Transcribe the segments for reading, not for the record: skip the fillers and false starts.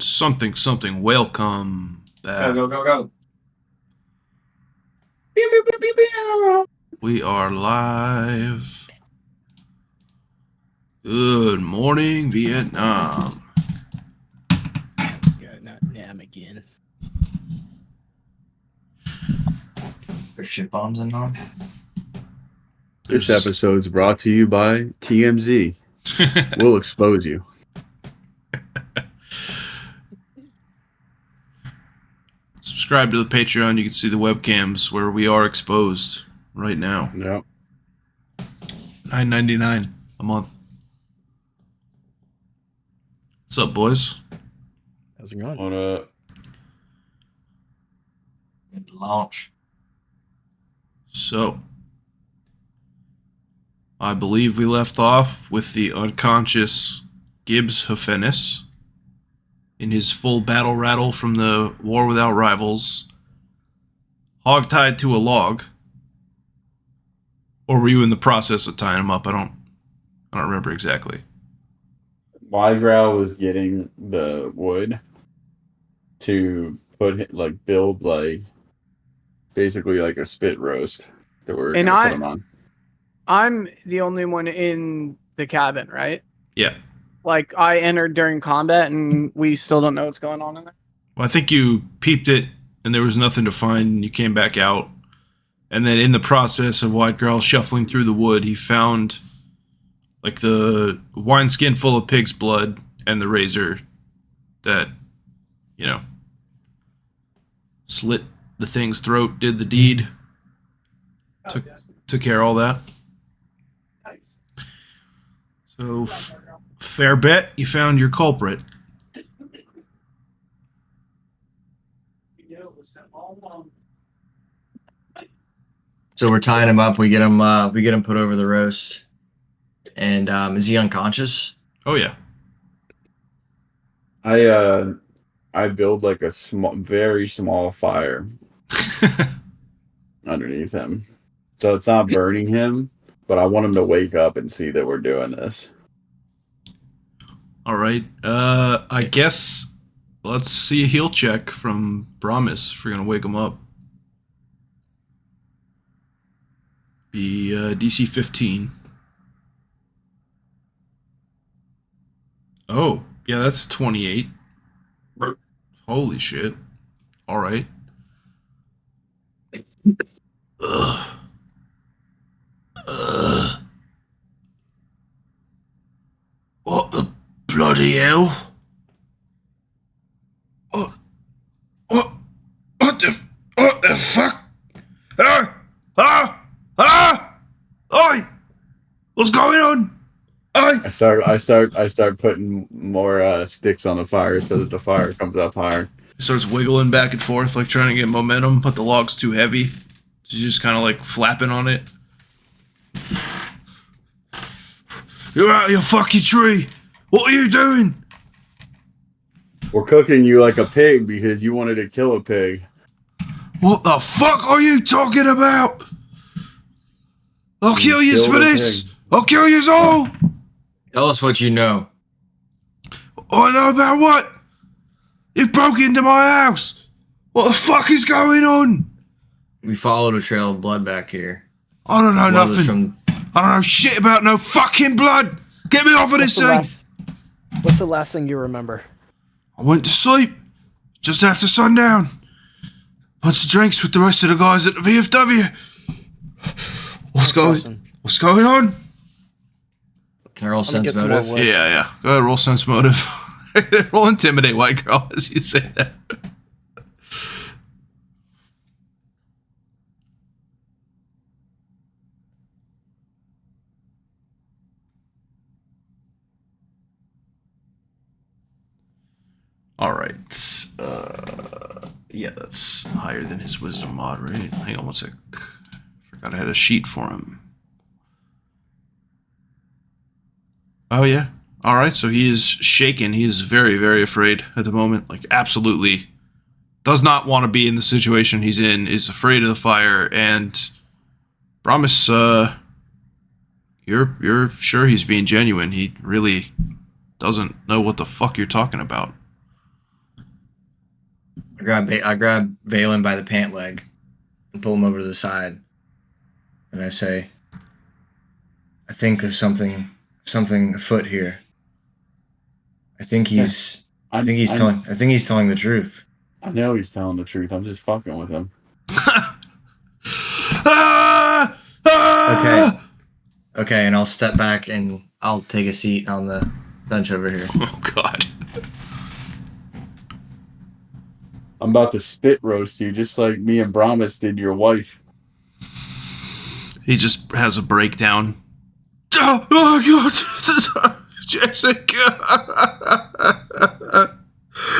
and something welcome back. Go. We are live. Good morning, Vietnam. God, not damn again. There's shit bombs in on. This episode's brought to you by TMZ. We'll expose you. Subscribe to the Patreon. You can see the webcams where we are exposed right now. Yep. $9.99 a month. What's up, boys? How's it going? What up? Launch. So, I believe we left off with the unconscious Gibbs Hafenis in his full battle rattle from the War Without Rivals, hogtied to a log. Or were you in the process of tying him up? I don't remember exactly. Widegrowl was getting the wood to build basically like a spit roast that we're And gonna put him on. I'm the only one in the cabin, right? Yeah. Like, I entered during combat, and we still don't know what's going on in there. Well, I think you peeped it, and there was nothing to find, and you came back out. And then in the process of Widegrowl shuffling through the wood, he found, like, the wineskin full of pig's blood and the razor that, you know, slit the thing's throat, did the deed, took care of all that. So, fair bet, you found your culprit. So we're tying him up. We get him put over the roast. And is he unconscious? Oh yeah. I build like a very small fire underneath him. So it's not burning him, but I want him to wake up and see that we're doing this. All right. I guess let's see a heal check from Brommus if we're gonna wake him up. Be DC 15. Oh, yeah, that's a 28. Holy shit. All right. Ugh. What the bloody hell? What the fuck? Oi! What's going on? Oi! I start putting more sticks on the fire so that the fire comes up higher. He starts wiggling back and forth, like trying to get momentum, but the log's too heavy. He's just kind of like flapping on it. You're out of your fucking tree! What are you doing? We're cooking you like a pig because you wanted to kill a pig. What the fuck are you talking about? I'll kill you for this! I'll kill you all! Tell us what you know. I know about what? You broke into my house! What the fuck is going on? We followed a trail of blood back here. I don't know Blood was nothing. I don't know shit about no fucking blood! Get me off of this thing! What's the last thing you remember? I went to sleep just after sundown. Bunch of drinks with the rest of the guys at the VFW. What's going on? Can I roll sense motive? Yeah. Go ahead, roll sense motive. Roll intimidate, white girl, as you say that. All right. Yeah, that's higher than his wisdom mod, right? Hang on one sec. Forgot I had a sheet for him. Oh, yeah. All right, so he is shaken. He is very, very afraid at the moment. Like, absolutely does not want to be in the situation he's in, is afraid of the fire, and Brommus, you're sure he's being genuine. He really doesn't know what the fuck you're talking about. I grab Valan by the pant leg and pull him over to the side, and I say, "I think there's something afoot here. I think he's telling the truth." I know he's telling the truth. I'm just fucking with him. Okay, and I'll step back and I'll take a seat on the bench over here. Oh God. I'm about to spit roast you, just like me and Brommus did your wife. He just has a breakdown. Oh God, Jessica!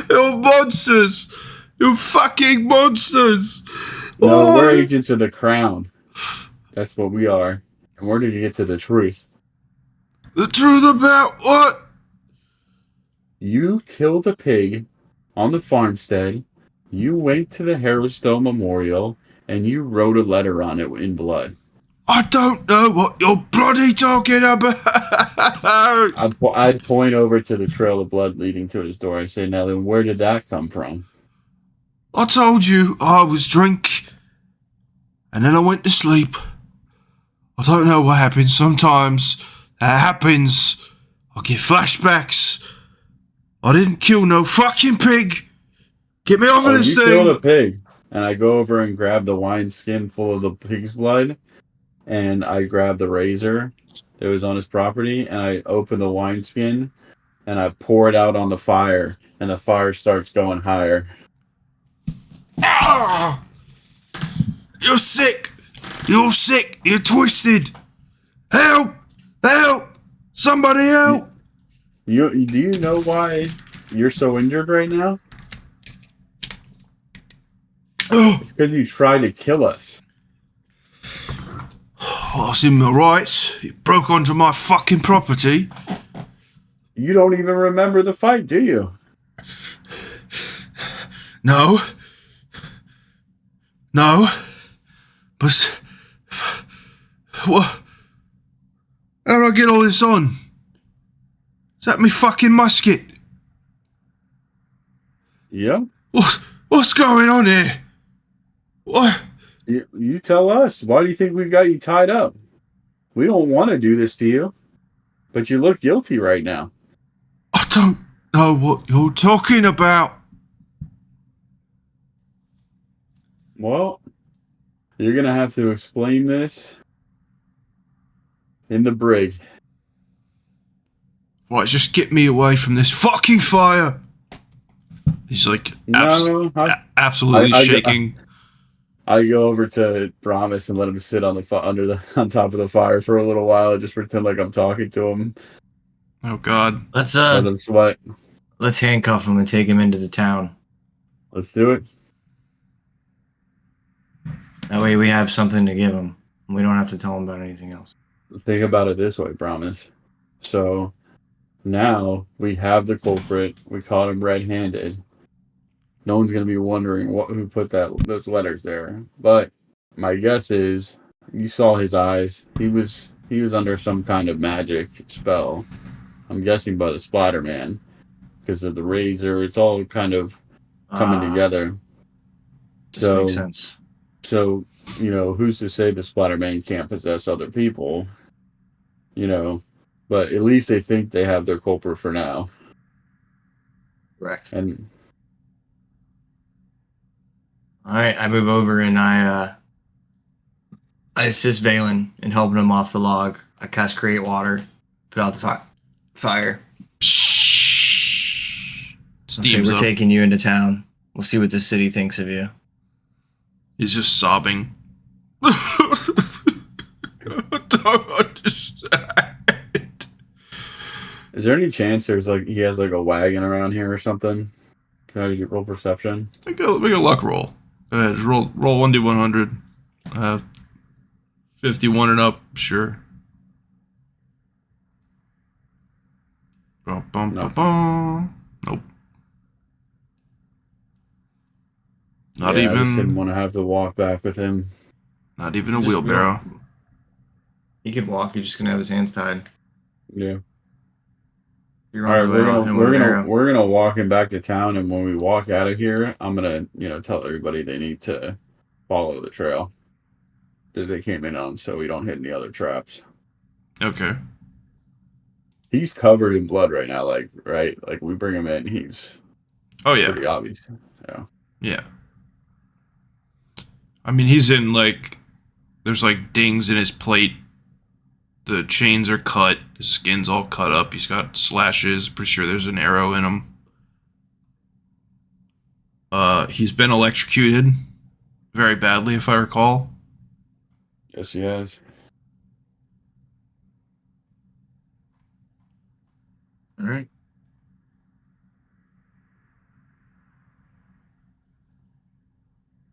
You're monsters! You fucking monsters! No, we're agents of the crown. That's what we are. And where did you get to the truth? The truth about what? You killed a pig on the farmstead. You went to the Harrowstone Memorial, and you wrote a letter on it in blood. I don't know what you're bloody talking about. I'd point over to the trail of blood leading to his door. I say, now then, where did that come from? I told you I was drunk, and then I went to sleep. I don't know what happens. Sometimes that happens. I get flashbacks. I didn't kill no fucking pig. Get me off of this You thing. killed a pig. And I go over and grab the wineskin full of the pig's blood, and I grab the razor that was on his property, and I open the wineskin, and I pour it out on the fire, and the fire starts going higher. Ah! You're sick. You're sick. You're twisted. Help! Help! Somebody help! Do you know why you're so injured right now? It's because you tried to kill us. I was in my rights. It broke onto my fucking property. You don't even remember the fight, do you? No. No. But... What? How did I get all this on? Is that me fucking musket? Yeah. What's going on here? What? You tell us. Why do you think we got you tied up? We don't want to do this to you, but you look guilty right now. I don't know what you're talking about. Well, you're going to have to explain this in the brig. Right, just get me away from this fucking fire. He's like absolutely shaking. I go over to Brommus and let him sit on on top of the fire for a little while and just pretend like I'm talking to him. Oh God. Let's Let him sweat. let's handcuff him and take him into the town. Let's do it. That way we have something to give him. We don't have to tell him about anything else. Think about it this way, Brommus. So now we have the culprit. We caught him red-handed. No one's going to be wondering who put those letters there. But my guess is you saw his eyes. He was under some kind of magic spell. I'm guessing by the Splatterman because of the razor. It's all kind of coming together. So makes sense. So, who's to say the Splatterman can't possess other people? But at least they think they have their culprit for now. Correct. And all right, I move over and I assist Valan in helping him off the log. I cast create water, put out the fire. Steam's we're up. taking you into town. We'll see what the city thinks of you. He's just sobbing. I don't understand. is there any chance he has a wagon around here or something? Can I roll perception? Make a luck roll. Go ahead, roll 1d100. 51 and up, sure. Nope. Not I just even. didn't want to have to walk back with him. Not even a wheelbarrow. He could walk. He's just gonna have his hands tied. Yeah. You're All right, on the way off him we're with an gonna arrow. we're gonna walk him back to town, and when we walk out of here, I'm gonna tell everybody they need to follow the trail that they came in on, so we don't hit any other traps. Okay. He's covered in blood right now, right? Like we bring him in, he's Oh yeah. pretty obvious. Yeah. Yeah. I mean, he's in like, there's like dings in his plate. The chains are cut. His skin's all cut up. He's got slashes. Pretty sure there's an arrow in him. He's been electrocuted very badly, if I recall. Yes, he has. All right.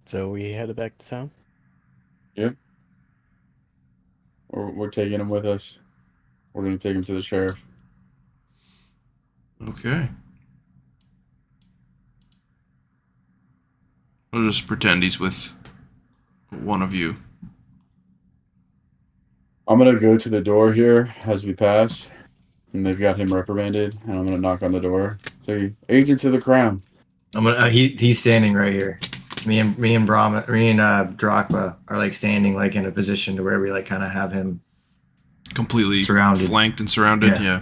So we headed back to town. Yep. We're taking him with us. We're gonna take him to the sheriff. Okay. We'll just pretend he's with one of you. I'm gonna go to the door here as we pass, and they've got him reprimanded, and I'm gonna knock on the door. Say, "Agents of the Crown." I'm gonna. He's standing right here. Me and Drakb are like standing like in a position to where we like kind of have him Completely surrounded. flanked and surrounded. Yeah.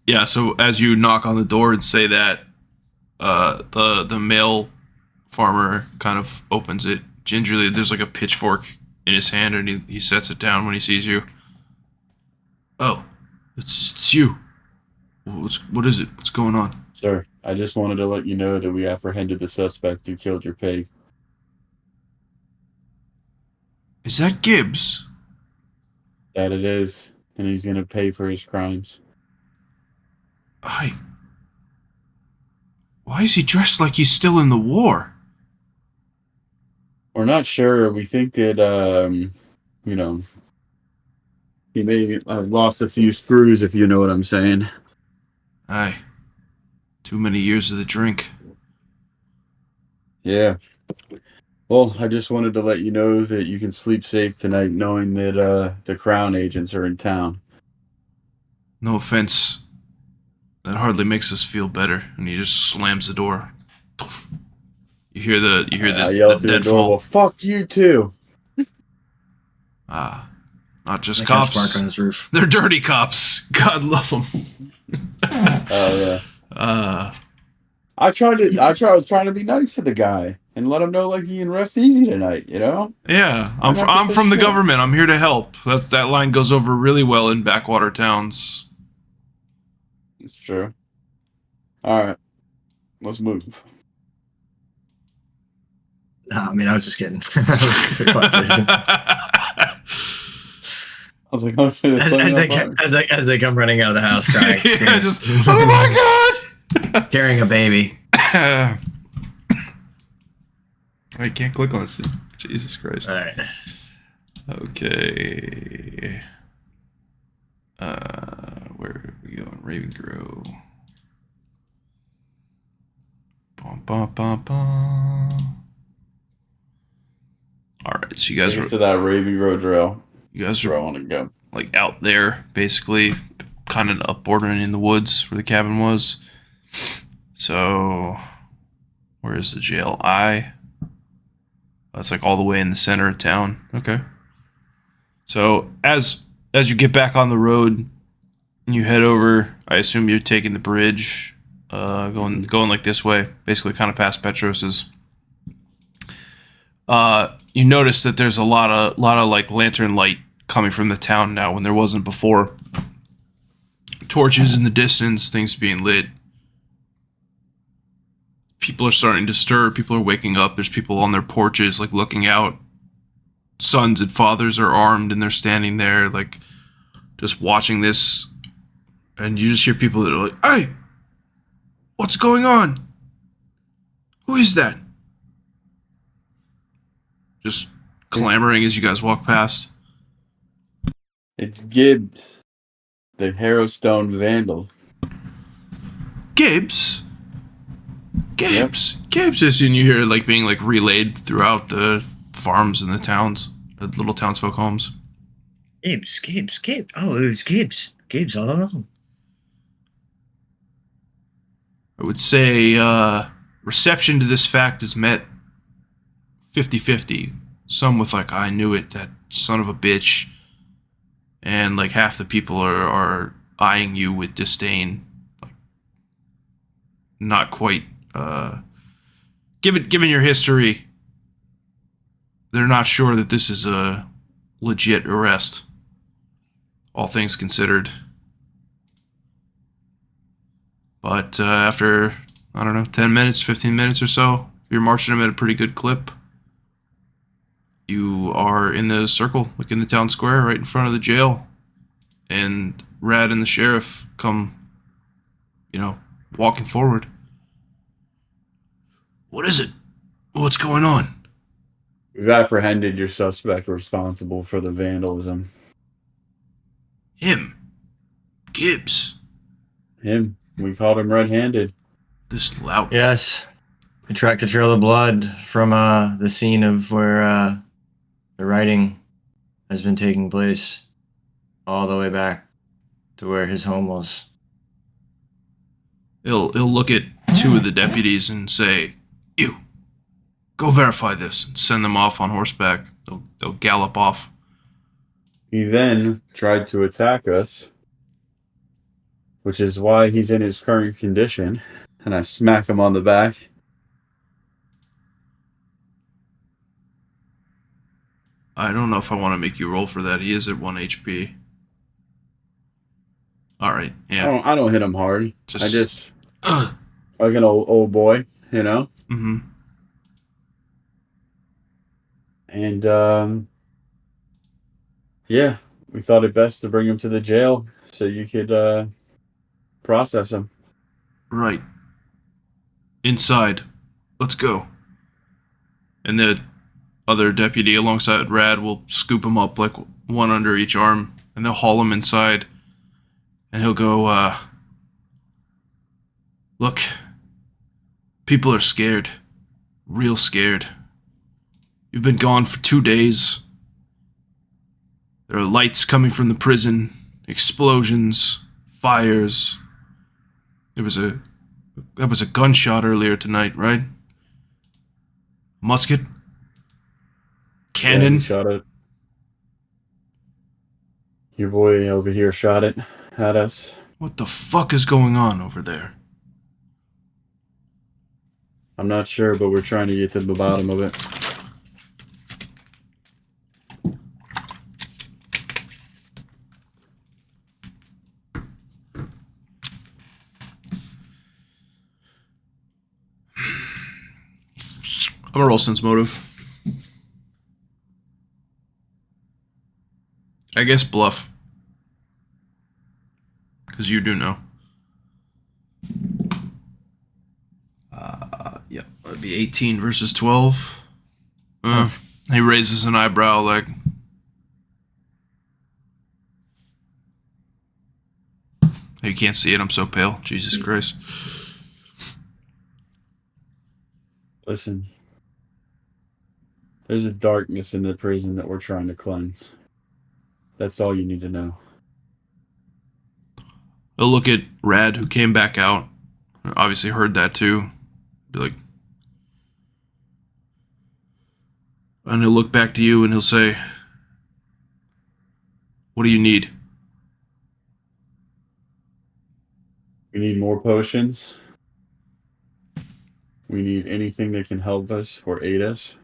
Yeah, so as you knock on the door and say that, the male farmer kind of opens it gingerly. There's like a pitchfork in his hand, and he sets it down when he sees you. Oh, it's you. What is it? What's going on? Sir, I just wanted to let you know that we apprehended the suspect who killed your pig. Is that Gibbs? That it is, and he's gonna pay for his crimes. Why is he dressed like he's still in the war? We're not sure. We think that, he may have lost a few screws, if you know what I'm saying. Aye. Too many years of the drink. Yeah. Well, I just wanted to let you know that you can sleep safe tonight knowing that the Crown agents are in town. No offense. That hardly makes us feel better. And he just slams the door. You hear the I yelled through the door, deadfall. well, fuck you too. Not just Like that cops. spark on his roof. They're dirty cops. God love them. Oh, yeah. I was trying to be nice to the guy and let him know like he can rest easy tonight, you know? Yeah, I'm not to say from the shit. government. I'm here to help. That line goes over really well in backwater towns. It's true. Alright. Let's move. Nah, I mean, I was just kidding. I was like, oh shit, it's as they come running out of the house, crying, Yeah, screaming, just, oh my god! carrying a baby. I can't click on this thing. Jesus Christ. All right. Okay. Where are we going? Ravengrow. Bum, bum, bum, bum. Alright, so you guys to that Ravengrow drill. You guys Where I are want to go. like out there, basically, kind of up bordering in the woods where the cabin was. So, where is the jail? That's like all the way in the center of town. Okay. So as you get back on the road and you head over, I assume you're taking the bridge, going like this way, basically kind of past Petros's. You notice that there's a lot of like lantern light coming from the town now when there wasn't before. Torches in the distance, things being lit. People are starting to stir. People are waking up. There's people on their porches, like looking out. Sons and fathers are armed and they're standing there, like just watching this. And you just hear people that are like, "Hey, what's going on? Who is that?" Just clamoring as you guys walk past. It's Gibbs, the Harrowstone Vandal. Gibbs? Gibbs, Gibbs, and you hear it like being like relayed throughout the farms and the towns, the little townsfolk homes. Gibbs. Oh, it was Gibbs. Gibbs all along. I would say reception to this fact is met 50-50. Some with like, I knew it, that son of a bitch. And like half the people are eyeing you with disdain. Like, not quite, given your history, they're not sure that this is a legit arrest. All things considered. But after, I don't know, 10 minutes, 15 minutes or so, you're marching them at a pretty good clip. You are in the circle, like in the town square, right in front of the jail. And Rad and the sheriff come, walking forward. What is it? What's going on? We've apprehended your suspect responsible for the vandalism. Him. Gibbs. Him. We caught him red-handed. This lout. Yes. We tracked a trail of blood from the scene of where the writing has been taking place all the way back to where his home was. He'll look at two of the deputies and say, "You, go verify this," and send them off on horseback. They'll gallop off. He then tried to attack us, which is why he's in his current condition, and I smack him on the back. I don't know if I want to make you roll for that. He is at 1 HP. All right, yeah. I don't hit him hard. I just Uh, like an old boy, mm-hmm. And yeah, we thought it best to bring him to the jail so you could process him. Right. Inside. Let's go. And the other deputy alongside Rad will scoop him up, like one under each arm, and they'll haul him inside. And he'll go, look, people are scared. Real scared. You've been gone for 2 days. There are lights coming from the prison, explosions, fires. That was a gunshot earlier tonight, right? Musket? Cannon? Yeah, he shot it. Your boy over here shot it at us. What the fuck is going on over there? I'm not sure, but we're trying to get to the bottom of it. I'm gonna roll sense motive. I guess bluff. Because you do know. Yep. That'd be 18 versus 12. He raises an eyebrow like... You can't see it, I'm so pale. Jesus Christ. Listen. There's a darkness in the prison that we're trying to cleanse. That's all you need to know. He'll look at Rad, who came back out. Obviously heard that too. Be like... And he'll look back to you and he'll say, "What do you need?" We need more potions. We need anything that can help us or aid us.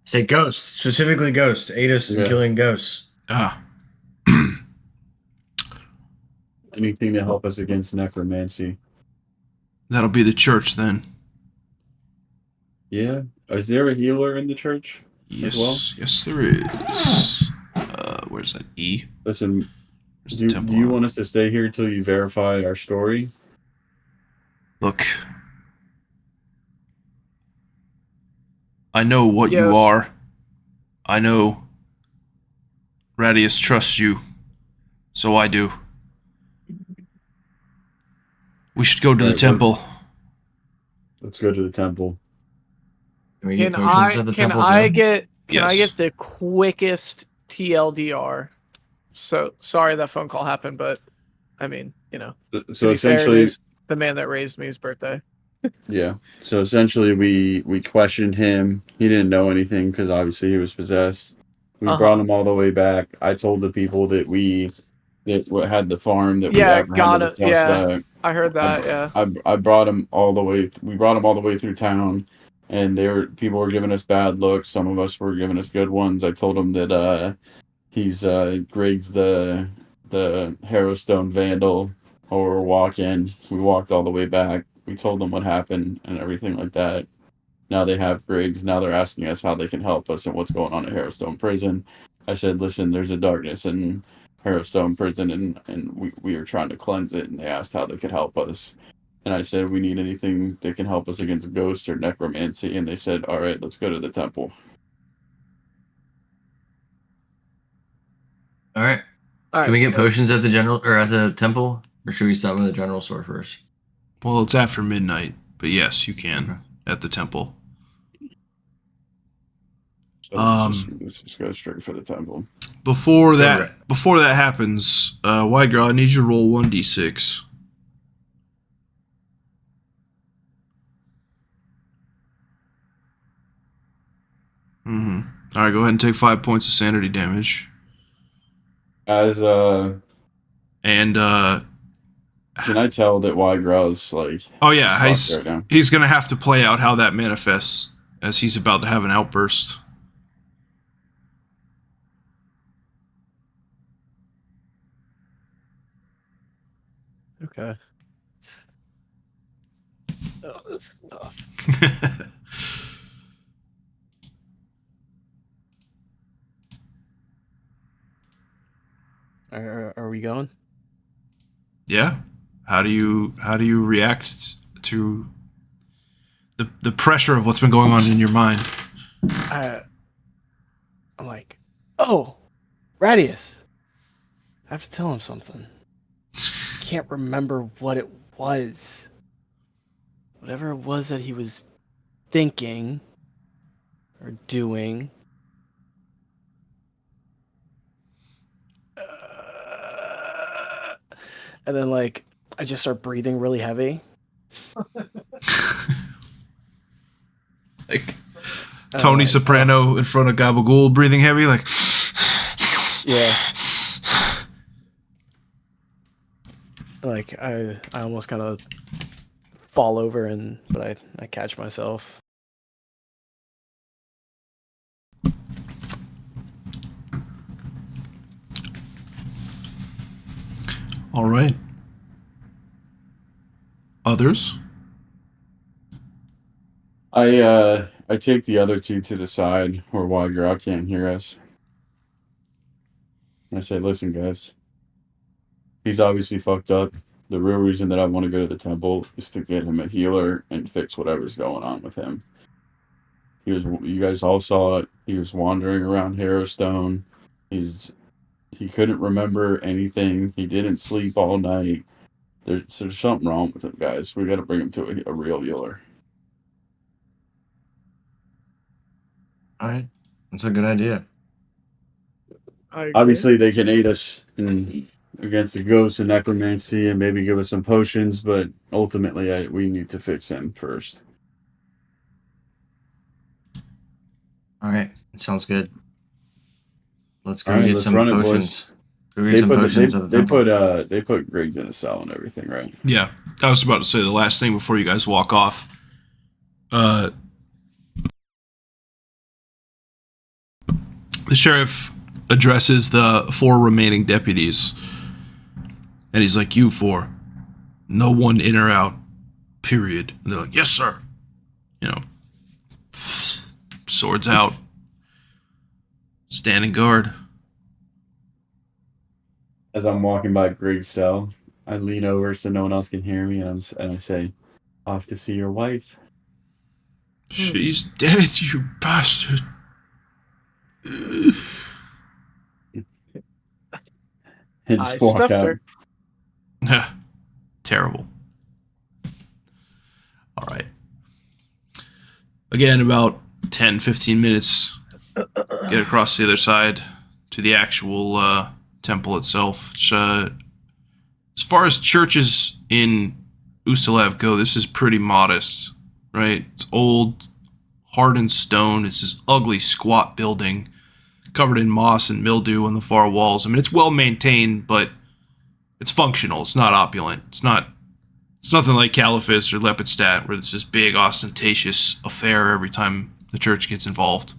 Say ghosts, specifically ghosts. Aid us in killing ghosts. Anything to help us against necromancy. That'll be the church then. Yeah. Is there a healer in the church Yes, as well? yes there is. Where's that E? Listen, Where's the do temple you on? want us to stay here till you verify our story? Look. I know what you Yes. are. I know Radius trusts you. So I do. We should go to the Alright, temple. Let's go to the temple. Can we get Can potions at the can temple I too? get I Yes. get the quickest TLDR? So sorry that phone call happened, but I mean, to So be fair, it essentially, is the man that raised me's birthday. yeah. So essentially, we questioned him. He didn't know anything because obviously he was possessed. We brought him all the way back. I told the people that had the farm that we Yeah, apprehended got the it. Yeah, suspect. I heard that. Yeah. I brought him all the way. We brought him all the way through town, and people were giving us bad looks. Some of us were giving us good ones. I told him that he's Griggs the Harrowstone vandal. While we were walking, we walked all the way back. We told them what happened and everything like that. Now they have Griggs. Now they're asking us how they can help us and what's going on at Harrowstone Prison. I said, listen, there's a darkness in Harrowstone Prison, and we are trying to cleanse it. And they asked how they could help us. And I said, we need anything that can help us against ghosts or necromancy. And they said, all right, let's go to the temple. All right. All Can we right. get potions at the general or at the temple, or should we stop at the general store first? Well, it's after midnight, but yes, you can Okay. at the temple. So let's just go straight for the temple. Before So that happens, Widegrowl, I need you to roll 1d6. Mm-hmm. All right, go ahead and take 5 points of sanity damage. As And can I tell that Widegrowl's like? oh yeah, he's right now. he's gonna have to play out how that manifests as he's about to have an outburst. Okay. Oh, this is tough. Are we going? Yeah. How do you react to the pressure of what's been going on in your mind? I'm like, oh, Radius. I have to tell him something. Can't remember what it was. Whatever it was that he was thinking or doing. And then, like, I just start breathing really heavy. Like Tony like, Soprano in front of Gabagool, breathing heavy, like. Yeah. Like I almost kind of fall over, but I catch myself. All right. Others? I take the other two to the side where Widegrowl can't hear us. I say, listen, guys. He's obviously fucked up. The real reason that I want to go to the temple is to get him a healer and fix whatever's going on with him. You guys all saw it. He was wandering around Harrowstone. He couldn't remember anything. He didn't sleep all night. There's something wrong with him, guys. We got to bring him to a real healer. All right. That's a good idea. I agree. Obviously, they can aid us against the ghosts and necromancy and maybe give us some potions, but ultimately, we need to fix him first. All right. Sounds good. Let's go All right, get let's some run it, potions. Go get They some potions at the temple. they put Griggs in a cell and everything, right? Yeah. I was about to say the last thing before you guys walk off. The sheriff addresses the 4 remaining deputies. And he's like, you 4. No one in or out. Period. And they're like, yes, sir. Swords out. Standing guard. As I'm walking by Griggs' cell, I lean over so no one else can hear me, and I say, "Off to see your wife." She's dead, you bastard. And I just walk stuffed out. her. Terrible. All right. Again, about 10, 15 minutes, get across the other side to the actual temple itself. Which, as far as churches in Ustalav go, this is pretty modest, right? It's old, hardened stone. It's this ugly, squat building covered in moss and mildew on the far walls. I mean, it's well maintained, but it's functional. It's not opulent. It's nothing like Califis or Lepidstadt, where it's this big, ostentatious affair every time the church gets involved.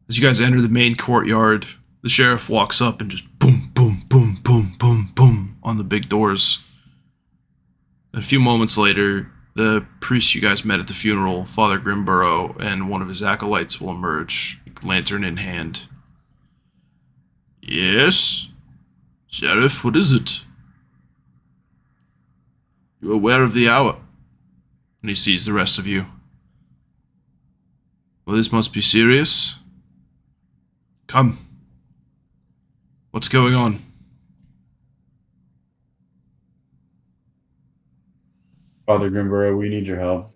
As you guys enter the main courtyard, the sheriff walks up and just boom, boom, boom, boom, boom, boom on the big doors. A few moments later, the priest you guys met at the funeral, Father Grimmburrow, and one of his acolytes will emerge, lantern in hand. Yes? Sheriff, what is it? You aware of the hour? And he sees the rest of you. Well, this must be serious. Come. What's going on? Father Grimmburrow, we need your help.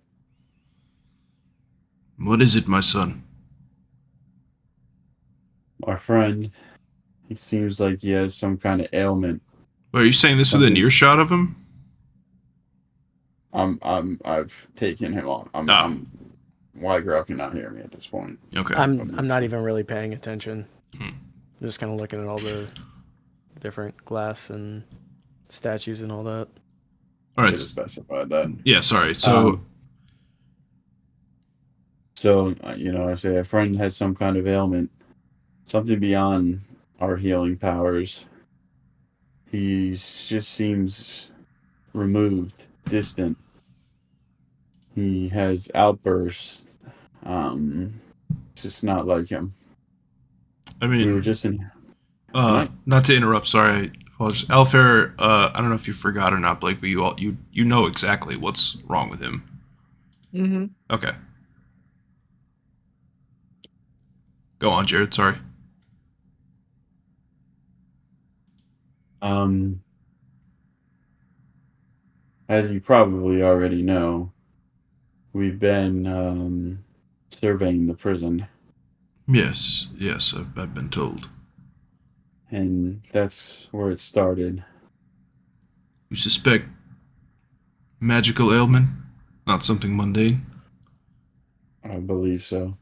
What is it, my son? Our friend, he seems like he has some kind of ailment. Wait, are you saying this within earshot of him? I've taken him on. I'm Widegrowl cannot hear me at this point. Okay. I'm not even really paying attention. Hmm. I'm just kind of looking at all the different glass and statues and all that. All right. Should have specified that. Yeah, sorry. So, I say a friend has some kind of ailment, something beyond our healing powers. He just seems removed, distant. He has outbursts. It's just not like him. I mean, We were just in. not to interrupt. Sorry. Apologies. Alafair, I don't know if you forgot or not, Blake, but you know exactly what's wrong with him. Mm-hmm. Okay. Go on, Jared. Sorry. As you probably already know, we've been surveying the prison, Yes, I've been told. and that's where it started. You suspect magical ailment? Not something mundane? I believe so.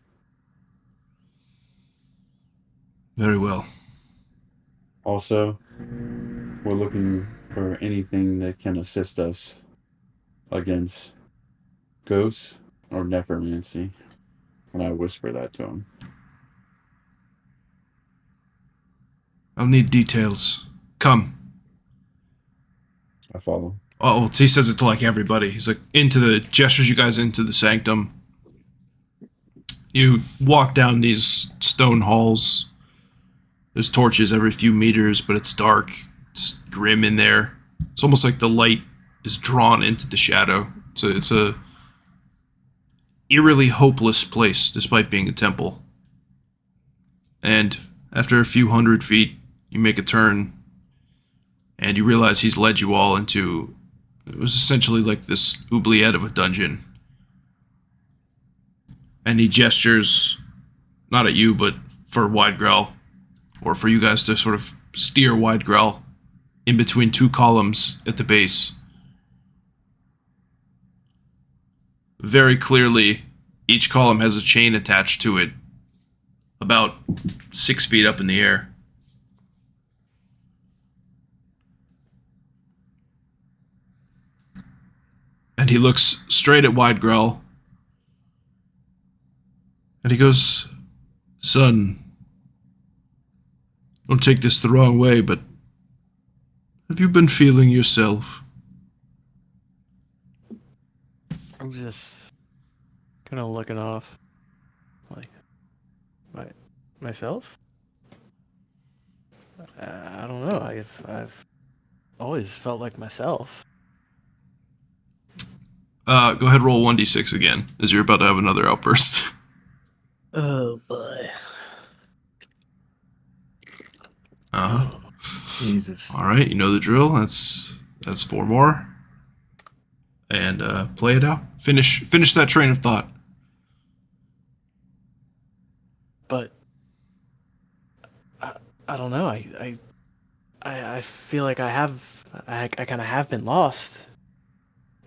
Very well. Also, we're looking for anything that can assist us against ghosts or necromancy. And I whisper that to him. I'll need details. Come. I follow. Oh, he says it to like everybody. He's like, gestures you guys into the sanctum. You walk down these stone halls. There's torches every few meters, but it's dark. It's grim in there. It's almost like the light is drawn into the shadow. It's a eerily hopeless place, despite being a temple. And after a few hundred feet, you make a turn, and you realize he's led you all into... It was essentially like this oubliette of a dungeon. And he gestures, not at you, but for Widegrowl, or for you guys to sort of steer Widegrowl in between two columns at the base. Very clearly, each column has a chain attached to it, about 6 feet up in the air. And he looks straight at Widegrowl, and he goes, "Son, don't take this the wrong way, but have you been feeling yourself?" I'm just kind of looking off, like, myself. I don't know. I've always felt like myself. Go ahead, roll 1d6 again, as you're about to have another outburst. Oh boy. Jesus. All right, you know the drill. That's 4 more. and play it out. Finish that train of thought. But I don't know. I feel like I kind of have been lost.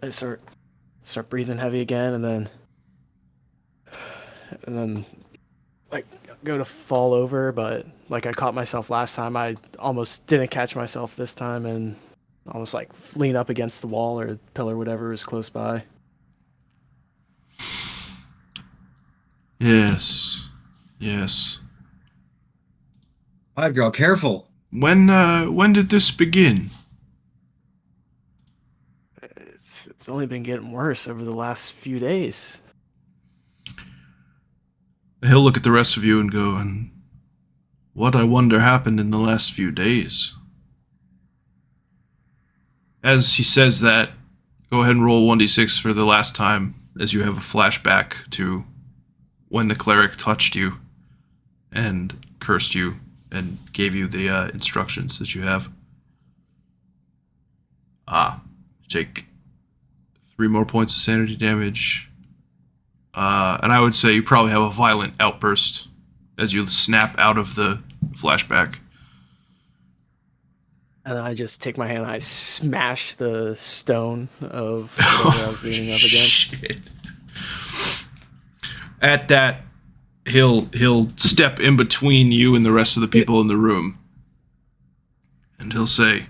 I start breathing heavy again, and then like go to fall over, but like I caught myself last time. I almost didn't catch myself this time, and almost like lean up against the wall or pillar, whatever is close by. Yes. Widegrowl, careful. When did this begin? It's only been getting worse over the last few days. He'll look at the rest of you and go, and what I wonder happened in the last few days. As he says that, go ahead and roll 1d6 for the last time, as you have a flashback to when the cleric touched you and cursed you and gave you the instructions that you have. Take 3 more points of sanity damage. And I would say you probably have a violent outburst as you snap out of the flashback. And I just take my hand and I smash the stone of whatever I was leaning up against. Shit. At that, he'll step in between you and the rest of the people in the room. And he'll say,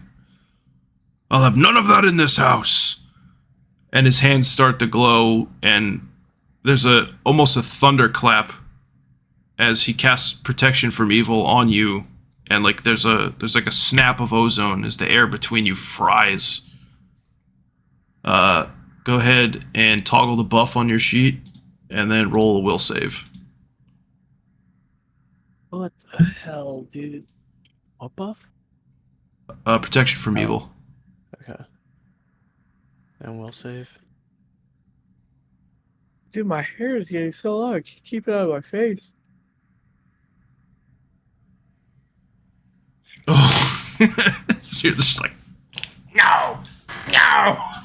I'll have none of that in this house. And his hands start to glow, and there's almost a thunderclap as he casts protection from evil on you. And like there's like a snap of ozone as the air between you fries. Go ahead and toggle the buff on your sheet, and then roll a will save. What the hell, dude? What buff? Protection from evil. Okay. And will save. Dude, my hair is getting so long. Keep it out of my face. Oh, so you're just like, no,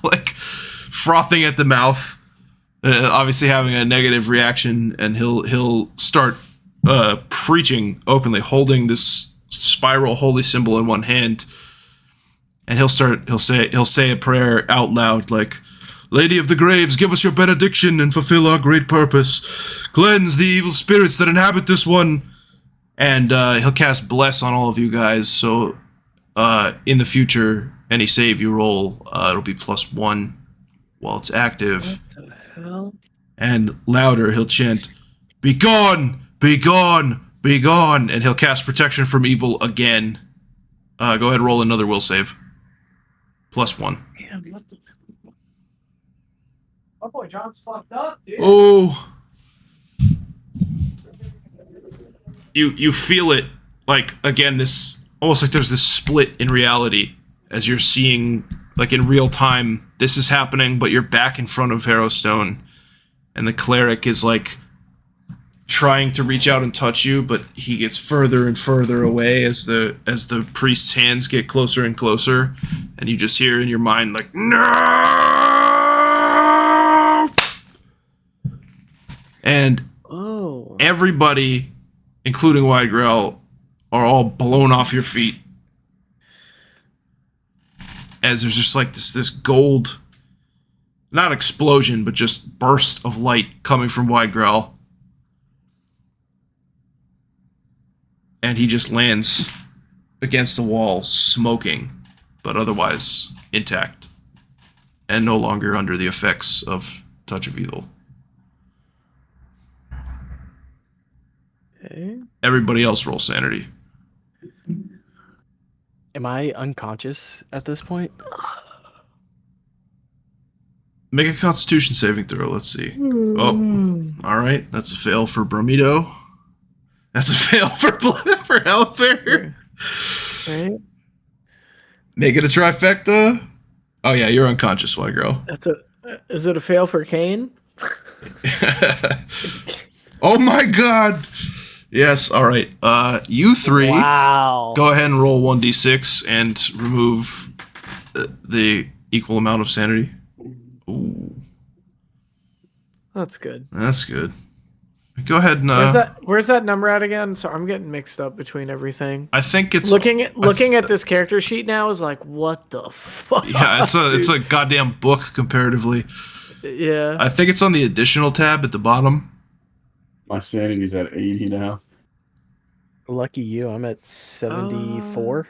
like frothing at the mouth. Obviously having a negative reaction, and he'll start preaching openly, holding this spiral holy symbol in one hand, and he'll say a prayer out loud like, Lady of the Graves, give us your benediction and fulfill our great purpose. Cleanse the evil spirits that inhabit this one. And he'll cast Bless on all of you guys, so in the future, any save you roll, it'll be +1 while it's active. What the hell? And louder, he'll chant, Be gone! Be gone! Be gone! And he'll cast Protection from Evil again. Go ahead and roll another will save. +1. Damn, what the... My boy John's fucked up, dude. Oh! You feel it, like, again, this, almost like there's this split in reality, as you're seeing, like, in real time, this is happening, but you're back in front of Harrowstone, and the cleric is, like, trying to reach out and touch you, but he gets further and further away as the priest's hands get closer and closer, and you just hear in your mind, like, no! And everybody, including Widegrowl, are all blown off your feet. As there's just like this gold, not explosion, but just burst of light coming from Widegrowl. And he just lands against the wall, smoking, but otherwise intact. And no longer under the effects of Touch of Evil. Okay. Everybody else roll sanity. Am I unconscious at this point? Make a Constitution saving throw. Let's see. Oh, all right. That's a fail for Bromito. That's a fail for Alafair. Right. Make it a trifecta. Oh yeah, you're unconscious, white girl. Is it a fail for Kane? Oh my god. Yes. All right. You three. Wow. Go ahead and roll 1d6 and remove the equal amount of sanity. Ooh. That's good. That's good. Go ahead and Where's that number at again? So I'm getting mixed up between everything. I think it's looking at this character sheet now is like, what the fuck? Yeah, it's a goddamn book comparatively. Yeah. I think it's on the additional tab at the bottom. My sanity's at 80 now. Lucky you, I'm at 74.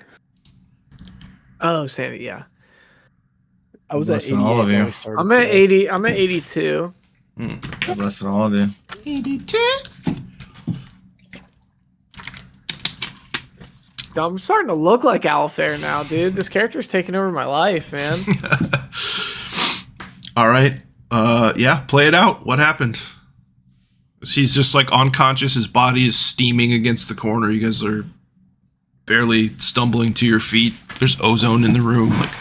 Oh, Sandy, yeah. I was at Less than 88 all of when you. we started I'm at today. 80. I'm at 82. God bless all of you. 82. I'm starting to look like Alafair now, dude. This character's taking over my life, man. All right. Yeah, play it out. What happened? He's just like unconscious. His body is steaming against the corner. You guys are barely stumbling to your feet. There's ozone in the room. Like,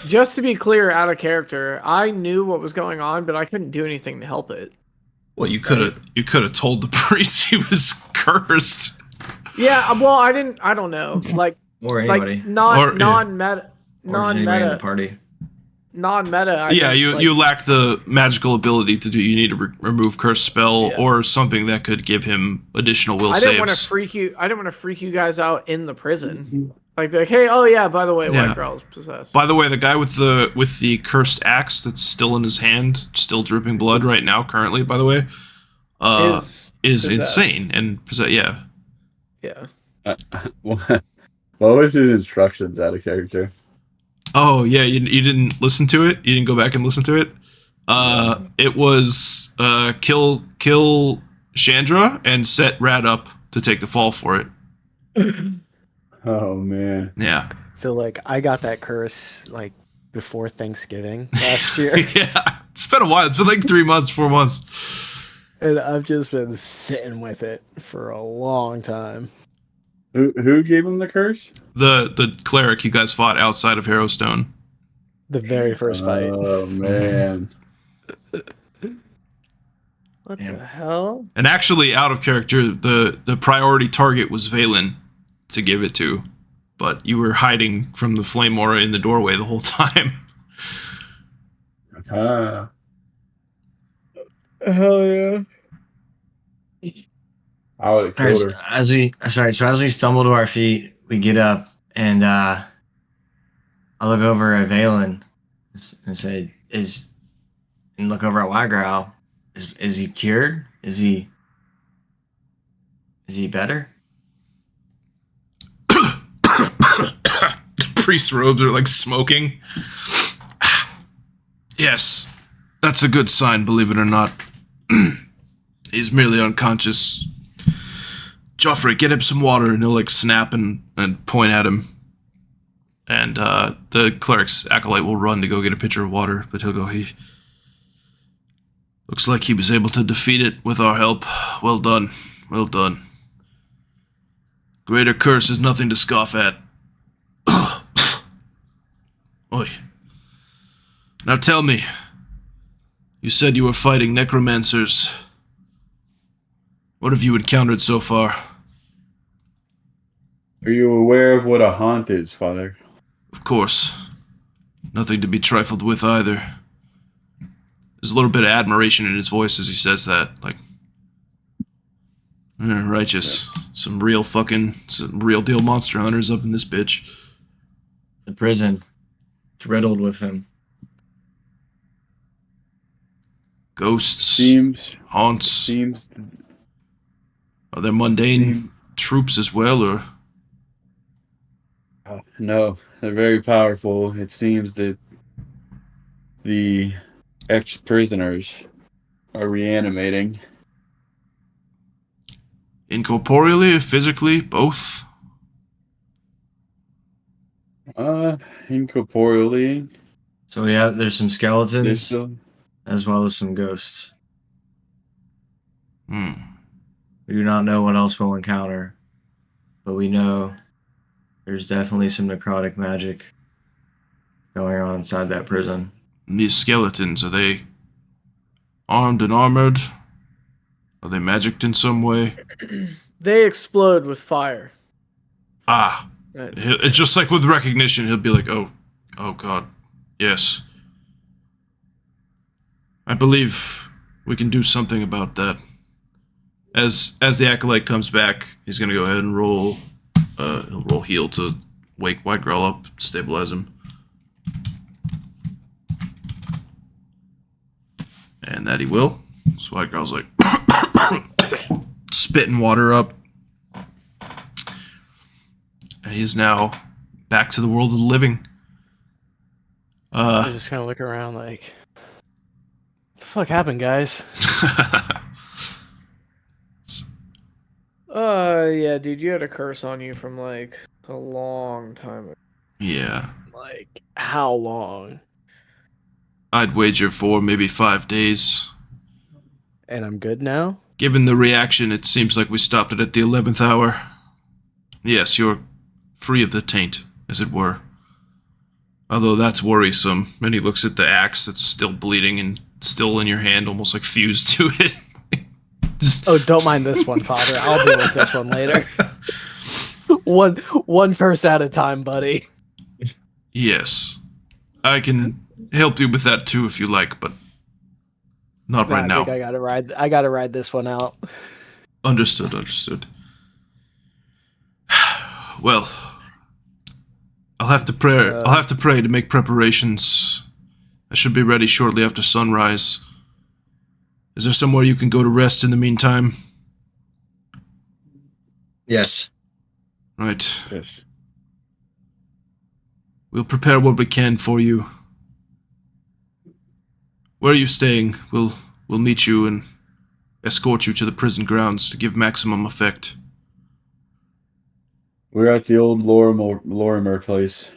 Just to be clear, out of character, I knew what was going on, but I couldn't do anything to help it. well, you could have told the priest he was cursed. Yeah, well, I didn't. I don't know. Like Or anybody. non-meta, Or just anybody in the party. non-meta. Yeah, you lack the magical ability to do. You need to remove curse spell or something that could give him additional will I saves. didn't want to freak you. I didn't want to freak you guys out in the prison. Like, be like, hey, oh yeah, by the way, Yeah. Widegrowl is possessed. By the way, the guy with the cursed axe that's still in his hand, still dripping blood right now, currently, by the way, is possessed. insane and yeah. Yeah. What was his instructions out of character? Oh yeah, you didn't listen to it. You didn't go back and listen to it. It was kill Chandra and set Rad up to take the fall for it. Oh man. Yeah. So like I got that curse like before Thanksgiving last year. Yeah. It's been a while. It's been like 3 months, 4 months. And I've just been sitting with it for a long time. Who gave him the curse? The cleric you guys fought outside of Harrowstone. The very first fight. Oh man. What the hell? And actually, out of character, the priority target was Valan to give it to, but you were hiding from the flame aura in the doorway the whole time. Ah. Hell yeah. I would have killed her. As we stumble to our feet, we get up and I look over at Valen and say, and look over at Widegrowl. Is he cured? Is he better? Priest's robes are like smoking. Yes, that's a good sign, believe it or not. He's merely unconscious. Joffrey, get him some water, and he'll like snap and point at him. And the cleric's acolyte will run to go get a pitcher of water, but he'll go, he looks like he was able to defeat it with our help. Well done. Well done. Greater curse is nothing to scoff at. Oi. Now tell me, you said you were fighting necromancers. What have you encountered so far? Are you aware of what a haunt is, Father? Of course. Nothing to be trifled with either. There's a little bit of admiration in his voice as he says that. Like, righteous. Some real deal monster hunters up in this bitch. The prison. It's riddled with them. Ghosts, haunts. Are there mundane troops as well, or? No, they're very powerful. It seems that the ex-prisoners are reanimating. Incorporeally, physically, both? Incorporeally. So there's some skeletons Still... as well as some ghosts. Hmm. We do not know what else we'll encounter, but we know there's definitely some necrotic magic going on inside that prison. And these skeletons, are they armed and armored? Are they magicked in some way? They explode with fire. Ah. It's just like with recognition, he'll be like, oh God, yes. I believe we can do something about that. As the acolyte comes back, he's gonna go ahead and roll. He'll roll heal to wake Widegrowl up, stabilize him, and that he will. So Widegrowl's like spitting water up. And he is now back to the world of the living. I just kind of look around like, what the fuck happened, guys? Yeah, dude, you had a curse on you from like a long time ago. Yeah. Like, how long? I'd wager for maybe 5 days. And I'm good now? Given the reaction, it seems like we stopped it at the 11th hour. Yes, you're free of the taint, as it were. Although that's worrisome. And he looks at the axe that's still bleeding and still in your hand, almost like fused to it. Oh, don't mind this one, Father. I'll deal with this one later. One curse at a time, buddy. Yes. I can help you with that too if you like, but not right now. I think I gotta ride this one out. Understood. Well, I'll have to pray to make preparations. I should be ready shortly after sunrise. Is there somewhere you can go to rest in the meantime? Yes. Right. Yes. We'll prepare what we can for you. Where are you staying? We'll meet you and escort you to the prison grounds to give maximum effect. We're at the old Lorimer place.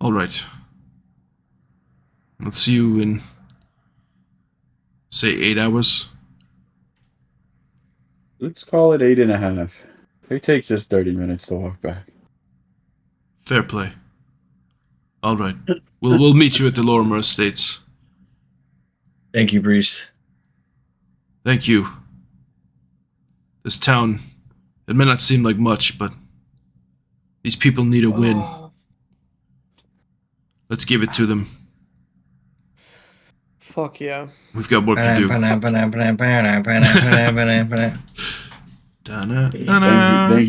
All right. I'll see you in, say, 8 hours. Let's call it 8.5. It takes us 30 minutes to walk back. Fair play. All right. We'll meet you at the Lorimer Estates. Thank you, priest. Thank you. This town, it may not seem like much, but these people need a win. Let's give it to them. Fuck yeah. We've got work to do. Thank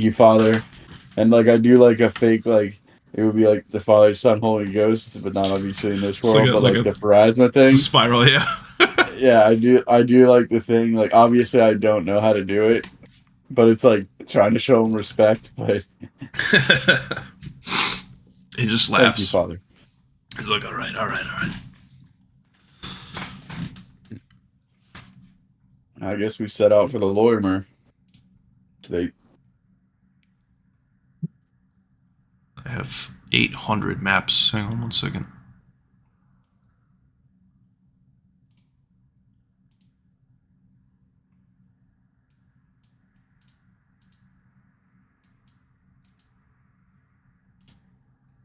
you, Father. And like I do like a fake like it would be like the Father, Son, Holy Ghost, but not obviously in this It's world, like but a- the Pharasma thing. It's a spiral, yeah. Yeah, I do like the thing. Like obviously I don't know how to do it, but it's like trying to show him respect. But He just thank you, laughs. Father. He's like, all right. I guess we set out for the Lorimer today. I have 800 maps. Hang on 1 second.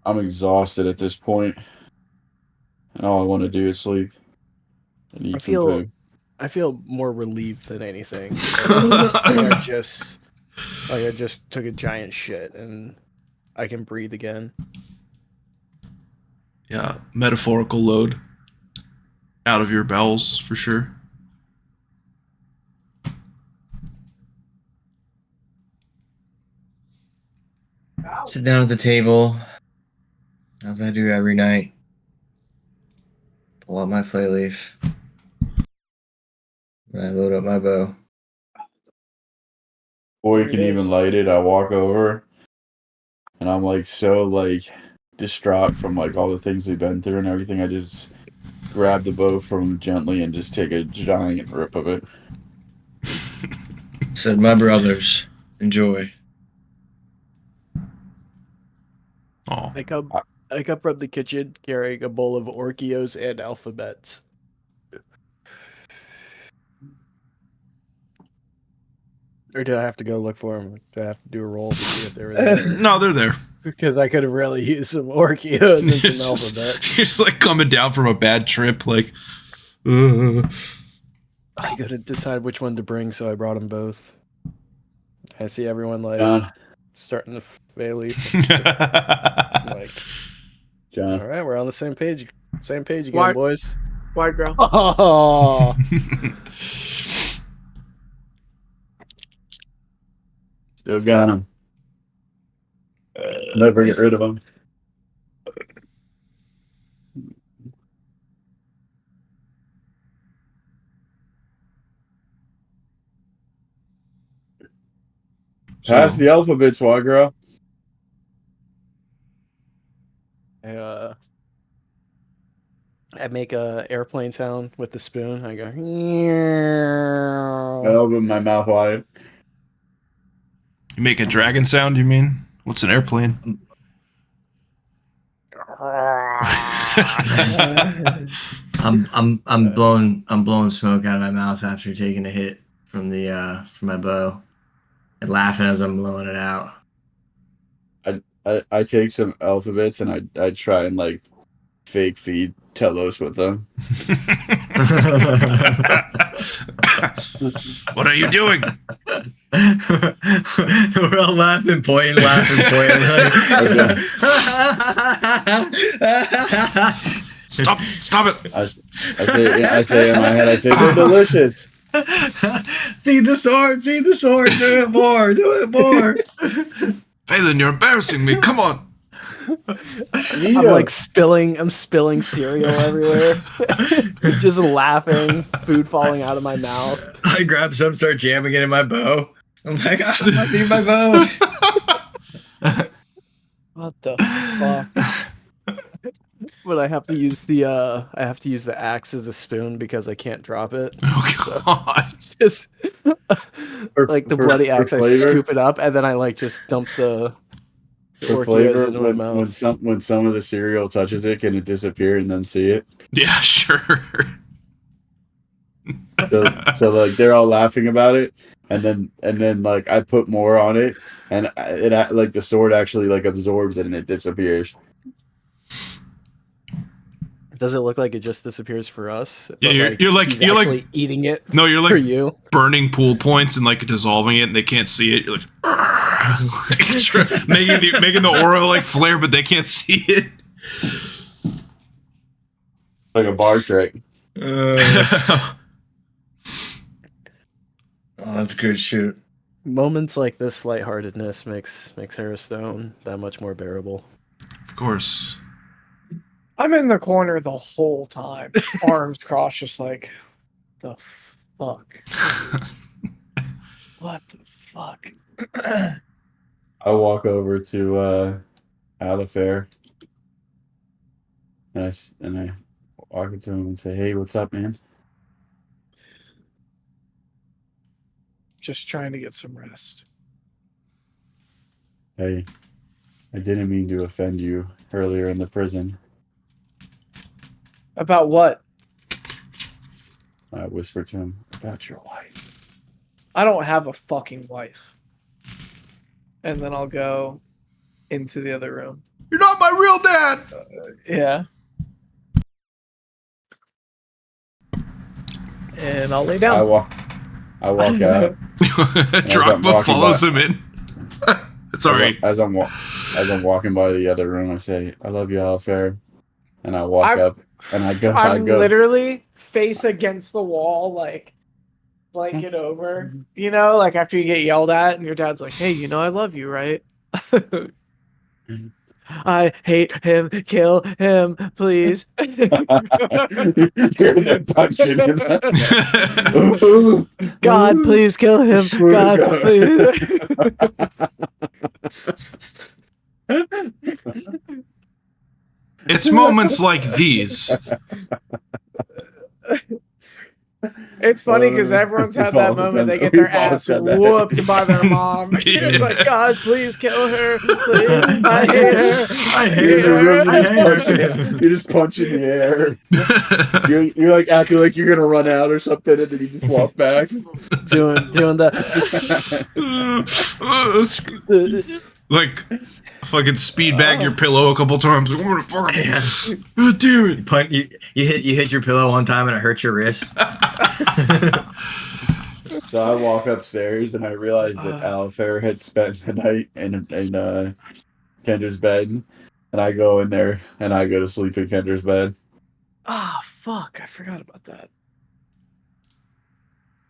I'm exhausted at this point, and all I want to do is sleep and eat some food. I feel more relieved than anything. I just took a giant shit and I can breathe again. Yeah, metaphorical load out of your bowels for sure. Sit down at the table, as I do every night. Pull out my flay leaf. And I load up my bow. Before you There can it even is. light it, I walk over, and I'm like so like distraught from like all the things we've been through and everything. I just grab the bow from him gently and just take a giant rip of it. Said, my brothers, enjoy. Oh, I come from the kitchen carrying a bowl of Orchios and alphabets. Or do I have to go look for them? Do I have to do a roll to see if they're there? no, they're there. Because I could have really used some Orchios and some alphabets. It's like coming down from a bad trip, like. I couldn't decide which one to bring, so I brought them both. I see everyone like John, starting to fairly like. John, All right, we're on the same page. Same page again, Why- boys. Widegrowl. Oh, Still got him. Never get rid of him. Pass So, the alphabet, Widegrowl. I make a airplane sound with the spoon. I go. I open my mouth wide. you make a dragon sound, you mean? What's an airplane? I'm blowing smoke out of my mouth after taking a hit from from my bow, and laughing as I'm blowing it out. I take some alphabets and I try and like fake feed Telos with them. What are you doing? We're all laughing, pointing. Stop it. I say in my head, I say they're delicious. Feed the sword, do it more. Valan, you're embarrassing me. Come on. I'm spilling cereal everywhere. Just laughing, food falling out of my mouth. I grab some, start jamming it in my bow. I'm like, I need my bow. What the fuck? But I have to use the axe as a spoon because I can't drop it. Oh God. Just like the bloody axe, I flavor? scoop it up and then I like just dump the For Orcheos flavor, into my mouth. when some of the cereal touches it, can it disappear and then see it? Yeah, sure. So like they're all laughing about it, and then like I put more on it, and it like the sword actually like absorbs it and it disappears. Does it look like it just disappears for us? Yeah, But, you're like he's you're like actually eating it. no, you're for like you. burning pool points and like dissolving it, and they can't see it. You're like, making the aura like flare, but they can't see it. Like a bar trick. Oh, that's a good shoot. Moments like this lightheartedness makes Harrowstone that much more bearable. Of course. I'm in the corner the whole time, arms crossed, just like, the fuck. What the fuck? I walk over to Alafair, and I walk up to him and say, "Hey, what's up, man?" Just trying to get some rest. Hey, I didn't mean to offend you earlier in the prison. About what? I whispered to him about your wife. I don't have a fucking wife. And then I'll go into the other room. You're not my real dad. Yeah. And I'll lay down. I walk out. Darakb follows him in. It's alright. As I'm walking by the other room, I say, "I love you, Alafair," and I walk up and I go. I'm literally face against the wall, like blanket over. You know, like after you get yelled at, and your dad's like, "Hey, you know I love you, right?" I hate him. Kill him, please. You're there punching him. God, please kill him. God, please. It's moments like these. It's funny because everyone's had that moment. They get their ass whooped by their mom. It's like, God, please kill her. Please. I hate her. I hate her. You just punch in the air. You're like acting like you're gonna run out or something, and then you just walk back. doing the Like fucking speed bag your pillow a couple times. I'm gonna fucking dude. You hit your pillow one time and it hurt your wrist. So I walk upstairs and I realize that Alafair had spent the night in Kendra's bed, and I go in there and I go to sleep in Kendra's bed. Ah, fuck! I forgot about that.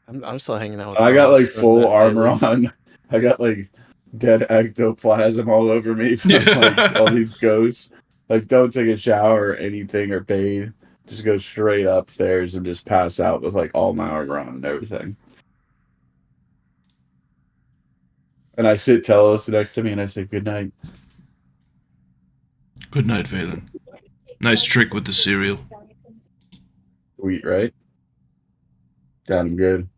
I'm still hanging out with. I got like Ross, full armor Phalanx. on. I got like dead ectoplasm all over me from like all these ghosts. Like, don't take a shower or anything or bathe. Just go straight upstairs and just pass out with like all my armor on and everything. And I sit Telos next to me and I say good night. Good night, Valan. Nice trick with the cereal. Sweet, right? Got him good.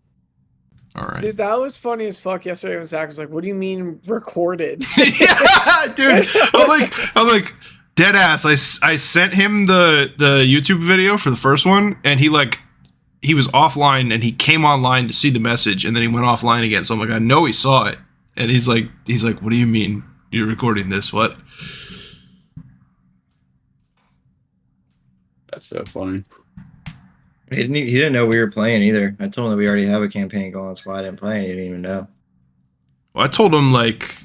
All right. Dude, that was funny as fuck yesterday when Zach was like, "What do you mean recorded?" Yeah, dude. I'm like, dead ass. I sent him the YouTube video for the first one, and he was offline, and he came online to see the message, and then he went offline again. So I'm like, I know he saw it, and he's like, what do you mean you're recording this? What? That's so funny. He didn't know we were playing either. I told him that we already have a campaign going, so I didn't play, and he didn't even know. Well, I told him like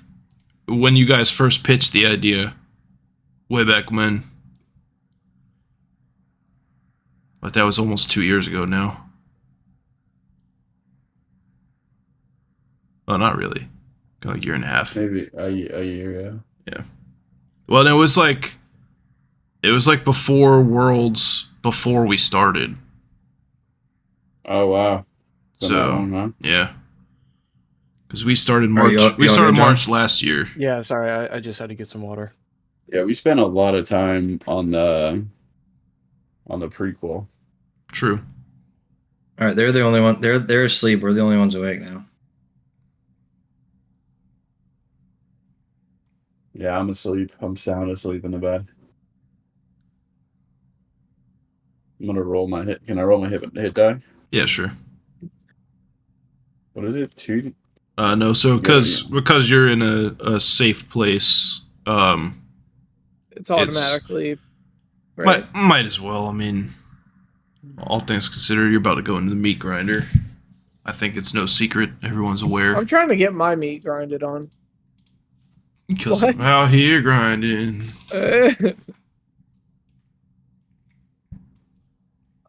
when you guys first pitched the idea, way back when. But that was almost 2 years ago now. Oh, not really. Like a year and a half. Maybe a year, yeah. Yeah. Well, it was like before Worlds, before we started. Oh wow. Been that So long, huh? yeah, because we started Are you- March. We you on started there, John? March last year. Yeah, sorry, I just had to get some water. Yeah, we spent a lot of time on the prequel. True. All right, they're the only one. They're asleep. We're the only ones awake now. Yeah, I'm asleep. I'm sound asleep in the bed. I'm gonna roll my hit. Can I roll my hit die? Yeah, sure. What is it? 2? No, so because you're in a safe place, It's automatically. might as well. I mean, all things considered, you're about to go into the meat grinder. I think it's no secret. Everyone's aware. I'm trying to get my meat grinded on. Because What? I'm out here grinding.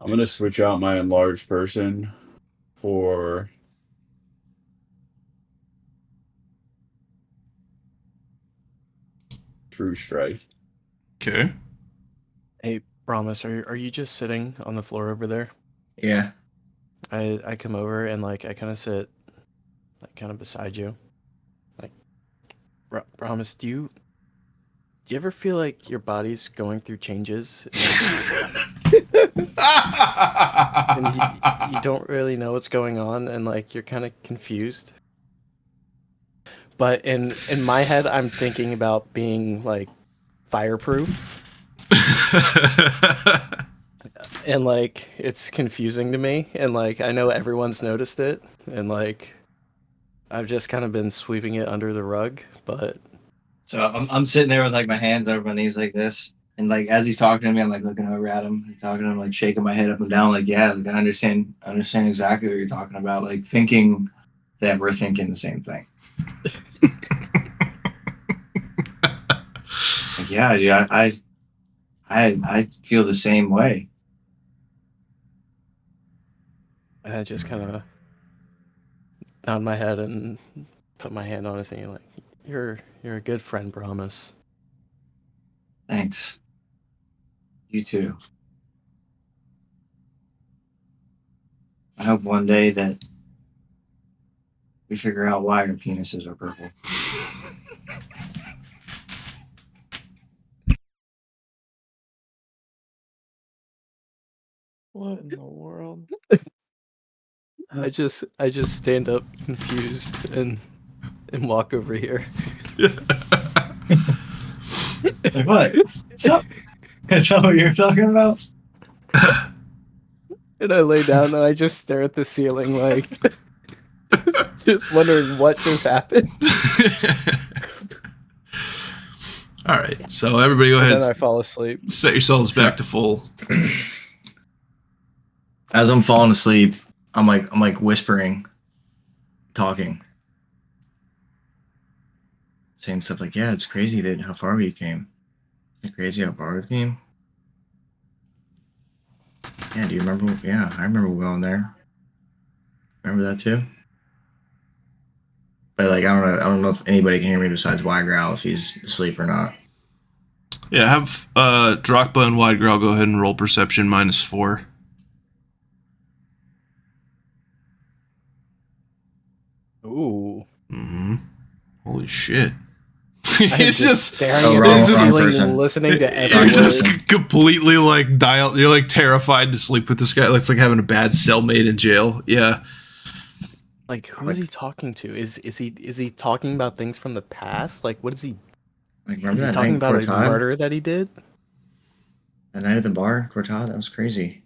I'm gonna switch out my enlarged person for True Strike. Okay. Hey, Brommus, are you just sitting on the floor over there? Yeah. I come over and like I kind of sit, like kind of beside you. Like, Brommus, do you ever feel like your body's going through changes? And you don't really know what's going on, and like you're kind of confused. But in my head, I'm thinking about being like fireproof, and like it's confusing to me, and like I know everyone's noticed it, and like I've just kind of been sweeping it under the rug. But So I'm sitting there with like my hands over my knees like this, and like as he's talking to me, I'm like looking over at him, and talking to him, like shaking my head up and down, like yeah, like I understand exactly what you're talking about, like thinking that we're thinking the same thing. Like, yeah, dude, I feel the same way. I just kind of nod my head and put my hand on his knee, like you're a good friend, Brommus. Thanks. You too. I hope one day that we figure out why our penises are purple. What in the world? I just stand up confused and walk over here. Like what? That's not what you're talking about? And I lay down and I just stare at the ceiling like just wondering what just happened. All right, so everybody go And ahead. then I fall asleep. Set yourselves back to full. As I'm falling asleep, I'm like whispering, talking, saying stuff like, "Yeah, it's crazy that how far we came. It's crazy how far we came." Yeah, do you remember? Yeah, I remember going there. Remember that too? But like, I don't know if anybody can hear me besides Widegrowl if he's asleep or not. Yeah, have Darakb and Widegrowl go ahead and roll perception -4. Ooh. Mm-hmm. Holy shit. I'm He's just staring at wrong- the wrong ceiling, person. listening to You're every just word. completely like dialed. You're like terrified to sleep with this guy. It's like having a bad cellmate in jail. Yeah. Like, who is he talking to? Is he talking about things from the past? Like, what is he? Like, Is remember he that talking night, about a Cortad? murder that he did? That night at the bar, Cortad? That was crazy.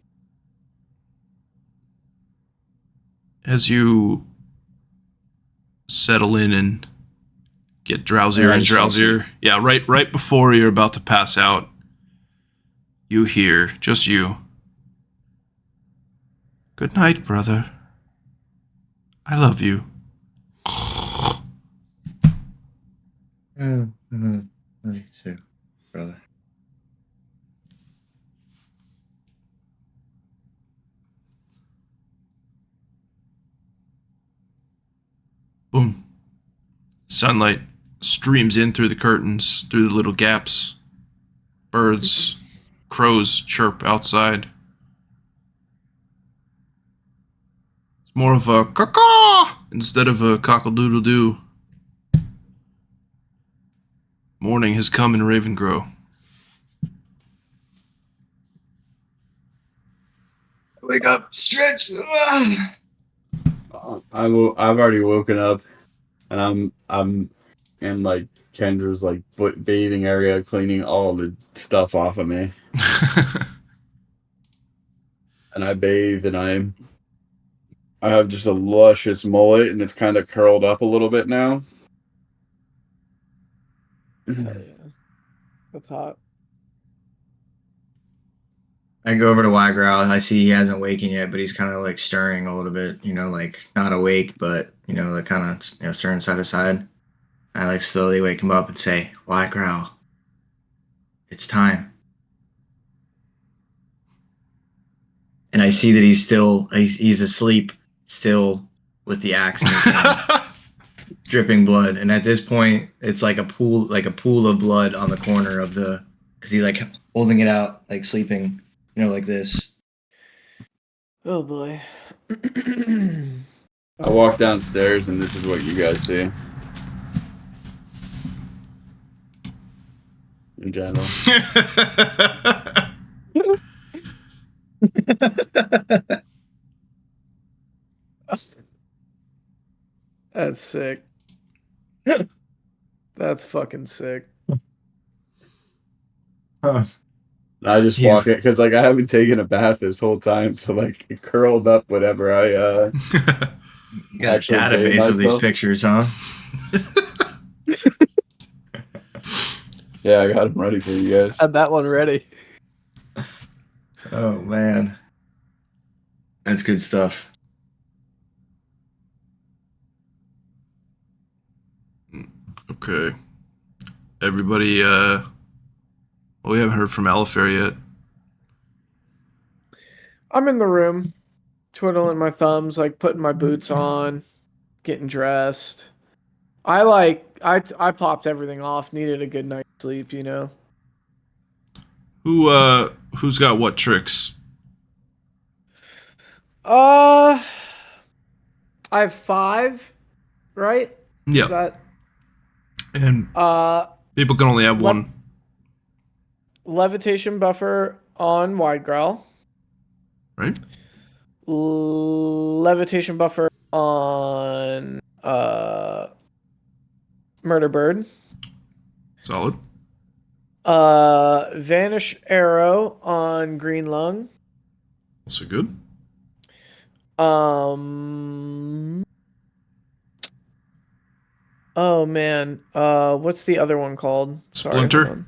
As you settle in and get drowsier Yeah, I and just fell drowsier. Yeah, right before you're about to pass out, you hear, just you. Good night, brother. I love you. Me too, brother. Boom. Sunlight streams in through the curtains, through the little gaps. Birds, crows chirp outside. It's more of a caw instead of a cockle-doodle-doo. Morning has come in Ravengrow. Wake up, stretch. I've already woken up, and I'm in like Kendra's like bathing area, cleaning all the stuff off of me. And I bathe, and I have just a luscious mullet, and it's kind of curled up a little bit now. That's hot. I go over to Widegrowl and I see he hasn't wakened yet, but he's kind of like stirring a little bit, like not awake, but like kind of stirring side to side. I like slowly wake him up and say, Widegrowl, it's time. And I see that he's asleep still with the axe in his hand, dripping blood. And at this point, it's like a pool of blood on the corner of because he's like holding it out, like sleeping, like this. Oh boy. I walk downstairs, and this is what you guys see. In general. That's sick. That's fucking sick. Huh. I just walk it because like I haven't taken a bath this whole time, so like it curled up whatever I You got a actually bathe database of these myself. pictures, huh? Yeah, I got them ready for you guys. Had that one ready. Oh man, that's good stuff. Okay. Everybody, well, we haven't heard from Alafair yet. I'm in the room, twiddling my thumbs, like putting my boots on, getting dressed. I popped everything off, needed a good night's sleep, Who's got what tricks? I have 5, right? Yeah. Is that And people can only have one. levitation buffer on Widegrowl. Right? Levitation buffer on Murder Bird. Solid. Vanish Arrow on Greenlung. Also good. Oh man. What's the other one called? Splinter? Hold on.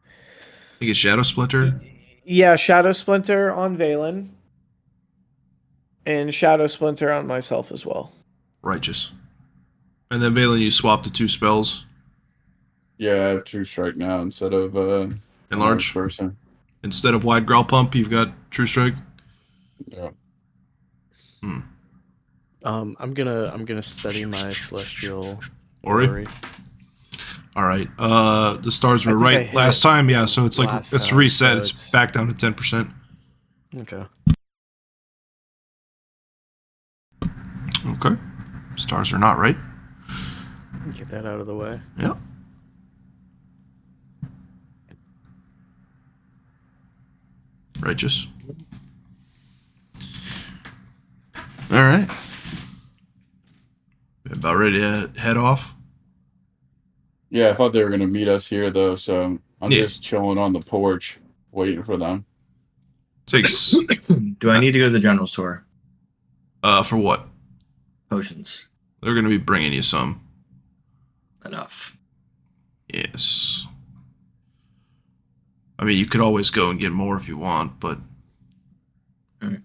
I think it's Shadow Splinter. Yeah, Shadow Splinter on Valan. And Shadow Splinter on myself as well. Righteous. And then Valan, you swap the 2 spells. Yeah, I have True Strike now instead of Enlarge. person. Instead of Widegrowl Pump, you've got True Strike. Yeah. I'm gonna study my celestial Ori? Ori. All right. The stars were I think I right hit last it time. Yeah, so it's like last it's time, reset. so It's it's- back down to 10%. Okay. Okay. Stars are not right. Get that out of the way. Yep. Righteous. All right. About ready to head off? Yeah, I thought they were gonna meet us here though, so I'm Yeah. just chilling on the porch, waiting for them. Takes Do I need to go to the general store? for what? Potions. They're gonna be bringing you some. Enough. Yes. I mean, you could always go and get more if you want, but Mm.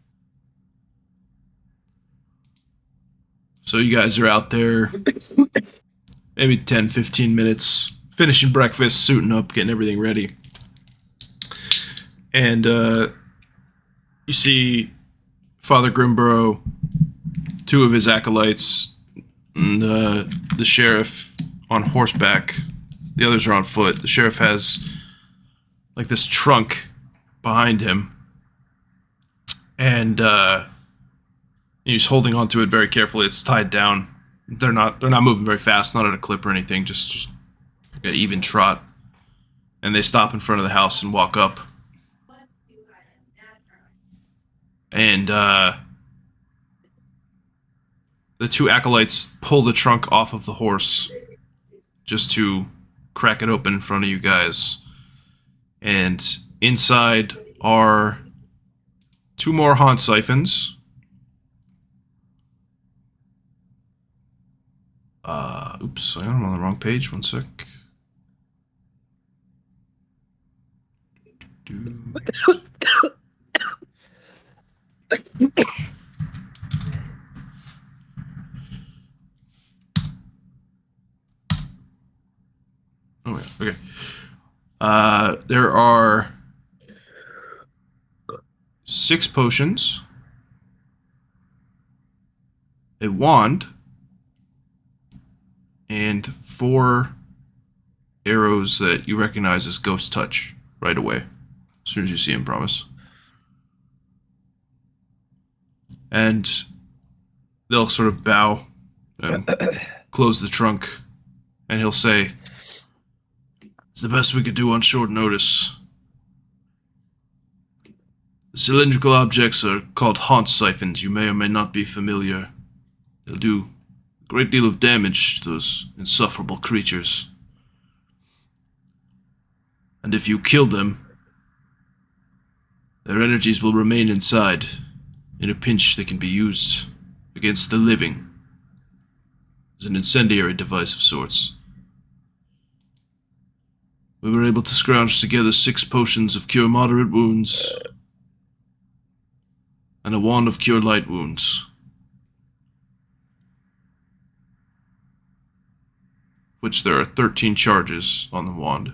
so you guys are out there maybe 10, 15 minutes, finishing breakfast, suiting up, getting everything ready. And you see Father Grimmburrow, two of his acolytes, and the sheriff on horseback. The others are on foot. The sheriff has like this trunk behind him, and he's holding onto it very carefully. It's tied down. They're not moving very fast, not at a clip or anything, just an even trot. And they stop in front of the house and walk up. And the two acolytes pull the trunk off of the horse just to crack it open in front of you guys. And inside are two more haunt siphons. Oops, I'm on the wrong page. One sec. Oh yeah, okay. There are 6 potions, a wand, and 4 arrows that you recognize as Ghost Touch right away, as soon as you see him, Brommus. And they'll sort of bow and close the trunk, and he'll say, "It's the best we could do on short notice. The cylindrical objects are called haunt siphons. You may or may not be familiar. They'll do a great deal of damage to those insufferable creatures. And if you kill them, their energies will remain inside. In a pinch, they can be used against the living as an incendiary device of sorts. We were able to scrounge together 6 potions of cure moderate wounds and a wand of cure light wounds, which there are 13 charges on the wand."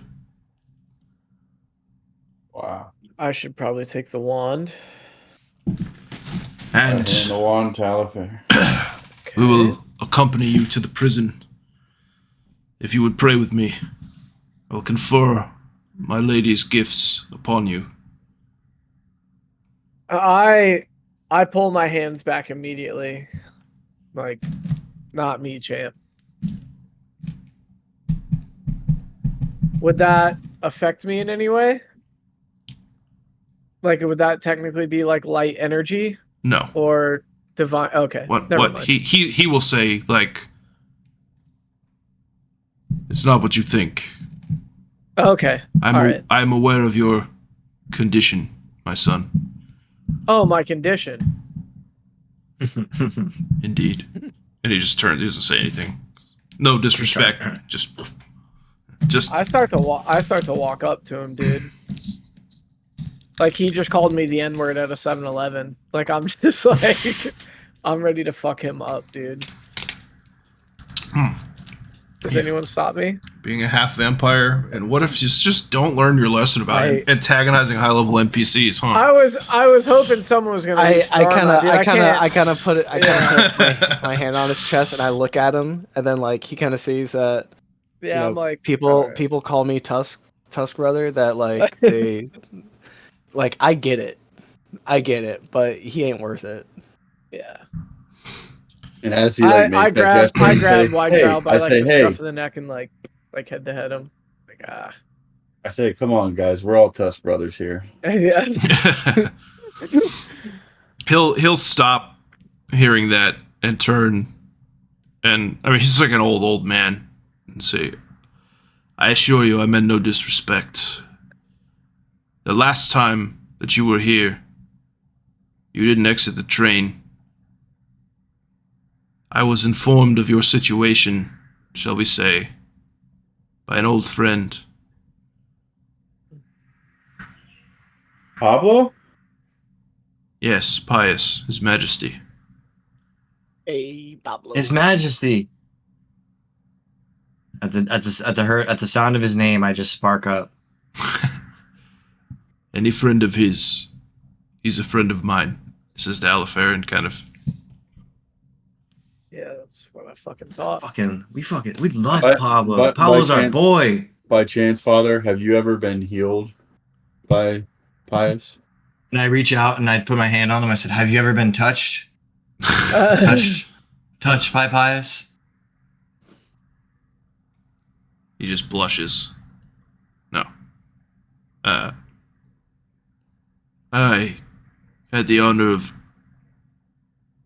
Wow. I should probably take the wand. And And the wand to Alafair. we will accompany you to the prison. If you would pray with me, I will confer my lady's gifts upon you. I pull my hands back immediately. Like, not me, champ. Would that affect me in any way? Like, would that technically be like light energy No. or divine? Okay. What never mind. he will say, like, it's not what you think. Okay. All right. I'm aware of your condition, my son. Oh, my condition. Indeed. And he just turns, he doesn't say anything. No disrespect, just I start to walk up to him, dude. Like, he just called me the N-word at a 7-Eleven. Like, I'm just like, I'm ready to fuck him up, dude. Does anyone stop me? Being a half vampire, and what if you just don't learn your lesson about antagonizing high level NPCs, huh? I was hoping someone was gonna. I kind of put my hand on his chest and I look at him, and then like he kind of sees that. Yeah, I'm like people call me Tusk brother. That like they like I get it, but he ain't worth it. Yeah. And as he I grab Widegrowl by like the scruff hey. of the neck and like head to head him. Like I say, come on, guys, we're all Tusk brothers here. Yeah. He'll stop hearing that and turn, and I mean he's like an old man, and say, "I assure you, I meant no disrespect. The last time that you were here, you didn't exit the train. I was informed of your situation, shall we say, by an old friend." Pablo? Yes, Pious, His Majesty. Hey, Pablo. His Majesty. At the sound of his name, I just spark up. Any friend of his, he's a friend of mine, says to Alafair, and kind of. Yeah, that's what I fucking thought. We love Pablo. Pablo's our boy. By chance, Father, have you ever been healed by Pious? And I reach out and I put my hand on him. I said, "Have you ever been touched? touched by Pious?" He just blushes. No. I had the honor of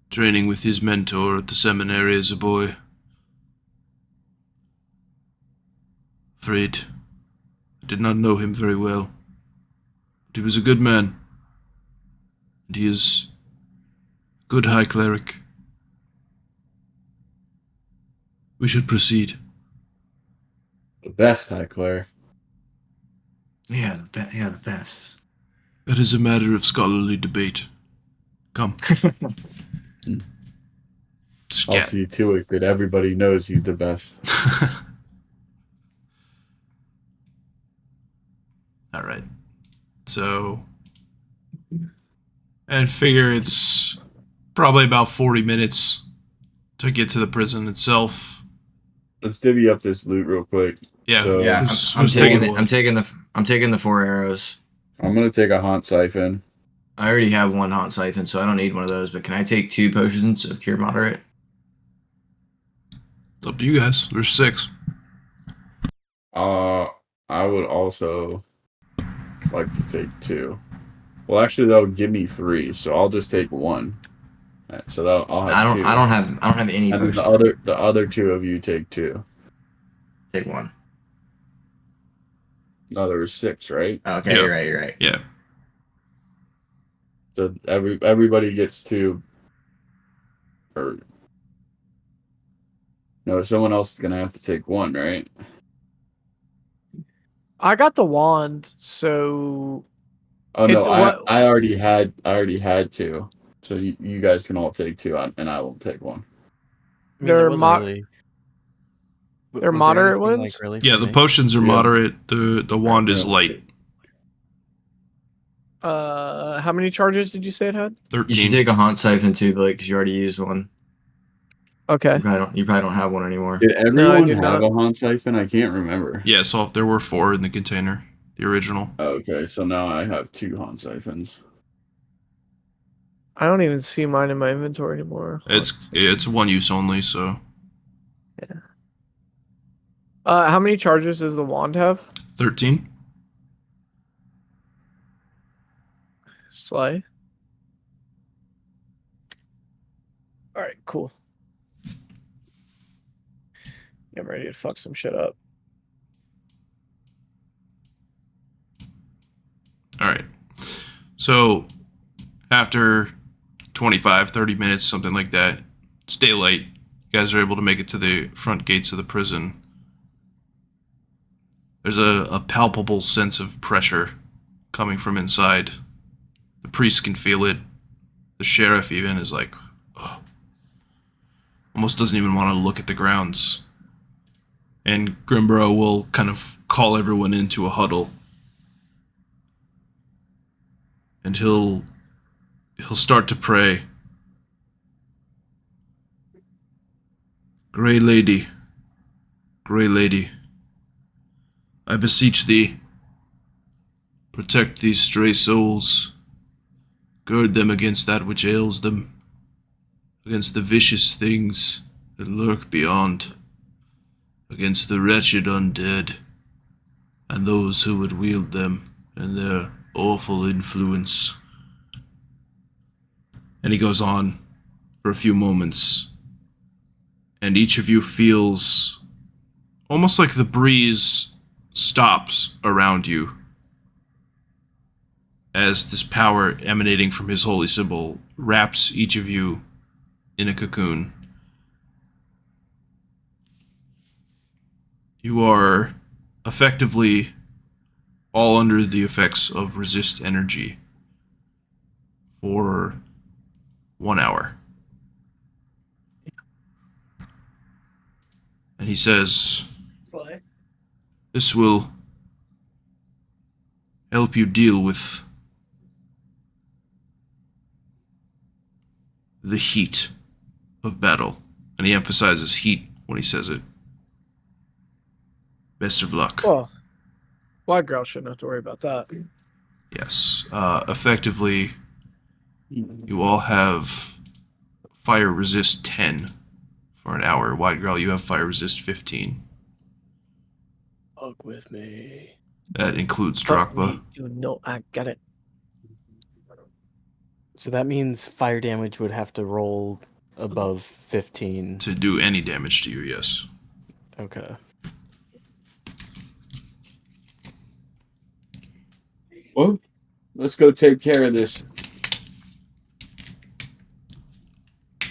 training with his mentor at the seminary as a boy. Afraid I did not know him very well, but he was a good man, and he is a good high cleric. We should proceed. The best high cleric. Yeah, the best. That is a matter of scholarly debate. Come. I'll see to it that everybody knows he's the best. All right. So, and figure it's probably about 40 minutes to get to the prison itself. Let's divvy up this loot real quick. Yeah, So, Yeah, I'm taking the 4 arrows. I'm gonna take a haunt siphon. I already have 1 haunt siphon, so I don't need one of those. But can I take 2 potions of cure moderate? It's up to you guys. There's 6. I would also like to take 2. Well, actually, that'll give me 3, so I'll just take 1. So I'll have 2. I don't have any. And potions. the other 2 of you take 2. Take 1. No, there was 6, right? Okay, Yeah. you're right. Yeah. So everybody gets 2. Or no, someone else is gonna have to take 1, right? I got the wand, so Oh no, I already had 2. So you guys can all take 2, and I will take 1. they're moderate ones. Like, really Yeah, the potions are moderate. The wand is light. How many charges did you say it had? 13. You should take a haunt siphon too, Blake, because you already used 1. Okay. You probably don't have 1 anymore. Did everyone did have not. a haunt siphon? I can't remember. Yeah, so there were 4 in the container. The original. Okay, so now I have 2 haunt siphons. I don't even see mine in my inventory anymore. It's 1 use only, so. Yeah. How many charges does the wand have? 13. Slay. All right, cool. I'm ready to fuck some shit up. All right. So after 25, 30 minutes, something like that, it's daylight. You guys are able to make it to the front gates of the prison. There's a palpable sense of pressure coming from inside. The priest can feel it. The sheriff even is like, oh, almost doesn't even want to look at the grounds. And Grimmburrow will kind of call everyone into a huddle. And he'll start to pray. Grey Lady, I beseech thee, protect these stray souls, gird them against that which ails them, against the vicious things that lurk beyond, against the wretched undead, and those who would wield them and their awful influence. And he goes on for a few moments, and each of you feels almost like the breeze stops around you as this power emanating from his holy symbol wraps each of you in a cocoon. You are effectively all under the effects of resist energy for 1 hour. And he says, this will help you deal with the heat of battle. And he emphasizes heat when he says it. Best of luck. Well, Widegrowl shouldn't have to worry about that. Yes. Effectively, you all have fire resist 10 for an hour. Widegrowl, you have fire resist 15. Fuck with me. That includes Darakb. You know I got it. So that means fire damage would have to roll above 15. To do any damage to you, yes. Okay. Well, let's go take care of this.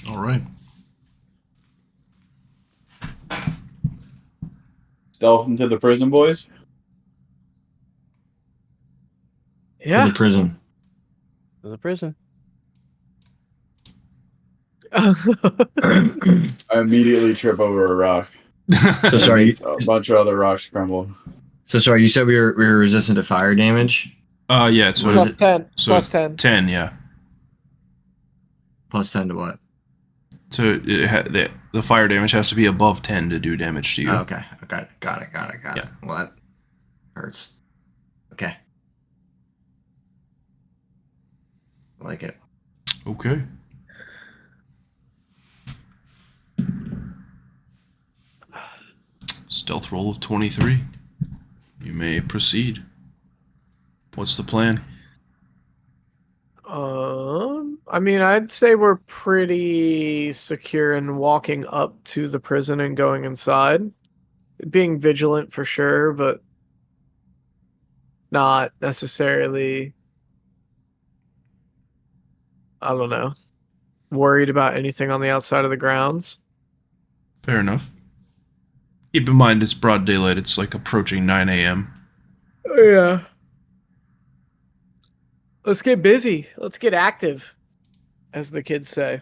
All right. Stealth into the prison, boys. To Yeah. the prison. To the prison. I immediately trip over a rock. So sorry. A bunch of other rocks crumble. So sorry. You said we were resistant to fire damage. Yeah, it's What Plus is it? 10. So Plus 10. 10, yeah. Plus 10 to what? So the fire damage has to be above 10 to do damage to you. Oh, okay. Okay. Got it. Yeah. Well, that hurts. Okay. I like it. Okay. Stealth roll of 23. You may proceed. What's the plan? I mean, I'd say we're pretty secure in walking up to the prison and going inside. Being vigilant for sure, but not necessarily, I don't know, worried about anything on the outside of the grounds. Fair enough. Keep in mind it's broad daylight. It's like approaching 9 a.m. Oh, yeah. Let's get busy. Let's get active, as the kids say.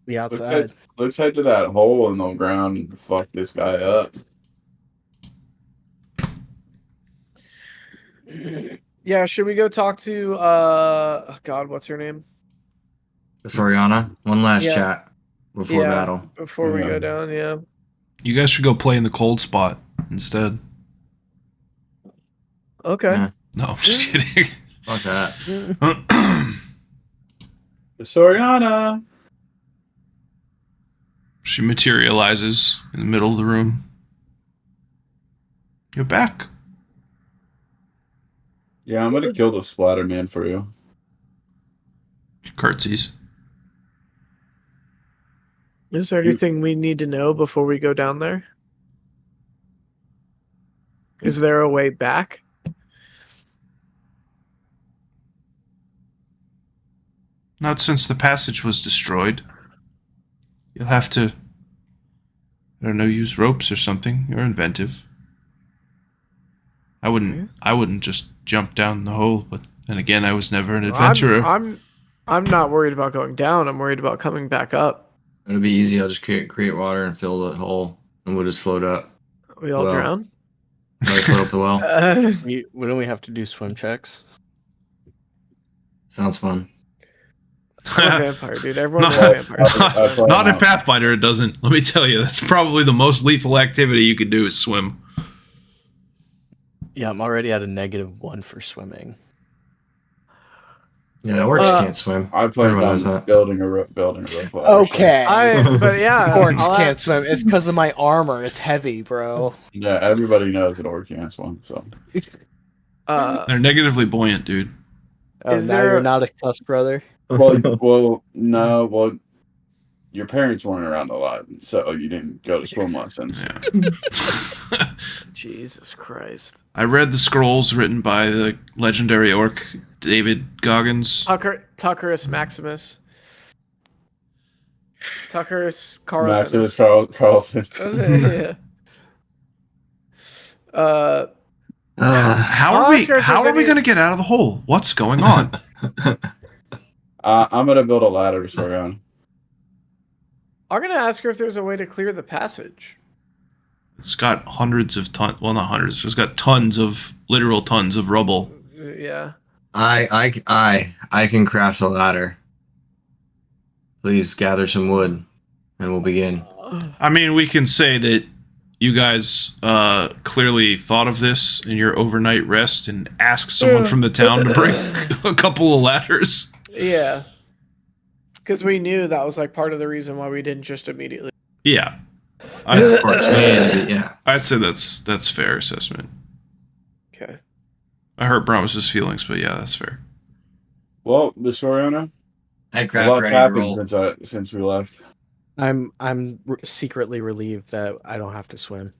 Be outside. Let's head to that hole in the ground and fuck this guy up. Yeah, should we go talk to God, what's her name? Soriana, one last Yeah. chat before battle. Before we go down, yeah. You guys should go play in the cold spot instead. Okay. Yeah. No, I'm just kidding. Fuck that. Soriana! She materializes in the middle of the room. You're back. Yeah, I'm gonna kill the Splatterman for you. Curtsies. Is there anything we need to know before we go down there? Is there a way back? Not since the passage was destroyed. You'll have to, I don't know, use ropes or something. You're inventive. I wouldn't just jump down the hole, but then again, I was never an adventurer. I'm not worried about going down. I'm worried about coming back up. It'll be easy. I'll just create water and fill the hole, and we'll just float up. We all Well. drown? Might float up the well. Wouldn't we have to do swim checks? Sounds fun. I'm a vampire, dude. Everyone's No. a vampire. Not in Pathfinder, it doesn't. Let me tell you, that's probably the most lethal activity you could do is swim. Yeah, I'm already at a -1 for swimming. Yeah, orcs can't swim. I planned Everyone knows on that. building a rope ladder. Okay. But yeah, Orcs I'll can't ask- swim. It's because of my armor. It's heavy, bro. Yeah, everybody knows that orc can't swim. So They're negatively buoyant, dude. Oh, Is now there you're a- not a cuss brother. well, your parents weren't around a lot, so you didn't go to swim lessons. Yeah. Jesus Christ. I read the scrolls written by the legendary orc David Goggins. Tuckerus Maximus. Tuckerus Carlson. Maximus Carlson. Yeah. How I'll are we? ask her if How there's are we any- going to get out of the hole? What's going on? I'm gonna build a ladder to swear on. I'm gonna ask her if there's a way to clear the passage. It's got hundreds of tons. Well, not hundreds. It's got literal tons of rubble. Yeah. I can craft a ladder. Please gather some wood, and we'll begin. I mean, we can say that you guys clearly thought of this in your overnight rest and asked someone from the town to bring a couple of ladders. Yeah. Because we knew that was like part of the reason why we didn't just immediately. Yeah, Of course, man. Yeah. I'd say that's fair assessment. Okay. I hurt Brommus's feelings, but yeah, that's fair. Well, the Soriana, I a craft lot's ready to happened roll. since we left. I'm secretly relieved that I don't have to swim.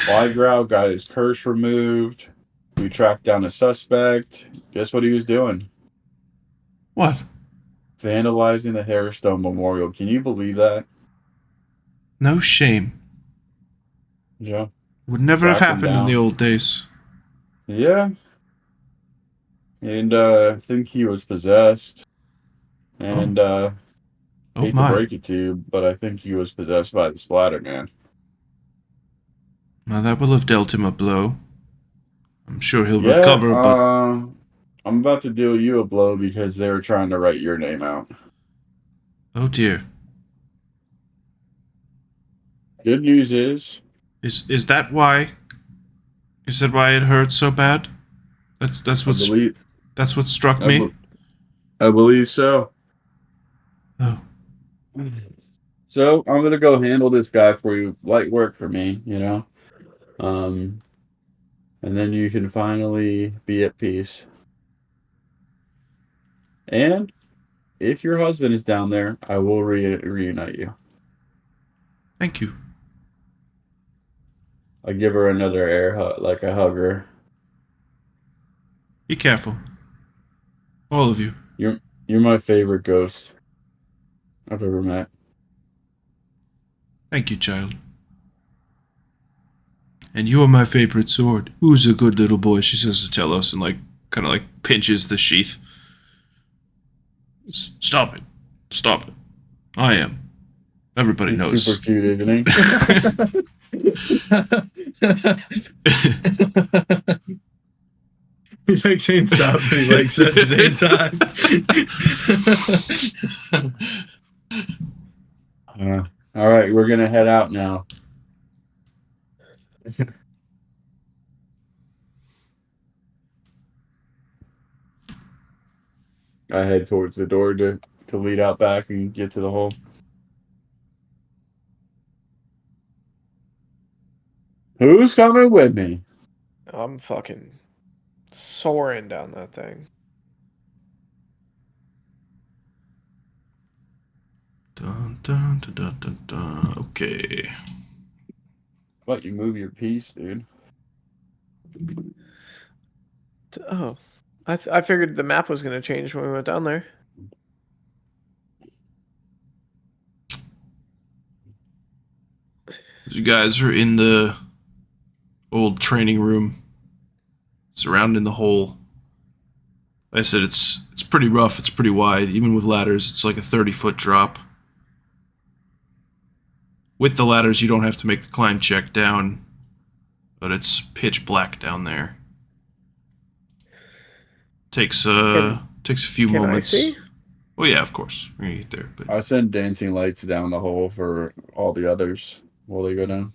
Widegrowl got his curse removed. We tracked down a suspect. Guess what he was doing? What? Vandalizing the Harrowstone Memorial. Can you believe that? No shame. Yeah. Would never have Track him happened in down. the old days. Yeah. And I think he was possessed. And Oh hate to my. break it to you, but I think he was possessed by the Splatterman. Well, that will have dealt him a blow. I'm sure he'll recover, but I'm about to deal you a blow because they were trying to write your name out. oh dear. Good news is, Is that why? Is that why it hurt so bad? That's what struck me. I believe so. Oh. So I'm gonna go handle this guy for you. Light work for me, you know. And then you can finally be at peace. And if your husband is down there, I will reunite you. Thank you. I give her another air hug, like I hug her. Be careful. All of you. You're my favorite ghost I've ever met. Thank you, child. And you are my favorite sword. Who's a good little boy? She says to Telos and kind of pinches the sheath. Stop it. Stop it. I am. Everybody He's knows. super cute, isn't he? He's like saying stop, but he likes it at the same time. All right, we're gonna head out now. I head towards the door to lead out back and get to the hole. Who's coming with me? I'm fucking soaring down that thing. Dun, dun, dun, dun, dun, dun. Okay. What, you move your piece, dude? Oh. I figured the map was going to change when we went down there. You guys are in the old training room surrounding the hole. Like I said, it's pretty rough, it's pretty wide. Even with ladders, it's like a 30-foot drop. with the ladders, you don't have to make the climb check down, but it's pitch black down there. Takes a few moments. Can I see? Well, yeah, of course. We're gonna get there. But I send dancing lights down the hole for all the others while they go down,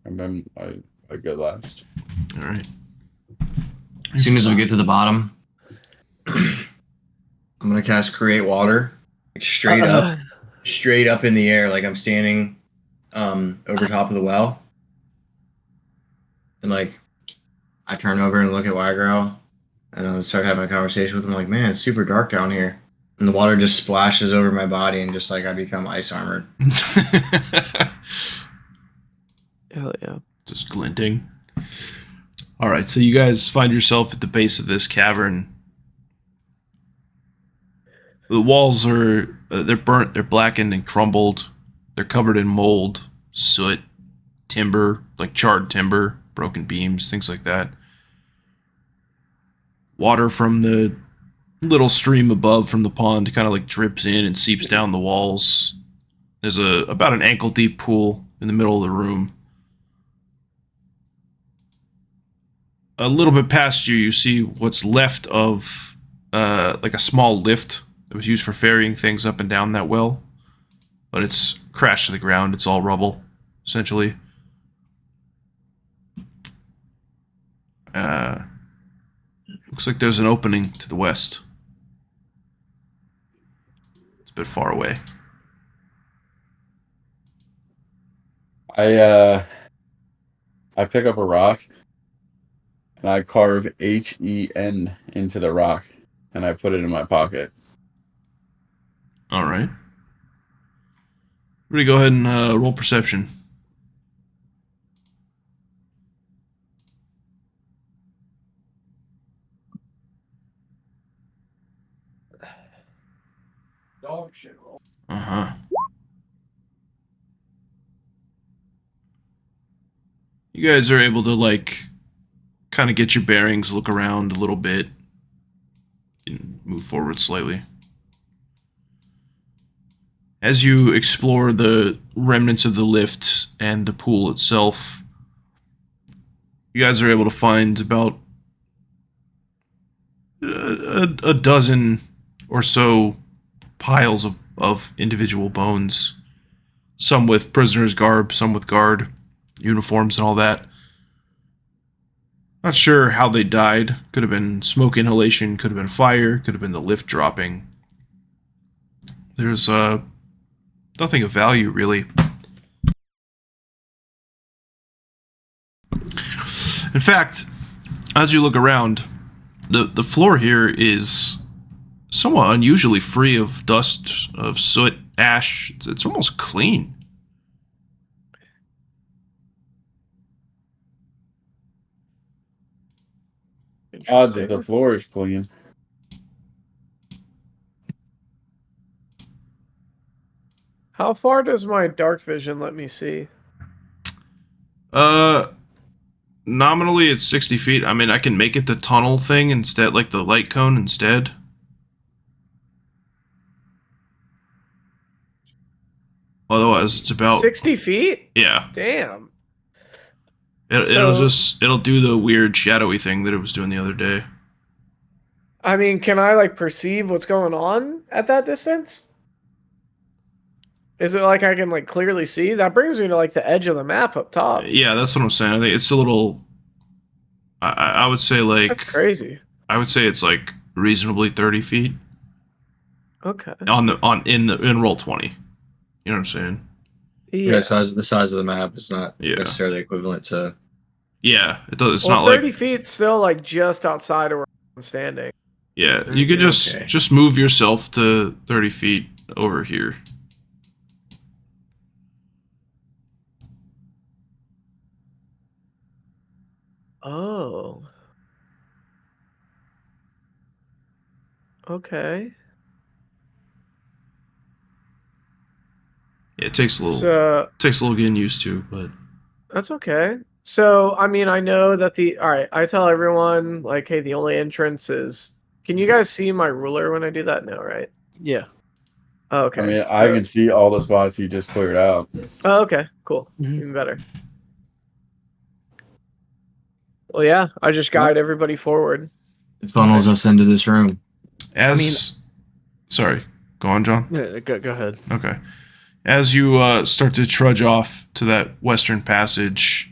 and then I go last. all right. As soon as we get to the bottom, I'm gonna cast Create Water, like straight up in the air, like I'm standing over top of the well, and like I turn over and look at Widegrowl, and I start having a conversation with him, like, man, it's super dark down here, and the water just splashes over my body, and just like I become ice armored. Hell yeah. Just glinting. All right, so you guys find yourself at the base of this cavern. The walls are they're burnt, they're blackened and crumbled. They're covered in mold, soot, timber, like charred timber, broken beams, things like that. Water from the little stream above from the pond kind of like drips in and seeps down the walls. There's about an ankle deep pool in the middle of the room. A little bit past you, you see what's left of like a small lift that was used for ferrying things up and down that well. But it's crashed to the ground. It's all rubble, essentially. Looks like there's an opening to the west. It's a bit far away. I pick up a rock and I carve H-E-N into the rock and I put it in my pocket. All right. Everybody go ahead and roll perception. Dog shit roll. Uh-huh. You guys are able to, like, kind of get your bearings, look around a little bit, and move forward slightly. As you explore the remnants of the lift and the pool itself, you guys are able to find about a dozen or so piles of individual bones. Some with prisoner's garb, some with guard uniforms and all that. Not sure how they died. Could have been smoke inhalation, could have been fire, could have been the lift dropping. There's nothing of value, really. In fact, as you look around, the floor here is somewhat unusually free of dust, of soot, ash. It's almost clean. Odd that the floor is clean. How far does my dark vision let me see? Nominally it's 60 feet. I mean, I can make it the tunnel thing instead, like the light cone instead. Otherwise, it's about 60 feet? Yeah. Damn. It'll do the weird shadowy thing that it was doing the other day. I mean, can I like perceive what's going on at that distance? Is it like I can like clearly see? That brings me to like the edge of the map up top. Yeah, that's what I'm saying. I think it's a little. I would say like. That's crazy. I would say it's like reasonably 30 feet. Okay. In roll 20. You know what I'm saying? Yeah, the size of the map is not necessarily equivalent to. Yeah, it does. It's well, not 30 like feet still like just outside of where I'm standing. Yeah, you could just move yourself to 30 feet over here. Oh. Okay. Yeah, it takes a little getting used to, but that's okay. So, I mean, I know that alright, I tell everyone, like, hey, the only entrance is... Can you guys see my ruler when I do that? No, right? Yeah. Oh, okay. I mean, I can see all the spots you just cleared out. Oh, okay. Cool. Mhm. Even better. Well, yeah. I just guide everybody forward. It funnels us into this room. Sorry, go on, John. Yeah, go ahead. Okay. As you start to trudge off to that western passage,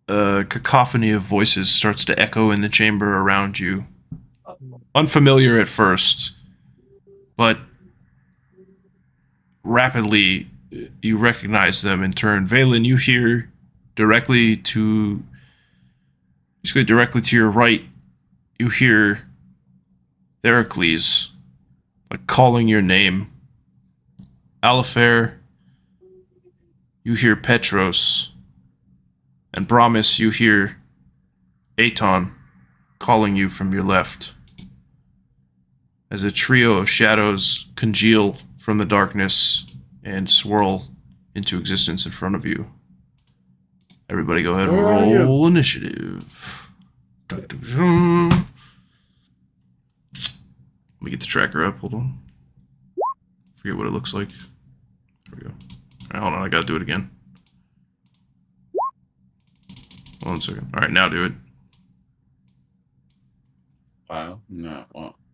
a cacophony of voices starts to echo in the chamber around you. Unfamiliar at first, but rapidly you recognize them in turn. Valan, you hear directly to your right, you hear Theracles like calling your name. Alafair, you hear Petros. And Brommus, you hear Aton calling you from your left. As a trio of shadows congeal from the darkness and swirl into existence in front of you. Everybody go ahead and Where are you? roll initiative. Let me get the tracker up. Hold on. Forget what it looks like. There we go. All right, hold on. I gotta do it again. 1 second. All right, now do it. Wow. No.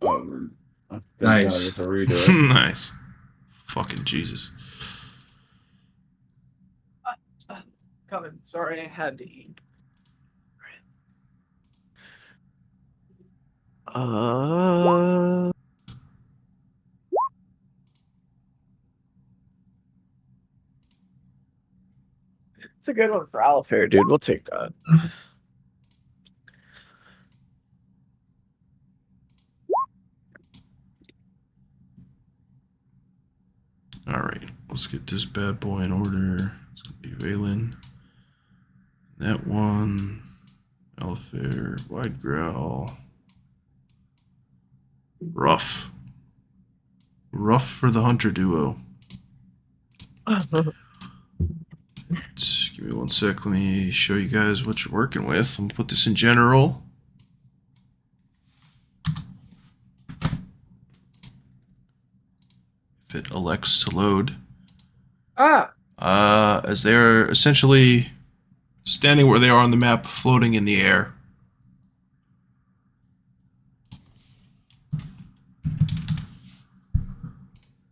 Well, I think Nice. I get to redo it. Nice. Fucking Jesus. Coming. Sorry, I had to eat. It's a good one for Alafair, dude. We'll take that. All right, let's get this bad boy in order. It's gonna be Valan. That one. Alafair. Widegrowl. Rough. Rough for the hunter duo. Just give me 1 sec. Let me show you guys what you're working with. I'm gonna put this in general. If it elects to load. As they're essentially standing where they are on the map, floating in the air.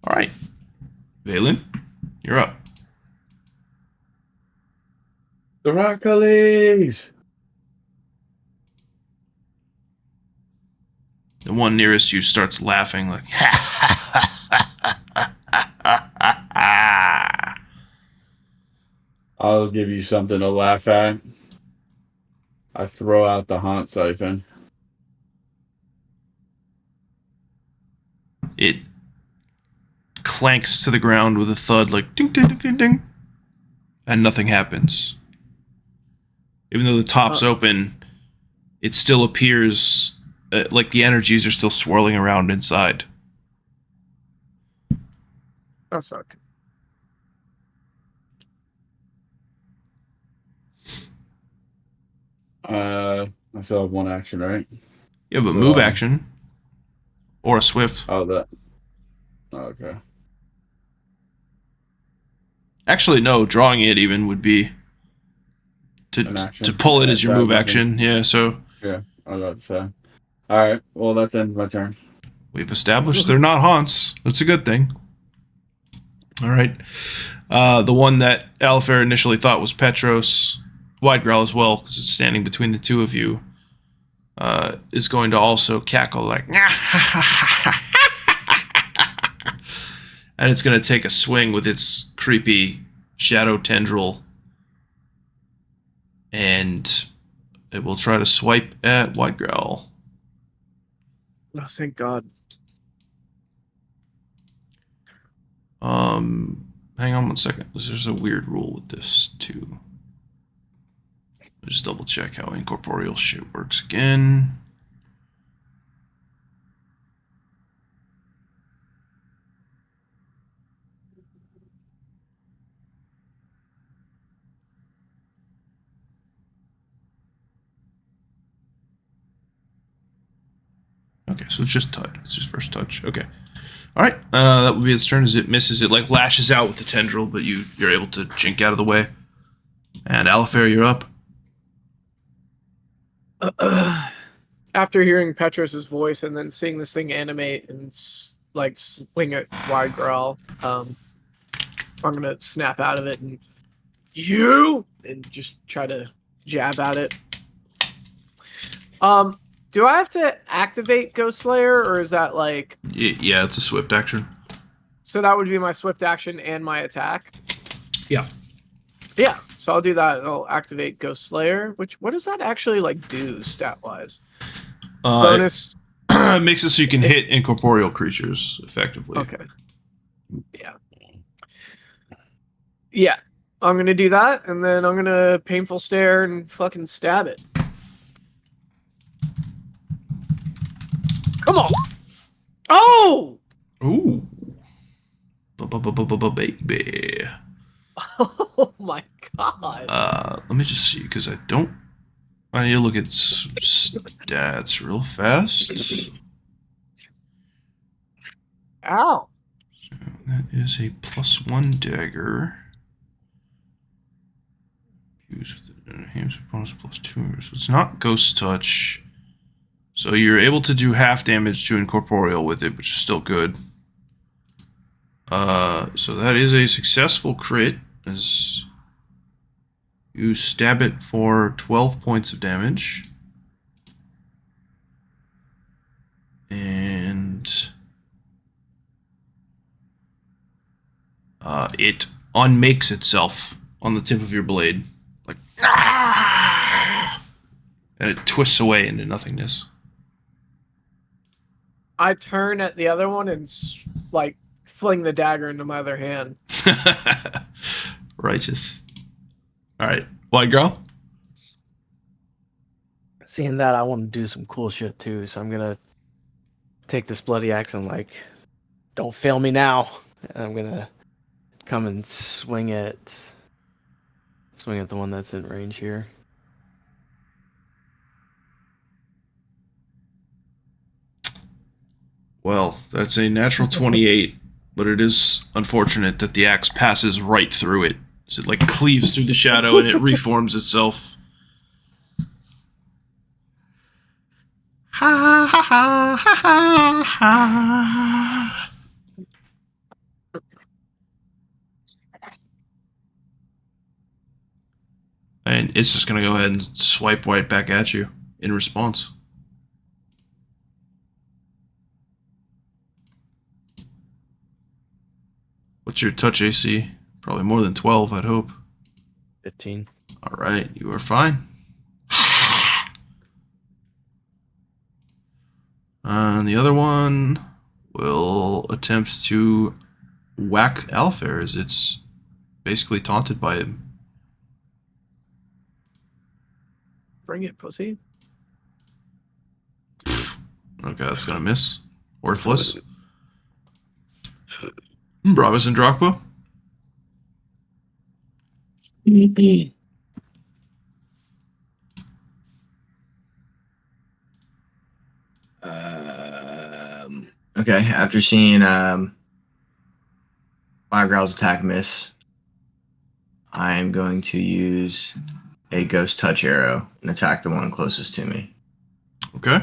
All right, Valan, you're up. The Rockalis! The one nearest you starts laughing like, I'll give you something to laugh at. I throw out the haunt siphon. It clanks to the ground with a thud like ding, ding, ding, ding, ding. And nothing happens. Even though the top's open, it still appears like the energies are still swirling around inside. That's not good. I still have one action, right? You have a So, move action or a swift. Oh, that. Okay. Actually, no. Drawing it even would be An action. to pull it as your Yeah, move so action. Yeah. So Yeah, I was about to say. All right. Well, that's end my turn. we've established they're not haunts. That's a good thing. All right. The one that Alafair initially thought was Petros, Widegrowl as well, because it's standing between the two of you, is going to also cackle like, and it's going to take a swing with its creepy shadow tendril, and it will try to swipe at Widegrowl. Oh, thank God. Hang on 1 second. There's a weird rule with this too. Just double check how incorporeal shit works again. Okay, so it's just touch. It's just first touch. Okay. All right, that would be its turn as it misses. It like lashes out with the tendril, but you're able to jink out of the way. And Alafair, you're up. After hearing Petros's voice and then seeing this thing animate and like swing at Widegrowl, I'm gonna snap out of it and just try to jab at it. Do I have to activate Ghost Slayer, or is that like... Yeah, it's a swift action. So that would be my swift action and my attack? Yeah. Yeah, so I'll do that. I'll activate Ghost Slayer, what does that actually like do stat-wise? Bonus... It makes it so you can hit incorporeal creatures effectively. Okay. Yeah. Yeah, I'm going to do that, and then I'm going to Painful Stare and fucking stab it. Come on! Oh! Ooh. Baby. Oh my god. Let me just see, because I need to look at some stats real fast. Ow. So that is a +1 dagger. Use with the enhanced bonus +2. So it's not Ghost Touch. So you're able to do half damage to incorporeal with it, which is still good. So that is a successful crit, as you stab it for 12 points of damage. And it unmakes itself on the tip of your blade. Like, and it twists away into nothingness. I turn at the other one and like fling the dagger into my other hand. Righteous. All right, Widegrowl. Seeing that, I want to do some cool shit too, so I'm gonna take this bloody axe and like, don't fail me now. And I'm gonna come and swing at the one that's in range here. Well, that's a natural 28, but it is unfortunate that the axe passes right through it. So it like cleaves through the shadow and it reforms itself. Ha ha ha ha ha ha. And it's just gonna go ahead and swipe right back at you in response. What's your touch AC? Probably more than 12, I'd hope. 15. All right, you are fine. And the other one will attempt to whack Alafair as it's basically taunted by him. Bring it, pussy. Okay, that's gonna miss. Worthless. Brommus and Darakb. Okay, after seeing Widegrowl's attack miss, I am going to use a Ghost Touch arrow and attack the one closest to me. Okay.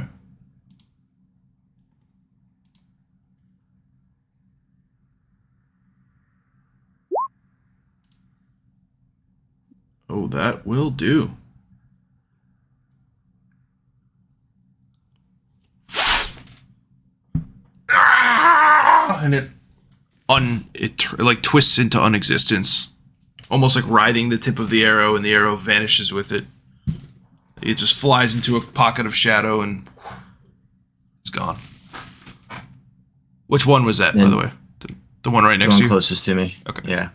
Oh, that will do. And it like twists into unexistence, almost like riding the tip of the arrow, and the arrow vanishes with it. It just flies into a pocket of shadow and it's gone. Which one was that, by the way? The one right next to you? Closest to me. Okay. Yeah.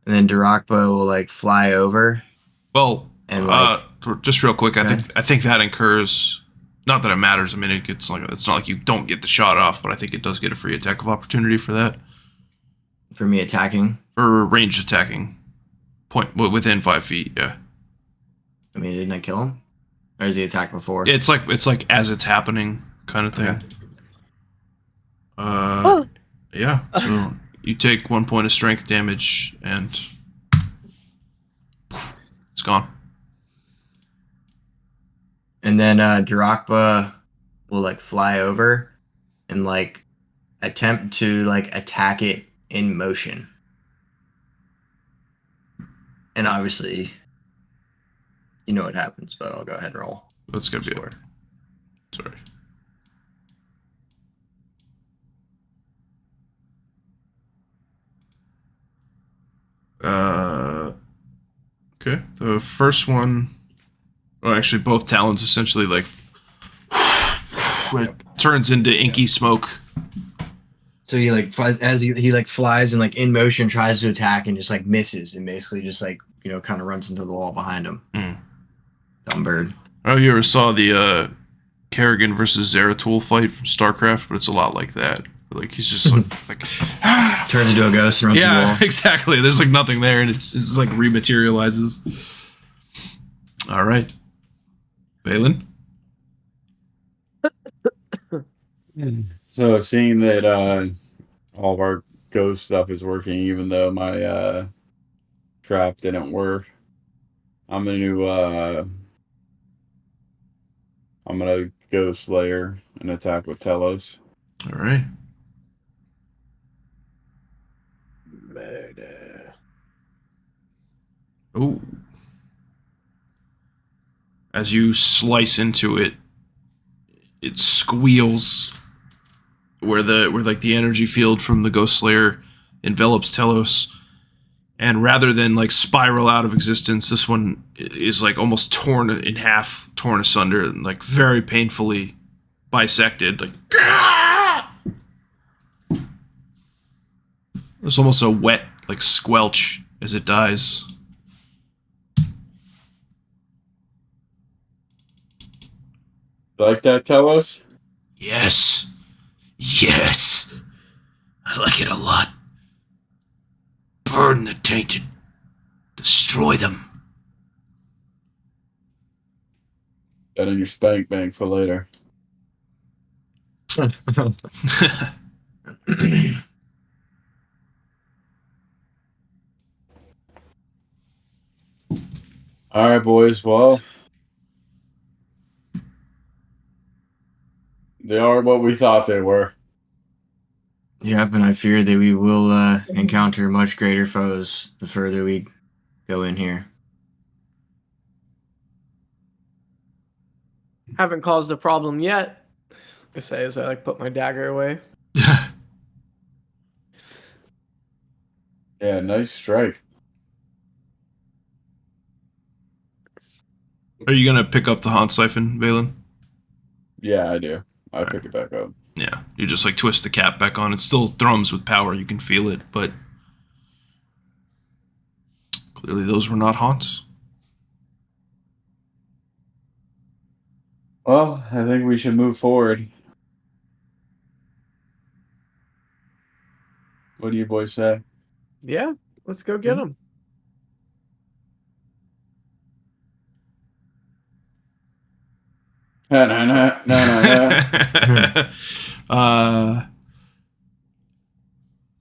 And then Darakb will like fly over. Well, and like, just real quick, I think that incurs. Not that it matters. I mean, it's not like you don't get the shot off, but I think it does get a free attack of opportunity for that. For me attacking? For ranged attacking, within 5 feet. Yeah. I mean, didn't I kill him? Or is he attacked before? It's like as it's happening, kind of thing. Yeah. So you take 1 point of strength damage, and it's gone. And then Darakb will like fly over and like attempt to like attack it in motion. And obviously, you know what happens, but I'll go ahead and roll. That's gonna be it. Sorry. Okay. The first one. Oh, actually, both talons essentially like it turns into inky smoke. So he like flies as he like flies and like in motion tries to attack and just like misses and basically just like kind of runs into the wall behind him. Dumb bird. Oh, you ever saw the Carrion versus Zeratul fight from StarCraft? But it's a lot like that. Like he's just like turns into a ghost and runs into the wall. Yeah, exactly. There's like nothing there, and it's like rematerializes. All right, Valan. So seeing that all of our ghost stuff is working, even though my trap didn't work, I'm gonna go Slayer and attack with Telos. All right. Murder. Ooh. As you slice into it, it squeals where like the energy field from the Ghost Slayer envelops Telos, and rather than like spiral out of existence, this one is like almost torn in half, torn asunder, and like very painfully bisected. Like there's almost a wet like squelch as it dies. Like that, Telos? Yes. Yes. I like it a lot. Burn the tainted. Destroy them. That in your spank bank for later. All right, boys. Well, they are what we thought they were. Yep, and I fear that we will encounter much greater foes the further we go in here. Haven't caused a problem yet. I say as I like put my dagger away. Yeah, nice strike. Are you gonna pick up the Haunt Siphon, Valan? Yeah, I do. I pick it back up. Yeah, you just like twist the cap back on. It still thrums with power. You can feel it, but clearly those were not haunts. Well, I think we should move forward. What do you boys say? Yeah, let's go get them. No.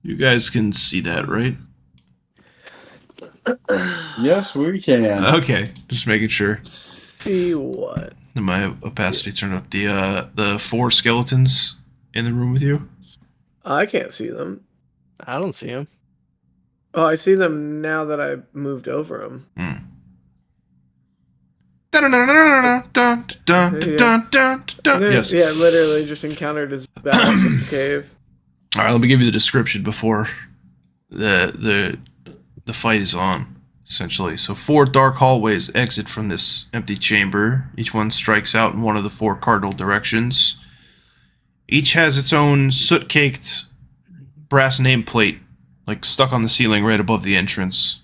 You guys can see that, right? Yes, we can. Okay, just making sure. See what? My opacity turned up. The 4 skeletons in the room with you. I can't see them. I don't see him. Oh, I see them now that I moved over them. Yes. Yeah, literally just encountered his back in the cave. All right, let me give you the description before the fight is on. Essentially, so 4 dark hallways exit from this empty chamber. Each one strikes out in one of the 4 cardinal directions. Each has its own soot-caked brass nameplate, like stuck on the ceiling right above the entrance.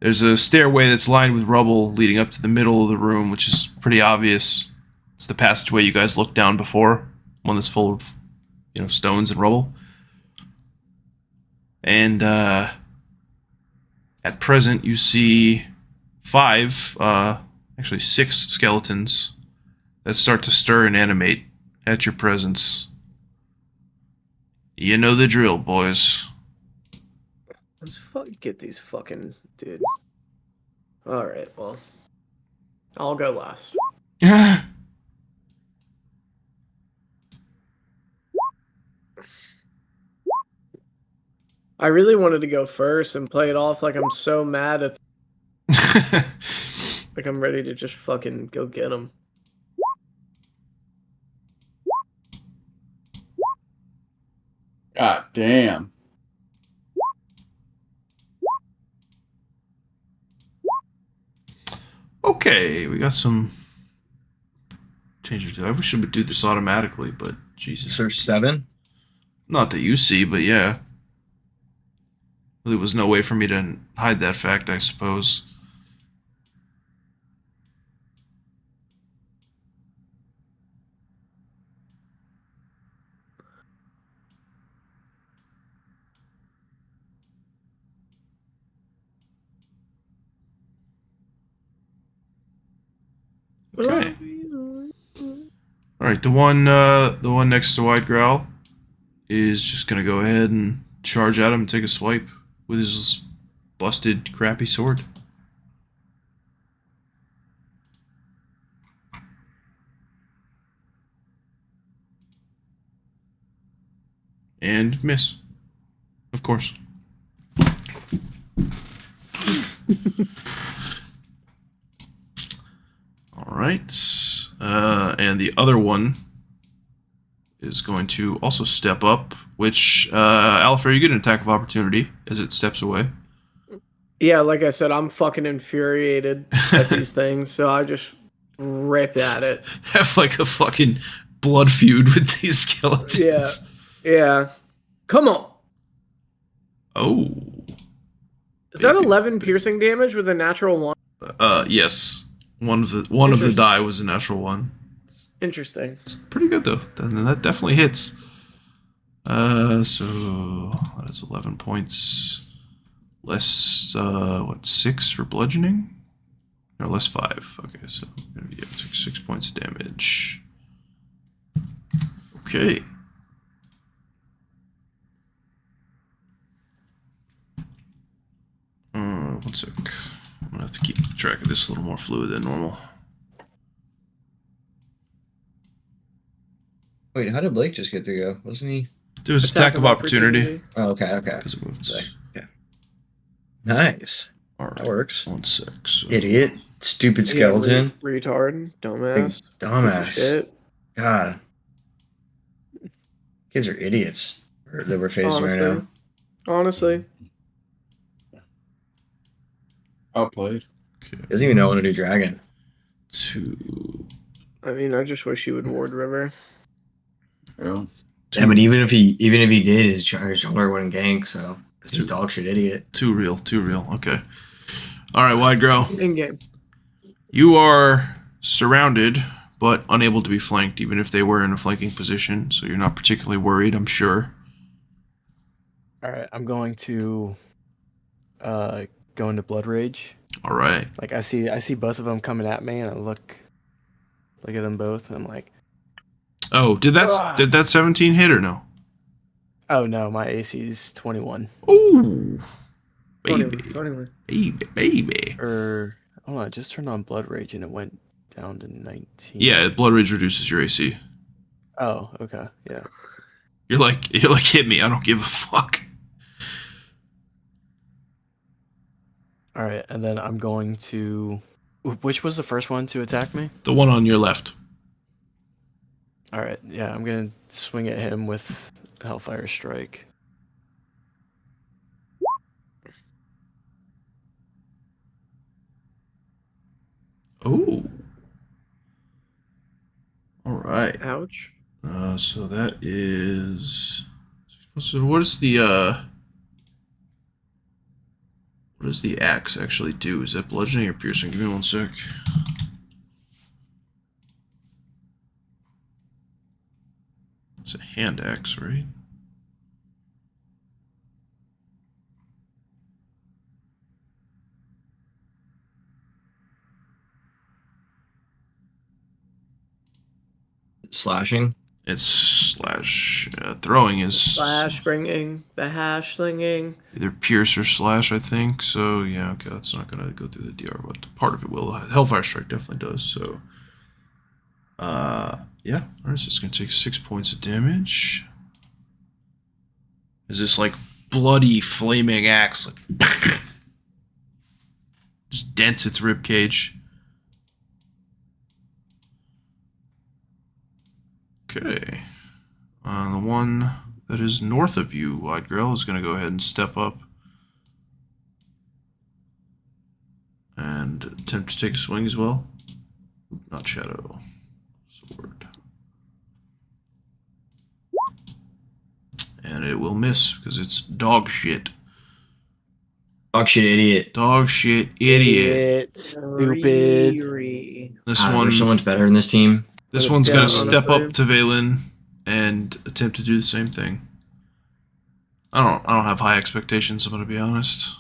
There's a stairway that's lined with rubble leading up to the middle of the room, which is pretty obvious. It's the passageway you guys looked down before, one that's full of, stones and rubble. And at present, you see 6 skeletons that start to stir and animate at your presence. You know the drill, boys. Let's get these fucking dude. All right, well, I'll go last. I really wanted to go first and play it off like I'm so mad at. Like I'm ready to just fucking go get him. God damn. Okay, we got some changes. I wish we would do this automatically, but Jesus. Search 7? Not that you see, but yeah. There was no way for me to hide that fact, I suppose. Okay. All right, the one next to Widegrowl is just gonna go ahead and charge at him and take a swipe with his busted, crappy sword. And miss, of course. All right, and the other one is going to also step up, which, Alafair, you get an attack of opportunity as it steps away. Yeah, like I said, I'm fucking infuriated at these things, so I just rip at it. Have like a fucking blood feud with these skeletons. Yeah. Come on. Oh. Is that 11 piercing damage with a natural 1? Yes. One of the die was a natural 1. Interesting. It's pretty good though. Then that definitely hits. So that is 11 points. Less 6 for bludgeoning? No, less 5. Okay, so yeah, 6 points of damage. Okay. One sec. I'm gonna have to keep track of this a little more fluid than normal. Wait, how did Blake just get to go? Wasn't he? There was attack of opportunity. Oh, okay. Because it moved. Yeah. Nice. All right. That works. 1 sec. So. Idiot. Stupid skeleton. Yeah, retard. Dumbass. Dumbass. Piece of shit. God. Kids are idiots that we're facing right now. Honestly. Outplayed. Okay. Doesn't even know how to do dragon. 2. I mean, I just wish he would ward river. Yeah. Yeah, but even if he did, his jungler wouldn't gank, so it's just dog shit idiot. Too real. Okay. All right, Widegrowl. In game. You are surrounded, but unable to be flanked, even if they were in a flanking position. So you're not particularly worried, I'm sure. All right, I'm going to go into Blood Rage. All right. Like I see both of them coming at me, and I look at them both, and I'm like, oh, did that 17 hit or no? oh no, my AC is 21. Ooh, baby, 21. baby. Or oh, I just turned on Blood Rage and it went down to 19. Yeah, Blood Rage reduces your AC. Oh, okay, yeah. You're like hit me. I don't give a fuck. All right, and then I'm going to. Which was the first one to attack me? The one on your left. All right, yeah, I'm gonna swing at him with Hellfire Strike. Oh. All right. Ouch. So that is. So what does the axe actually do? Is that bludgeoning or piercing? Give me 1 sec. It's a hand axe, right? Slashing. It's slash. Throwing is Slash bringing, the hash slinging. either pierce or slash, I think. So, yeah, okay, that's not going to go through the DR, but part of it will. Hellfire Strike definitely does, so. Yeah. Alright, so it's going to take 6 points of damage. Is this like bloody flaming axe? Like, just dents its ribcage. Okay. The one that is north of you, Widegrowl, is going to go ahead and step up and attempt to take a swing as well. Not shadow. Sword. And it will miss because it's dog shit. Dog shit idiot. Dog shit idiot. Stupid. This I one. wish someone's better in this team. This one's Yeah, going to step honestly. up to Valan and attempt to do the same thing. I don't have high expectations, I'm going to be honest.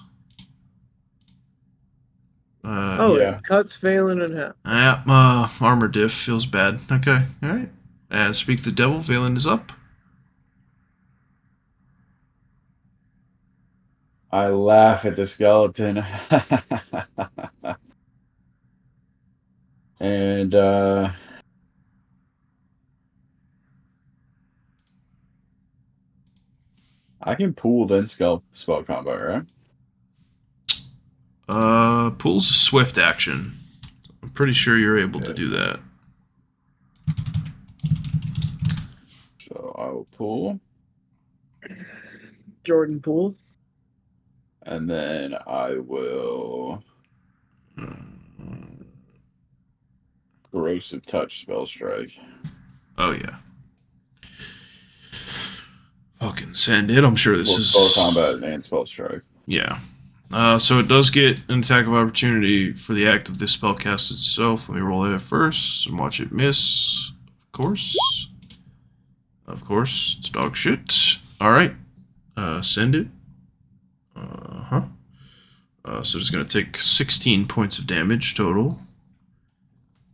Yeah. It cuts Valen in half. Yeah, armor diff feels bad. Okay, alright. And speak the devil, Valan is up. I laugh at the skeleton. And I can pool then spell combo, right? Pool's a swift action. I'm pretty sure you're able to do that. So I will pool, Jordan Poole. and then I will corrosive touch spell strike. Oh, yeah. Fucking send it. I'm sure this Well, is... spell combat and spell strike. Yeah. So it does get an attack of opportunity for the act of this spellcast itself. Let me roll that first and watch it miss. Of course. Of course. It's dog shit. Alright. Send it. So it's going to take 16 points of damage total.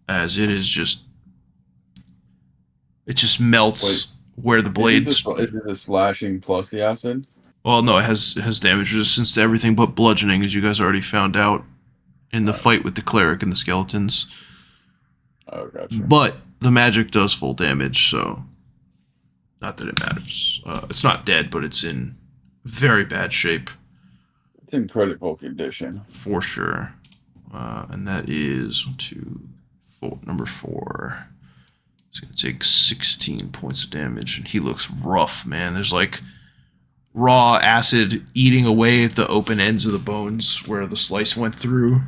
As it is just... It just melts where the blades... Is it the slashing plus the acid? Well, no, it has damage resistance to everything but bludgeoning, as you guys already found out in the fight with the cleric and the skeletons. Oh, gotcha. But the magic does full damage, so not that it matters. It's not dead, but it's in very bad shape It's in critical condition. for sure. And that is 1, 2, 4, number 4. It's gonna take 16 points of damage, and he looks rough, man. There's like raw acid eating away at the open ends of the bones where the slice went through.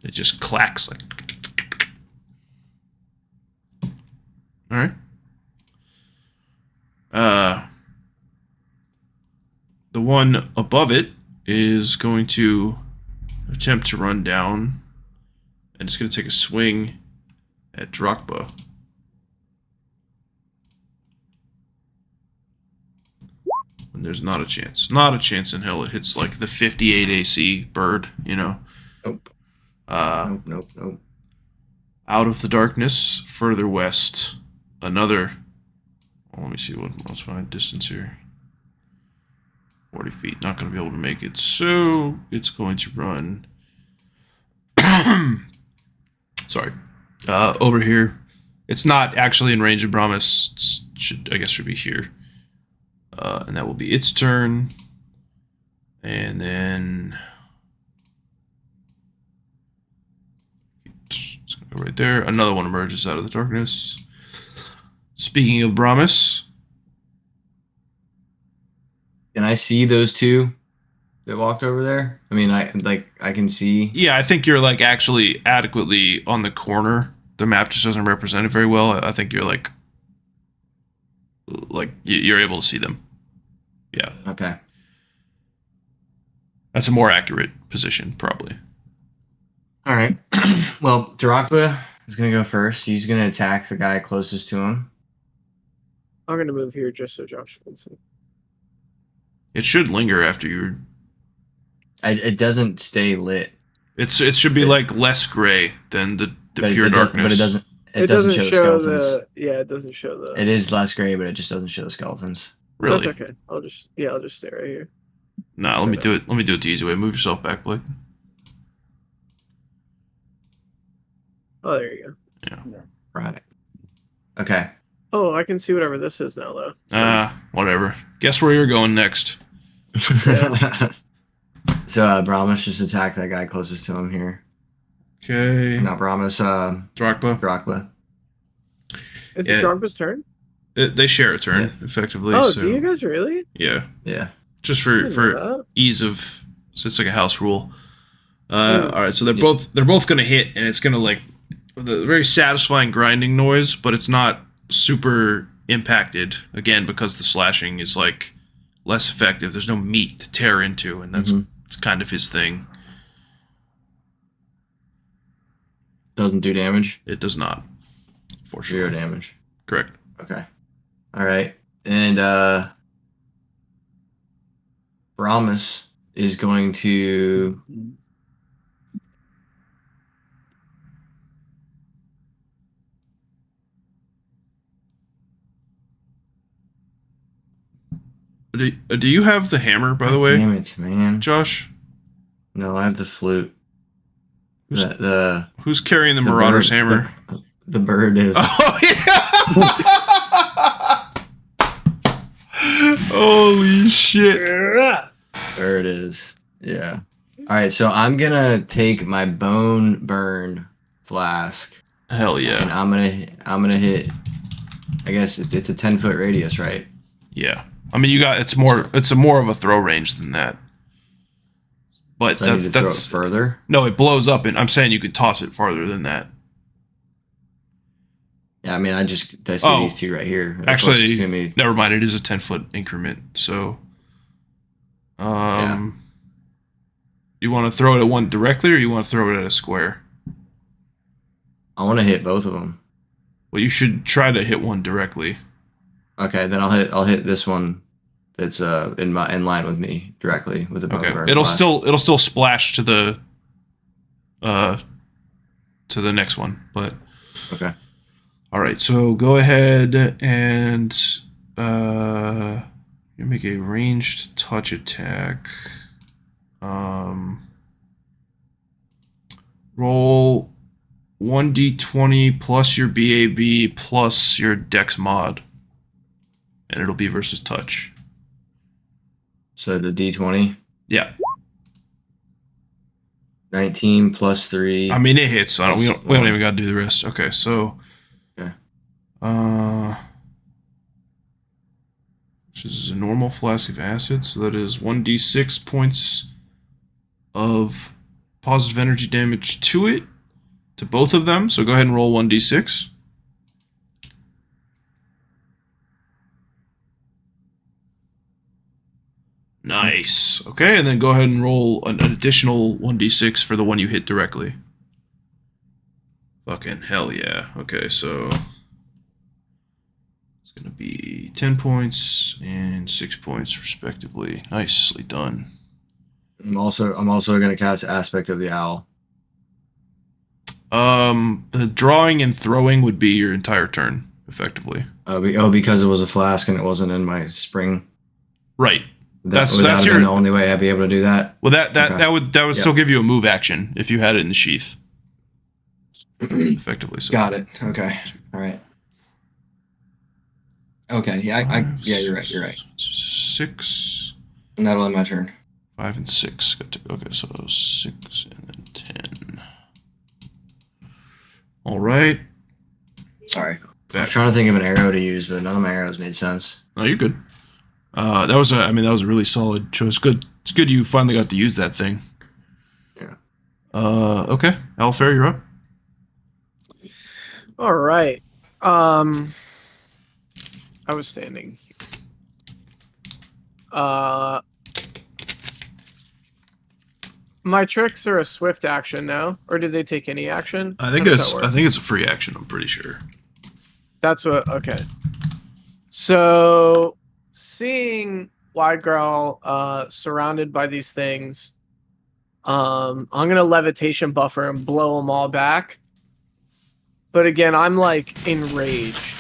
It just clacks like. All right. The one above it is going to attempt to run down, and it's going to take a swing at Darakb. And there's not a chance. Not a chance in hell it hits like the 58 AC bird, you know. Nope. Nope. Out of the darkness, further west, another... Well, let me see what's my distance here. 40 feet. Not going to be able to make it. So it's going to run... Sorry. Over here. It's not actually in range of Brommus. I guess should be here. And that will be its turn. And then... It's going to go right there. Another one emerges out of the darkness. Speaking of Brommus... Can I see those two that walked over there? I mean, I can see. Yeah, I think you're like actually adequately on the corner. The map just doesn't represent it very well. I think you're like you're able to see them. Yeah. Okay. That's a more accurate position, probably. All right. Well, Darakb is gonna go first. He's gonna attack the guy closest to him. I'm gonna move here just so Josh can see. It should linger after you. It doesn't stay lit. It should be like less gray than the pure darkness. But it doesn't. it doesn't show the skeletons. it doesn't show the. It is less gray, but it just doesn't show the skeletons. Really? That's okay. I'll just stay right here. Nah, let me do it. Let me do it the easy way. Move yourself back, Blake. Oh, there you go. Yeah. Right. Okay. Oh, I can see whatever this is now, though. Whatever. Guess where you're going next. So, Brommus just attacked that guy closest to him here. Okay. Not Brommus, Darakb. Is it Drogba's turn? They share a turn, effectively. Oh, so. do you guys really? Yeah. Yeah. Just for ease of, so it's like a house rule. All right, so they're both gonna hit, and it's gonna like with a very satisfying grinding noise, but it's not super impacted again because the slashing is like less effective. There's no meat to tear into, and that's it's kind of his thing. Doesn't do damage? It does not. For Zero sure. damage. Correct. Okay. All right. And Brommus is going to Do you have the hammer, by the way? Damn it, man. Josh? No, I have the flute. Who's carrying the Marauder's hammer? The bird is. Oh, yeah! Holy shit. There it is. Yeah. All right, so I'm going to take my bone burn flask. Hell yeah. And I'm going to hit, I guess it's a 10-foot radius, right? Yeah. I mean, it's more of a throw range than that. But so I need to throw it further? No, it blows up, and I'm saying you could toss it farther than that. Yeah, I mean, I see these two right here. Actually, never mind. It is a 10-foot increment. So, yeah. You want to throw it at one directly, or you want to throw it at a square? I want to hit both of them. Well, you should try to hit one directly. Okay, then I'll hit this one that's in line with me directly with the bone burn. It'll still splash to the next one, but okay. All right, so go ahead and you make a ranged touch attack. Roll 1d20 plus your BAB plus your Dex mod, and it'll be versus touch. So the D20. Yeah. 19 plus 3. I mean, it hits. So we don't even got to do the rest. Okay, so. Okay. Which is a normal flask of acid, so that is 1d6 points of positive energy damage to both of them. So go ahead and roll 1d6. Nice. Okay, and then go ahead and roll an additional 1d6 for the one you hit directly. Fucking hell yeah. Okay, so it's going to be 10 points and 6 points respectively. Nicely done. I'm also going to cast Aspect of the Owl. The drawing and throwing would be your entire turn, effectively. Because it was a flask and it wasn't in my spring. Right. That's the only way I'd be able to do that. Well, that would still give you a move action if you had it in the sheath. Effectively, so. Got it. Okay. All right. Okay. Yeah. You're right. 6. And that'll end my turn. 5 and 6. Okay, so 6 and then 10. All right. Sorry. I was trying to think of an arrow to use, but none of my arrows made sense. No, you're good. That was a really solid choice. Good. It's good you finally got to use that thing. Yeah. Okay. Alafair, you're up. All right. I was standing. My tricks are a swift action now, or did they take any action? I think it's a free action. I'm pretty sure. That's what. Okay. So, seeing Widegrowl surrounded by these things, I'm gonna levitation buffer and blow them all back. but again, I'm like enraged.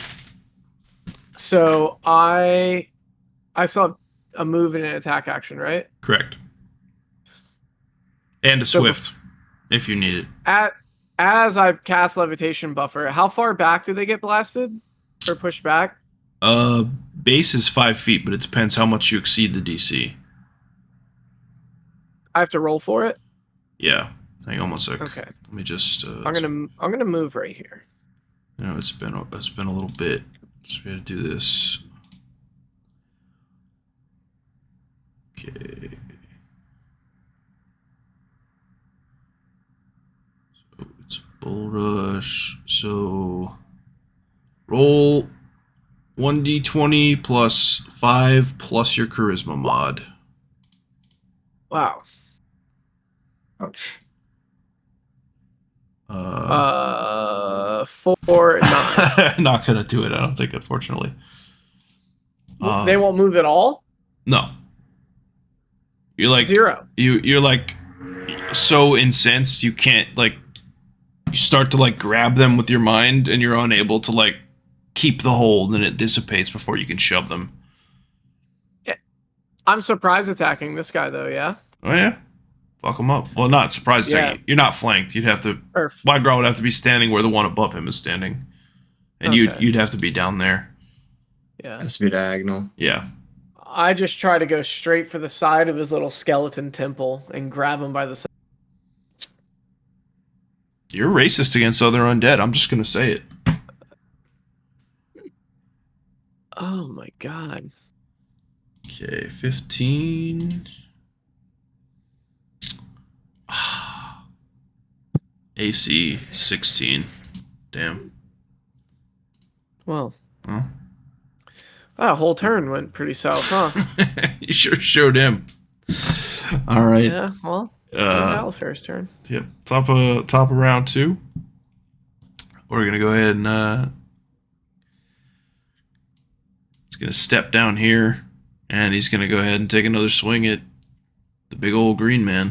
So I still have a move and an attack action, right? Correct. And a swift, if you need it. As I've cast levitation buffer, how far back do they get blasted or pushed back? Base is 5 feet, but it depends how much you exceed the DC. I have to roll for it. Yeah. Hang on one sec. Okay. Let me just. I'm gonna move right here. You know, it's been a little bit. So we got to do this. Okay. So it's bull rush. So roll 1d20 plus 5 plus your charisma mod. Wow. Ouch. 4, 9. Not gonna do it, I don't think, unfortunately. They won't move at all? No. You're like 0. You're like so incensed you can't, like, you start to like grab them with your mind and you're unable to like keep the hold, and it dissipates before you can shove them. Yeah. I'm surprise attacking this guy though, yeah? Oh yeah? Fuck him up. Well, not surprise attacking. Yeah. You're not flanked. You'd have to Widegrowl would have to be standing where the one above him is standing. And Okay. you'd have to be down there. Yeah. Has to be diagonal. Yeah. I just try to go straight for the side of his little skeleton temple and grab him by the side. You're racist against other undead. I'm just gonna say it. Oh my god. Okay, 15. AC 16. Damn. Well. Huh? That whole turn went pretty south, huh? You sure showed him. All right. Yeah, well, Alafair's turn. Yep. Top of round 2. We're gonna go ahead and he's gonna step down here, and he's gonna go ahead and take another swing at the big old green man.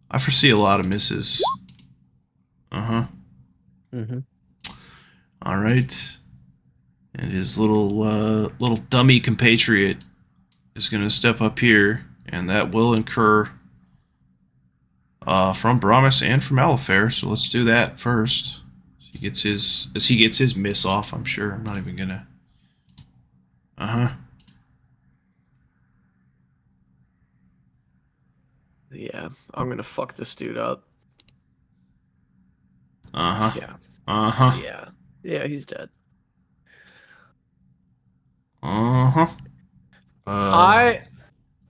I foresee a lot of misses. Mm-hmm. All right. And his little dummy compatriot is going to step up here, and that will incur from Brommus and from Alafair. So let's do that first. He gets his miss off, I'm sure. I'm not even gonna. Yeah, I'm gonna fuck this dude up. Yeah. Yeah, he's dead. I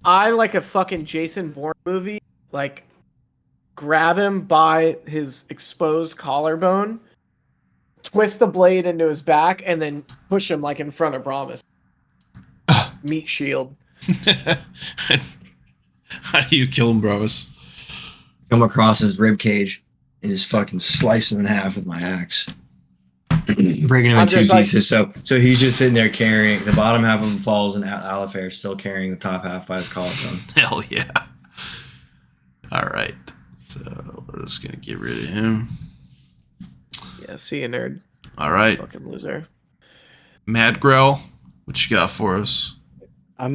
like a fucking Jason Bourne movie, like grab him by his exposed collarbone, twist the blade into his back, and then push him like in front of Brommus. Meat shield. How do you kill him, Brommus? Come across his rib cage and just fucking slice him in half with my axe. Breaking him in 2 pieces. So he's just sitting there carrying the bottom half of him falls, and Alafair still carrying the top half by his collarbone. Hell yeah! All right, so we're just gonna get rid of him. Yeah, see you, nerd. All right, Fucking loser. Madgrel, what you got for us? I'm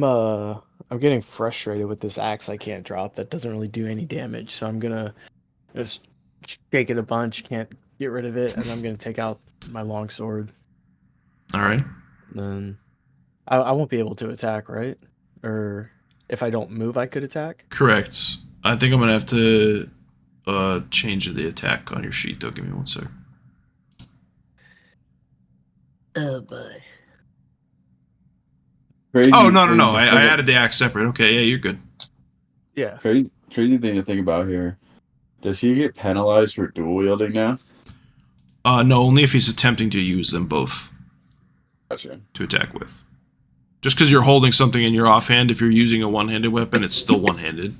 getting frustrated with this axe I can't drop. That doesn't really do any damage, so I'm gonna just shake it a bunch. Can't get rid of it, and I'm gonna take out my longsword. All right. Then I won't be able to attack, right? Or if I don't move, I could attack. Correct. I think I'm gonna have to change the attack on your sheet, though. Give me one sec. Oh boy. Crazy Oh no! I thing- added the axe separate. Okay, yeah, you're good. Yeah. Crazy thing to think about here. Does he get penalized for dual wielding now? No, only if he's attempting to use them both Gotcha. to attack with. Just because you're holding something in your offhand, if you're using a one-handed weapon, it's still one-handed.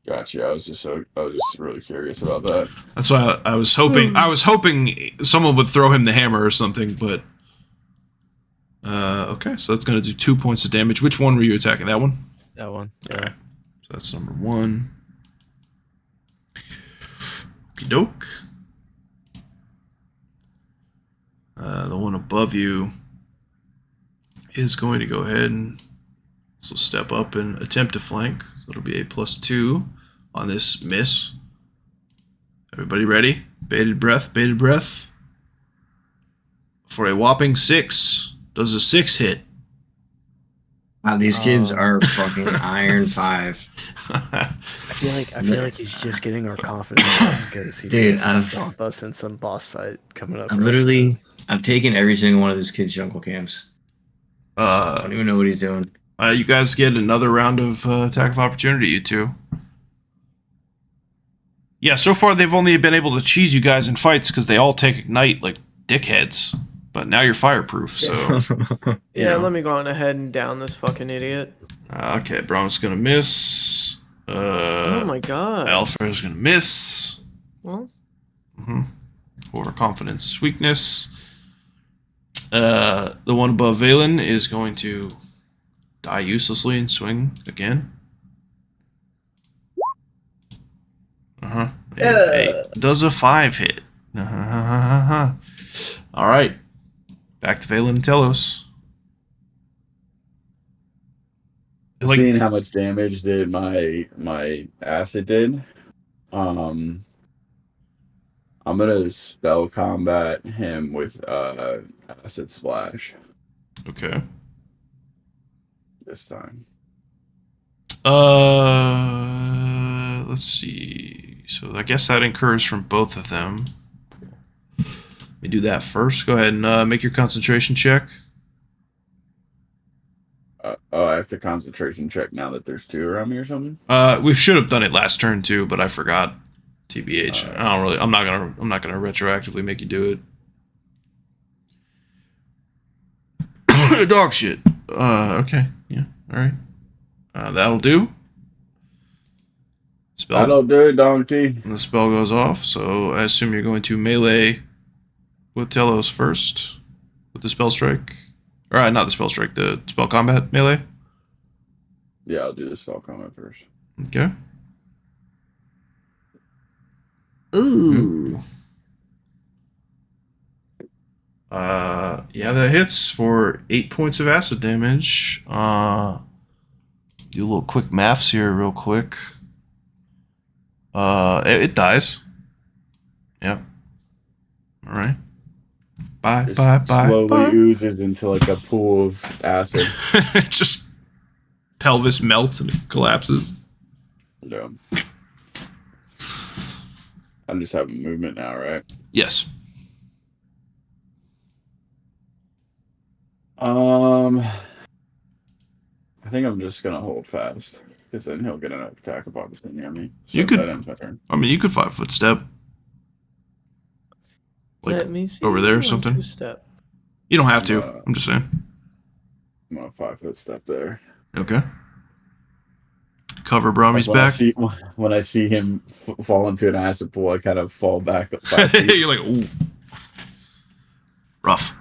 Gotcha. I was just really curious about that. That's why I was hoping. I was hoping someone would throw him the hammer or something, but. Okay, so that's gonna do 2 points of damage. Which one were you attacking? That one? That one. Yeah. Okay. So that's number 1. Okie doke. The one above you is going to go ahead and also step up and attempt to flank. So it'll be a +2 on this miss. Everybody ready? Bated breath, bated breath. For a whopping 6. Does a 6 hit? Wow, these kids are fucking Iron 5. I feel like he's just getting our confidence because he's gonna stomp us in some boss fight coming up. I've taken every single one of these kids' jungle camps. I don't even know what he's doing. You guys get another round of attack of opportunity, you two. Yeah, so far they've only been able to cheese you guys in fights because they all take ignite like dickheads. But now you're fireproof, so... Yeah, let me go on ahead and down this fucking idiot. Okay, Brommus gonna miss. Oh my god. Alafair's gonna miss. Well... Overconfidence is weakness. The one above Valan is going to die uselessly and swing again. Does a 5 hit? Alright. Back to Valan and Telos. Seeing how much damage did my acid did, I'm gonna spell combat him with acid splash. Okay. This time. Let's see. So I guess that incurs from both of them. Let me do that first. Go ahead and make your concentration check. I have to concentration check now that there's 2 around me or something. We should have done it last turn too, but I forgot. TBH. I'm not gonna retroactively make you do it. Dog shit. Okay. Yeah. All right. That'll do. Spell. That'll do it, donkey. The spell goes off, so I assume you're going to melee with Telos first with the spell strike. Or not the spell strike, the spell combat melee. Yeah, I'll do the spell combat first. Okay. Ooh. Yeah, that hits for 8 points of acid damage. Do a little quick maths here real quick. It dies. Yep. All right. Bye. Slowly oozes into like a pool of acid. Just pelvis melts and it collapses. Yeah. I'm just having movement now, right? Yes. I think I'm just gonna hold fast because then he'll get an attack of opportunity on me. So you could. That ends my turn. I mean, you could 5-foot step. Like let me see. over there or something. Step. You don't have to. I'm just saying. I'm gonna 5-foot step there. Okay. Cover Brommu's back. When I see him fall into an acid pool, I kind of fall back up 5 feet. You're like, ooh. Rough.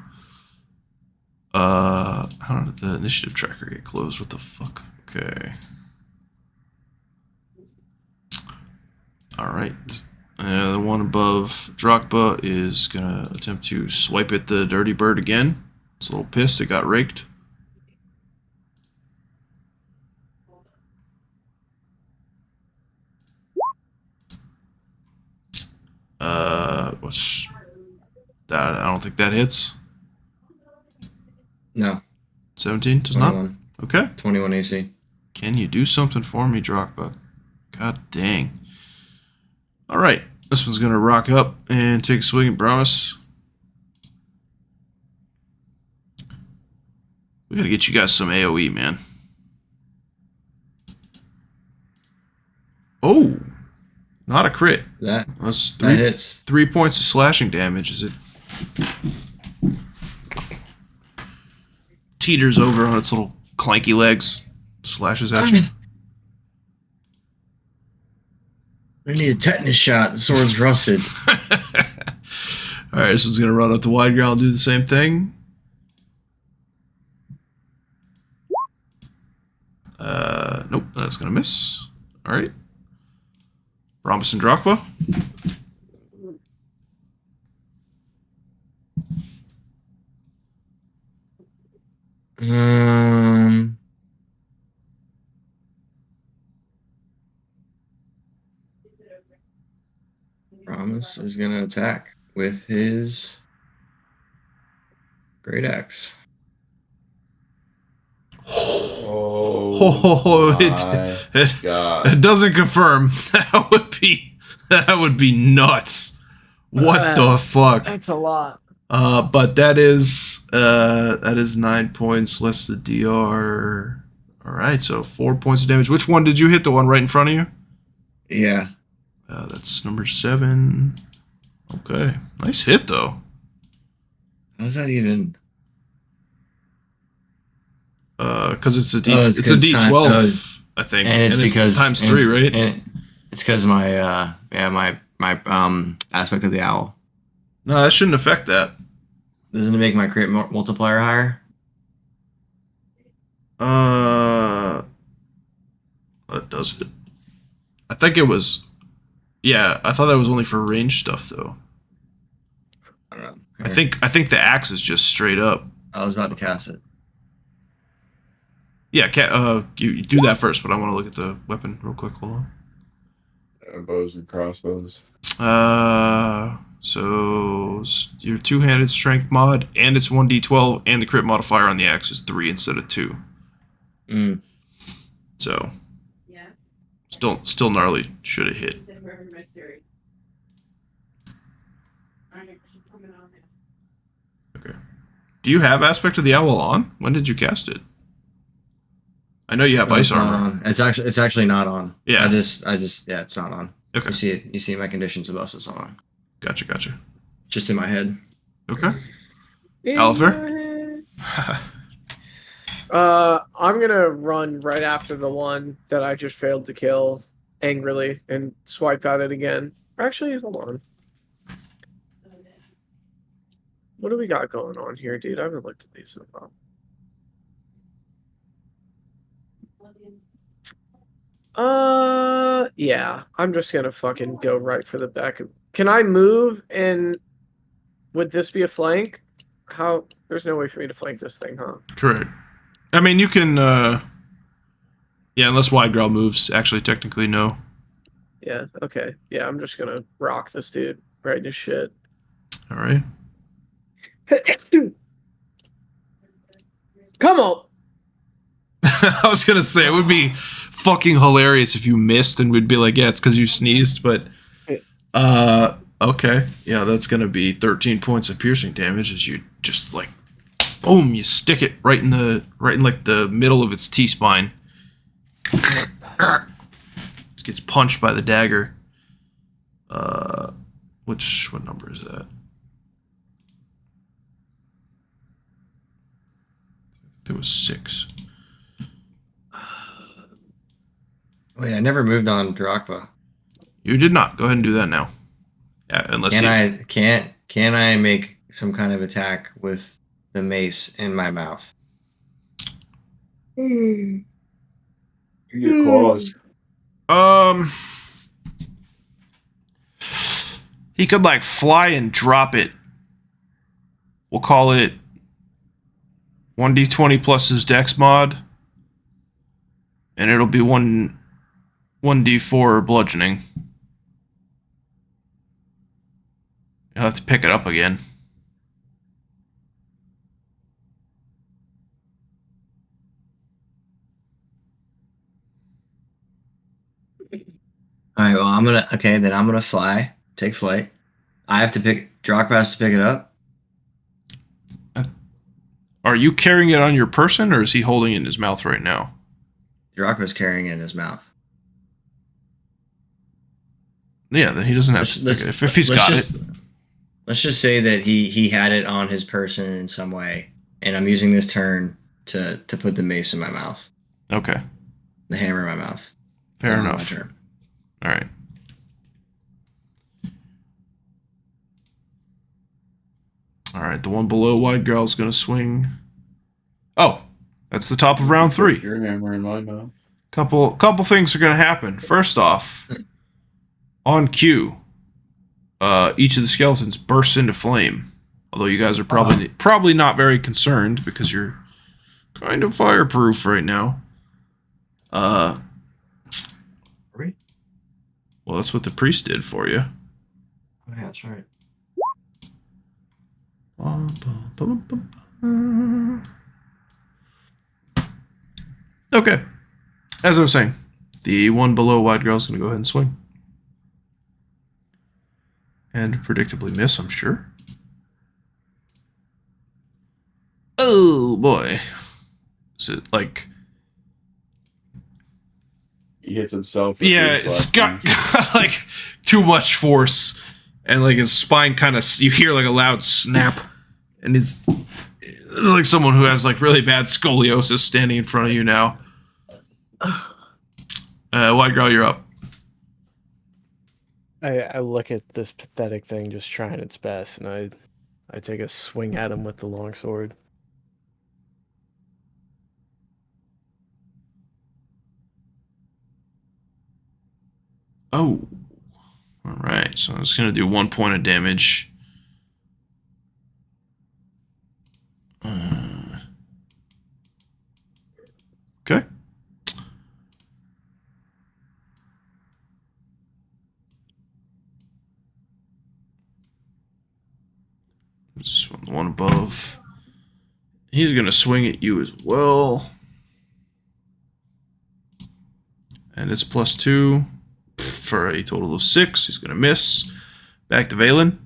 How did the initiative tracker get closed? What the fuck? Okay. Alright. The one above Darakb is gonna attempt to swipe at the dirty bird again. It's a little pissed, it got raked. What's that? I don't think that hits. No. 17 does 21. not? Okay. 21 AC. Can you do something for me, Darakb? God dang. Alright. This one's going to rock up and take a swing at Brommus. We got to get you guys some AoE, man. Oh! Not a crit. That's that hits. 3 points of slashing damage. Is it? Teeters over on its little clanky legs. Slashes at you. I need a tetanus shot. The sword's rusted. Alright, this one's going to run up to Widegrowl and do the same thing. Nope, that's going to miss. Alright. Brommus and Darakb. Brommus is going to attack with his Great Axe. Oh, it doesn't confirm. That would be nuts. What the fuck? That's a lot. But that is 9 points less the DR. All right, so 4 points of damage. Which one did you hit? The one right in front of you? Yeah. That's number 7. Okay, nice hit though. How's that even? Because it's a it's a D12, I think, and it's because times 3, right? And it's because my aspect of the owl. No, that shouldn't affect that. Doesn't it make my crit multiplier higher? Does it? I think it was. Yeah, I thought that was only for range stuff though. I don't know. I think the axe is just straight up. I was about to cast it. Yeah, you do that first, but I want to look at the weapon real quick. Hold on. Bows and crossbows. So your 2-handed strength mod, and it's 1d12, and the crit modifier on the axe is 3 instead of 2. So, yeah, still gnarly. Should have hit. Okay. Do you have Aspect of the Owl on? When did you cast it? I know you have ice armor. It's actually not on. Yeah. I just yeah, it's not on. Okay. You see it. You see my conditions above, it's not on. Gotcha. Just in my head. Okay. Alafair? I'm gonna run right after the one that I just failed to kill angrily and swipe at it again. Actually, hold on. What do we got going on here, dude? I haven't looked at these so far. Yeah, I'm just gonna fucking go right for the back. Can I move and would this be a flank? How? There's no way for me to flank this thing, huh? Correct. I mean, you can, yeah, unless Widegrowl moves, actually, technically, no. Yeah, okay. Yeah, I'm just gonna rock this dude right in his shit. All right. Come on! I was gonna say, it would be fucking hilarious if you missed and we'd be like, yeah, it's because you sneezed, but, okay. Yeah, that's gonna be 13 points of piercing damage as you just, like, boom, you stick it right in like the middle of its T-spine. It gets punched by the dagger. What number is that? There was 6. Wait, I never moved on Darakb. You did not. Go ahead and do that now. Yeah, unless can I make some kind of attack with the mace in my mouth? You get claws. He could like fly and drop it. We'll call it 1d20 plus his dex mod, and it'll be 1d4 bludgeoning. You'll have to pick it up again. All right, well, I'm gonna fly, take flight. I have to Darakb has to pick it up. Are you carrying it on your person, or is he holding it in his mouth right now? Darakb's carrying it in his mouth. Yeah, then he doesn't have to pick it. If he's got it. Let's just say that he had it on his person in some way, and I'm using this turn to put the mace in my mouth. Okay. The hammer in my mouth. Fair enough. All right. All right, the one below Widegrowl is going to swing. Oh, that's the top of round 3. Your hammer in my mouth. Couple things are going to happen. First off, on cue, each of the skeletons bursts into flame. Although you guys are probably not very concerned because you're kind of fireproof right now. Well, that's what the priest did for you. Oh, yeah, that's right. Okay. As I was saying, the one below Widegrowl is going to go ahead and swing. And predictably miss, I'm sure. Oh, boy. Is it like... He hits himself. Yeah, it's got like too much force. And like his spine kind of... You hear like a loud snap. And it's like someone who has like really bad scoliosis standing in front of you now. Widegrowl, you're up. I look at this pathetic thing just trying its best, and I take a swing at him with the longsword. Oh. Alright, so it's going to do 1 point of damage. Okay. This one, the one above. He's going to swing at you as well. And it's +2 for a total of 6. He's going to miss. Back to Valan.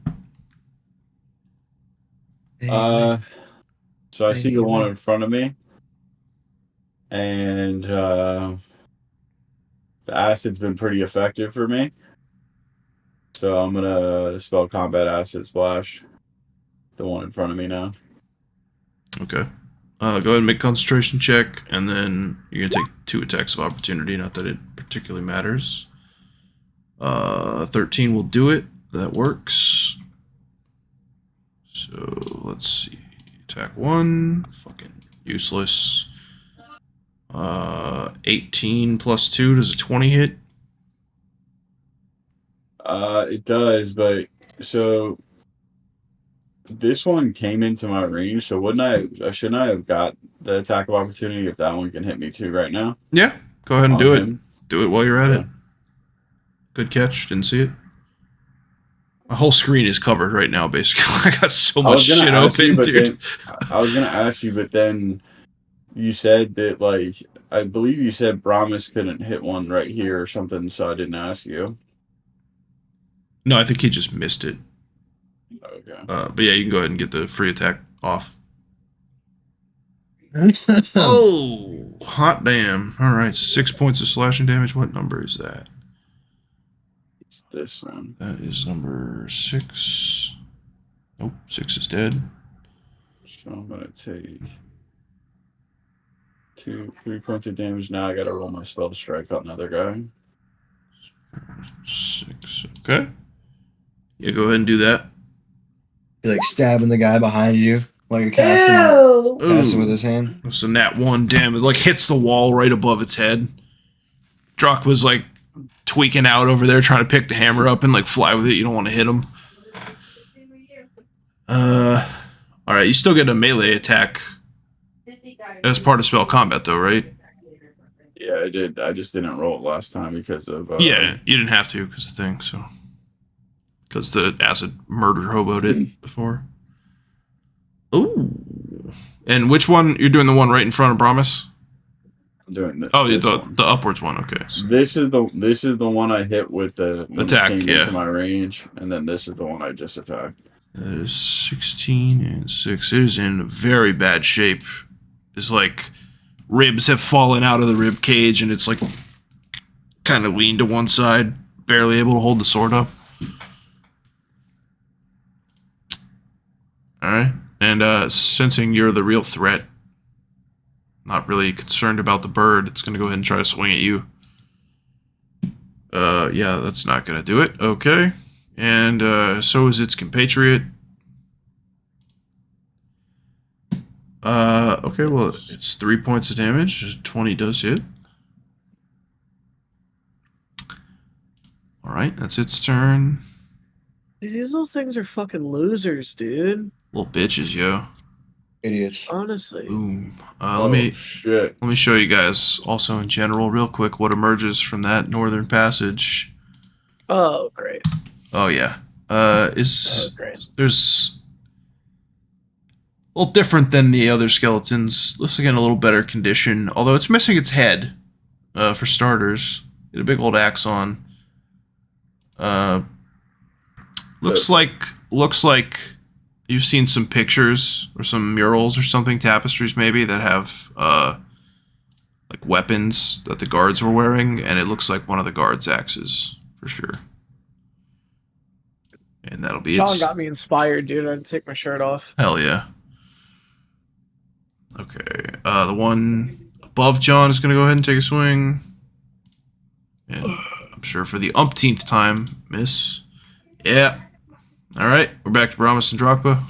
So I see the one in front of me. And the acid's been pretty effective for me. So I'm going to spell Combat Acid Splash. The one in front of me now. Okay. Go ahead and make a concentration check, and then you're going to take 2 attacks of opportunity. Not that it particularly matters. 13 will do it. That works. So, let's see. Attack 1. Fucking useless. 18 plus 2. Does a 20 hit? It does, but... So... This one came into my range, so shouldn't I have got the attack of opportunity if that one can hit me too right now? Yeah, go ahead and do him. it. Do it while you're at it. Good catch. Didn't see it. My whole screen is covered right now, basically. I got so much shit open, dude. I was going to ask you, but then you said that, like, I believe you said Brommus couldn't hit one right here or something, so I didn't ask you. No, I think he just missed it. Okay. But yeah, you can go ahead and get the free attack off. Oh, hot damn. All right, 6 points of slashing damage. What number is that? It's this one. That is number 6. Nope, 6 is dead. So I'm going to take 3 points of damage. Now I got to roll my spell to strike out another guy. 6, okay. Yeah, go ahead and do that. You're like stabbing the guy behind you while you're casting with his hand. So nat 1 damage, like hits the wall right above its head. Drock was like tweaking out over there trying to pick the hammer up and like fly with it. You don't want to hit him. Alright, you still get a melee attack as part of spell combat though, right? Yeah, I did. I just didn't roll it last time because of... yeah, you didn't have to because the thing, so... Because the acid murder hoboed it before. Ooh. And which one? You're doing the one right in front of Brommus? I'm doing this. Oh, the upwards one. Okay. So. This is the one I hit with the attack. Into my range, and then this is the one I just attacked. That is 16 and 6. It is in very bad shape. It's like ribs have fallen out of the rib cage, and it's like kind of leaned to one side, barely able to hold the sword up. Alright, and sensing you're the real threat, not really concerned about the bird, it's going to go ahead and try to swing at you. Yeah, that's not going to do it. Okay, and so is its compatriot. Okay, well, it's 3 points of damage. 20 does hit. Alright, that's its turn. These little things are fucking losers, dude. Little bitches, yo. Idiots. Honestly. Boom. Let me show you guys also in general real quick what emerges from that northern passage. Oh, great. Oh yeah. Great. there's a little different than the other skeletons. Looks like in a little better condition, although it's missing its head. For starters, get a big old axe on. Looks like you've seen some pictures or some murals or something, tapestries maybe, that have like weapons that the guards were wearing, and it looks like one of the guards' axes for sure. And that'll be John it. got me inspired, dude. I'd take my shirt off. Hell yeah. Okay, the one above John is gonna go ahead and take a swing, and I'm sure for the umpteenth time, miss. Yeah. All right, we're back to Brommus and Darakb.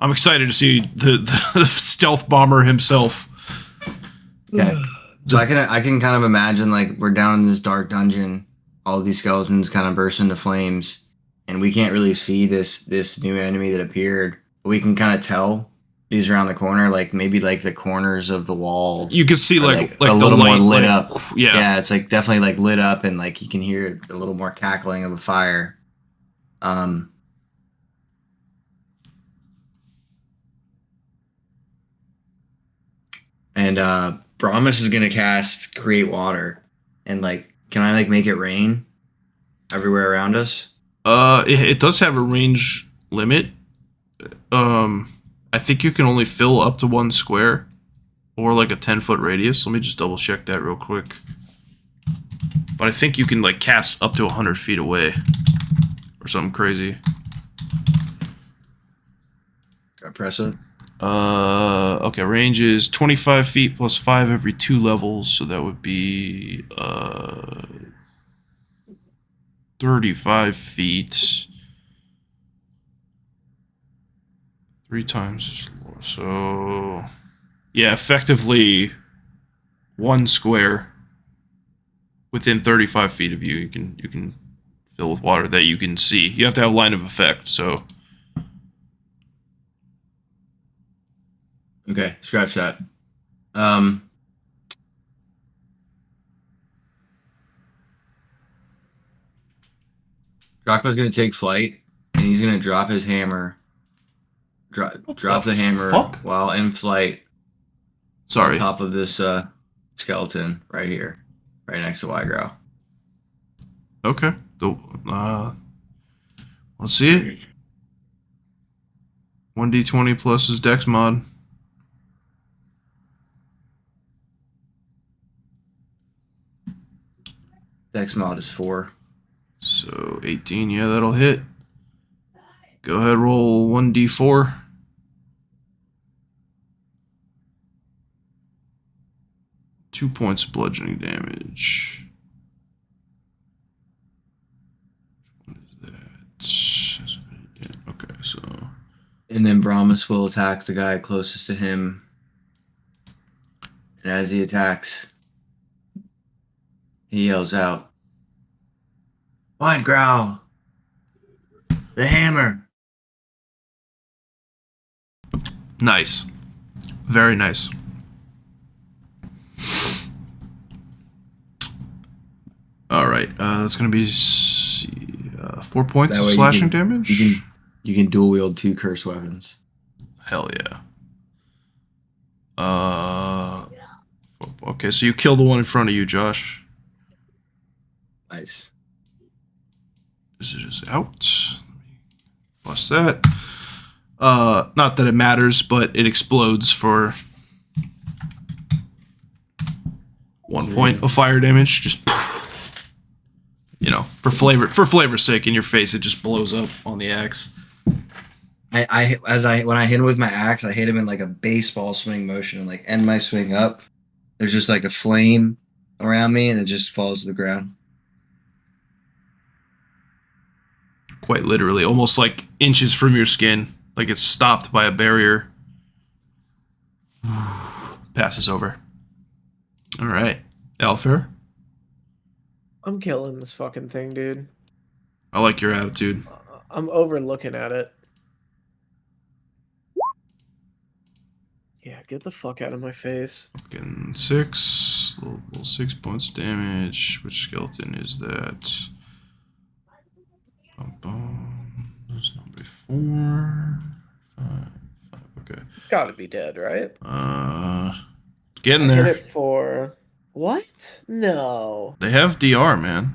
I'm excited to see the stealth bomber himself. Okay. So I can kind of imagine, like, we're down in this dark dungeon, all of these skeletons kind of burst into flames, and we can't really see this new enemy that appeared. But we can kind of tell he's around the corner, like maybe like the corners of the wall. You can see like a the little light, more lit like, up. Yeah, It's like definitely like lit up, and like you can hear a little more cackling of a fire. And Brommus is gonna cast Create Water, and like, can I like make it rain everywhere around us? it does have a range limit. I think you can only fill up to 1 square, or like a 10-foot radius. Let me just double check that real quick. But I think you can like cast up to 100 feet away, or something crazy. Can I press it? Okay, range is 25 feet plus 5 every 2 levels, so that would be 35 feet. 3 times, so yeah, effectively 1 square within 35 feet of you. You can fill with water that you can see. You have to have line of effect, so. Okay, scratch that. Drakba's gonna take flight, and he's gonna drop his hammer. Drop the hammer fuck? while in flight. Sorry. On top of this skeleton right here, right next to Widegrowl. Okay. Let's see it. 1d20 plus his dex mod. Dex mod is 4. So 18, yeah, that'll hit. Go ahead, roll 1d4. Two points of bludgeoning damage. What is that? Okay, so. And then Brommus will attack the guy closest to him. And as he attacks, he yells out, "Widegrowl! The hammer!" Nice. Very nice. All right, that's going to be 4 points That of way slashing damage. You can dual wield 2 curse weapons. Hell yeah. Okay, so you kill the one in front of you, Josh. Nice. Is it out? Bust that. Not that it matters, but it explodes for 1 point of fire damage. Just, you know, for flavor's sake, in your face, it just blows up on the axe. When I hit him with my axe, I hit him in like a baseball swing motion and like end my swing up. There's just like a flame around me, and it just falls to the ground. Quite literally, almost like inches from your skin, like it's stopped by a barrier. Passes over. All right, Alafair. I'm killing this fucking thing, dude. I like your attitude. I'm overlooking at it. Yeah, get the fuck out of my face. Fucking 6, little 6 points of damage. Which skeleton is that? Bum, bum. 4, 5. Okay. It's gotta be dead, right? Getting I hit there. it for what? No. They have DR, man.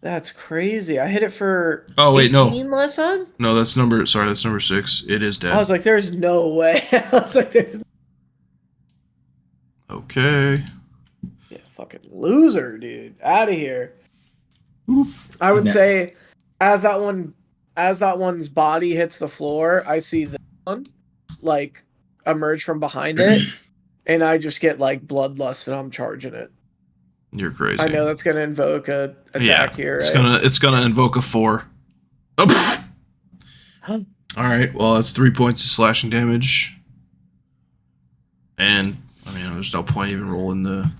That's crazy. I hit it for Oh, wait, 18 no. last time? No, that's number 6. It is dead. I was like, there's no way. I was like, Okay. yeah, fucking loser, dude. Out of here. Oop. I would say as that one's body hits the floor, I see this one like emerge from behind it, and I just get like bloodlust and I'm charging it. You're crazy. I know that's gonna invoke a attack here. Right? It's gonna invoke a 4. Oh, Huh? all right. Well, that's 3 points of slashing damage, and I mean, there's no point even rolling the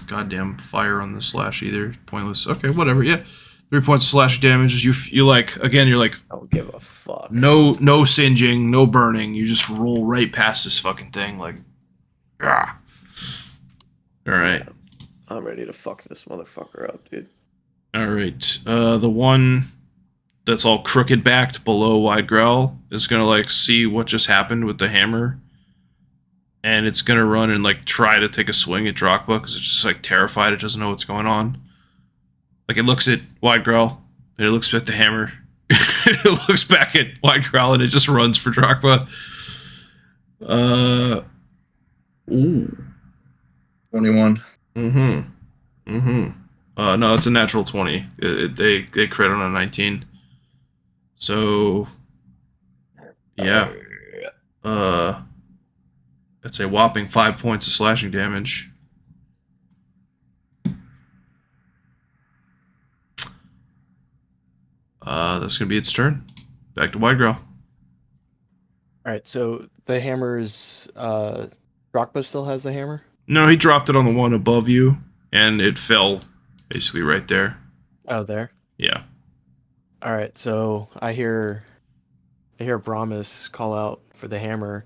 goddamn fire on the slash either. Pointless. Okay, whatever. Yeah, 3 points of slashing damage. You like again. You're like, I don't give a fuck. no singeing, no burning. You just roll right past this fucking thing. Like, ah. All right. I'm ready to fuck this motherfucker up, dude. All right. The one that's all crooked backed below Widegrowl is gonna like see what just happened with the hammer, and it's gonna run and like try to take a swing at Darakb because it's just like terrified. It doesn't know what's going on. Like it looks at Widegrowl and it looks at the hammer. It looks back at Widegrowl and it just runs for Darakb. Ooh. 21. No, it's a natural 20. They crit on a 19. So, yeah. That's a whopping 5 points of slashing damage. That's gonna be its turn. Back to Widegrowl. Alright, so the hammer's Darakb still has the hammer? No, he dropped it on the one above you, and it fell basically right there. Oh, there? Yeah. Alright, so I hear Brommus call out for the hammer.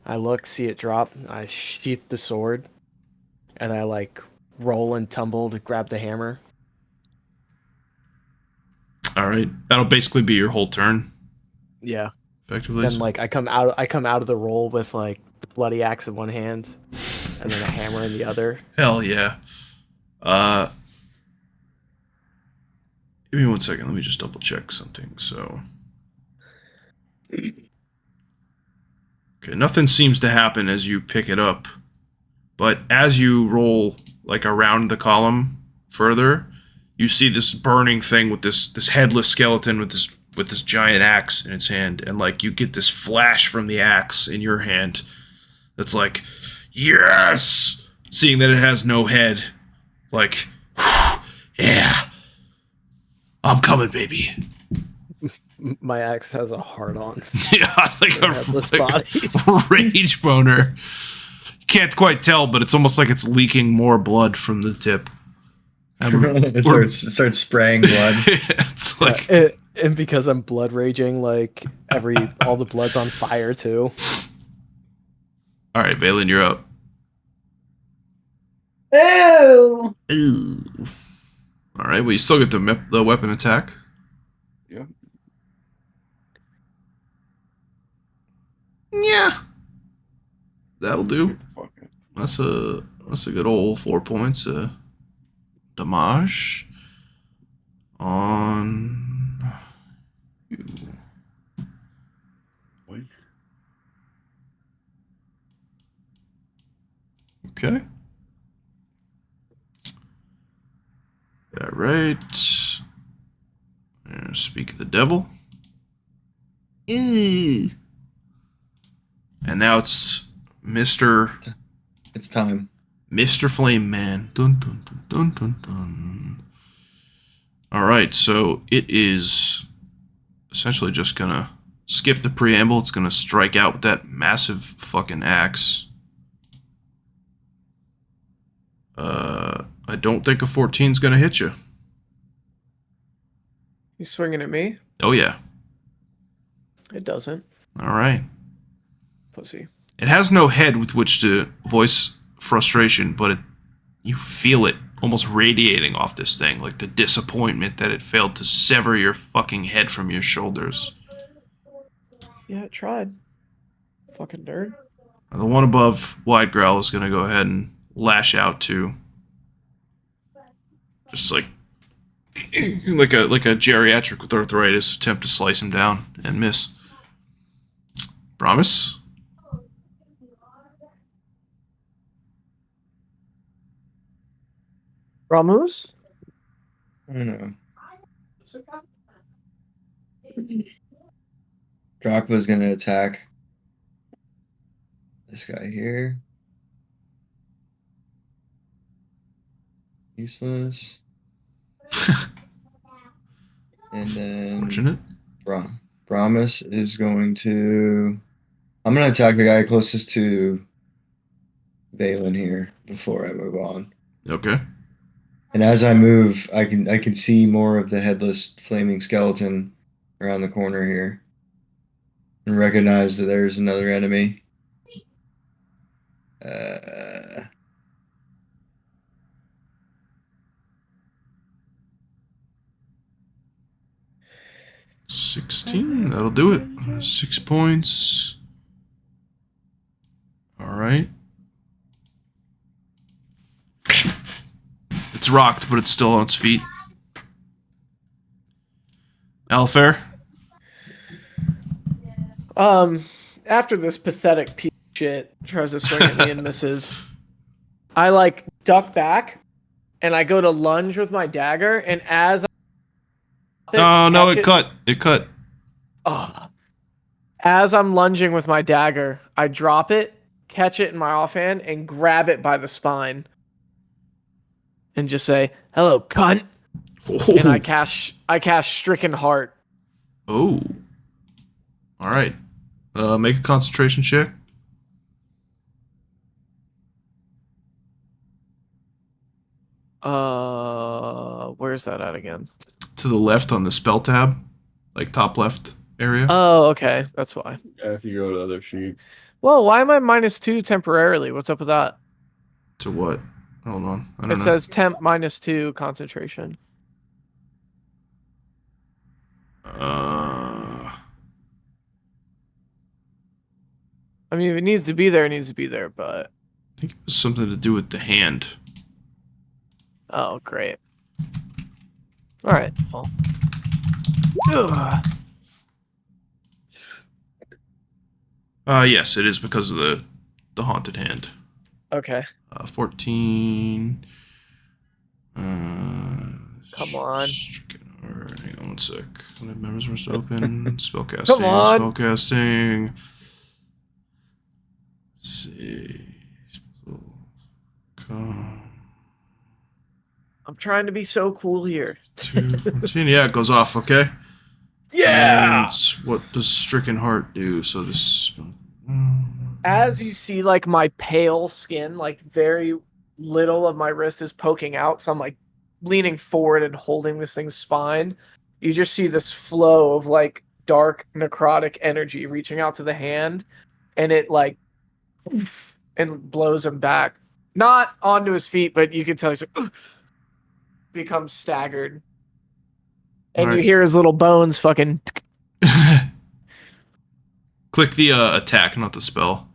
I look, see it drop, I sheath the sword, and I like roll and tumble to grab the hammer. All right, that'll basically be your whole turn, Yeah. effectively. Then like I come out of the roll with like the bloody axe in one hand and then a hammer in the other. Hell yeah. Give me 1 second. Let me just double check something. So, okay, nothing seems to happen as you pick it up, but as you roll like around the column further, you see this burning thing with this headless skeleton with this giant axe in its hand, and like you get this flash from the axe in your hand that's like, yes, seeing that it has no head, like, yeah, I'm coming, baby. My axe has a heart on. Yeah, like a headless rage boner. You can't quite tell, but it's almost like it's leaking more blood from the tip. It starts spraying blood. It's like, and because I'm blood raging, like all the blood's on fire too. all right, Valan, you're up. Ew. Ooh. All right, well, you still get the weapon attack. Yep. Yeah, that'll do. Get the fuck out. That's a good old 4 points. Damage on you. Wait. Okay. All right. And speak of the devil. Ew. And now it's Mr. It's time. Mr. Flame Man. Dun, dun, dun, dun, dun, dun. All right, so it is essentially just gonna skip the preamble. It's gonna strike out with that massive fucking axe. I don't think a 14 is gonna hit you. He's swinging at me. Oh yeah. It doesn't. All right. Pussy. It has no head with which to voice frustration, but you feel it almost radiating off this thing, like the disappointment that it failed to sever your fucking head from your shoulders. Yeah, it tried. Fucking nerd. The one above Widegrowl is going to go ahead and lash out to, just like a geriatric with arthritis, attempt to slice him down and miss. Brommus? Brommus? I don't know. Drakba's gonna attack this guy here. Useless. And then Fortunate. Brommus is going to. I'm gonna attack the guy closest to Valan here before I move on. Okay. And as I move, I can see more of the headless flaming skeleton around the corner here, and recognize that there's another enemy. 16. That'll do it. 6 points. All right. It's rocked, but it's still on its feet. Alafair? After this pathetic piece of shit tries to swing at me and misses, I like duck back and I go to lunge with my dagger, and as It cut. Oh. As I'm lunging with my dagger, I drop it, catch it in my offhand, and grab it by the spine. And just say, "Hello, cunt." Oh. And I cast Stricken Heart. Oh. All right. Make a concentration check. Where's that at again? To the left on the spell tab, like top left area. Oh, okay. That's why. Yeah, if you go to the other sheet. Well, why am I -2 temporarily? What's up with that? To what? Hold on. I don't It know. says temp -2 concentration. I mean, if it needs to be there, it needs to be there, but... I think it was something to do with the hand. Oh, great. Alright, well... Ugh. Yes, it is because of the haunted hand. Okay. 14. Come on. Hang on one sec. Mesmerist open. Spellcasting. Come on. Spellcasting. Let's see. I'm trying to be so cool here. 14. Yeah, it goes off, okay? Yeah! And what does Stricken Heart do? So this... As you see, like, my pale skin, like, very little of my wrist is poking out, so I'm, like, leaning forward and holding this thing's spine. You just see this flow of, like, dark necrotic energy reaching out to the hand, and it, like, oof, and blows him back. Not onto his feet, but you can tell he's like, oof, becomes staggered. And Right. you hear his little bones fucking... Click the attack, not the spell.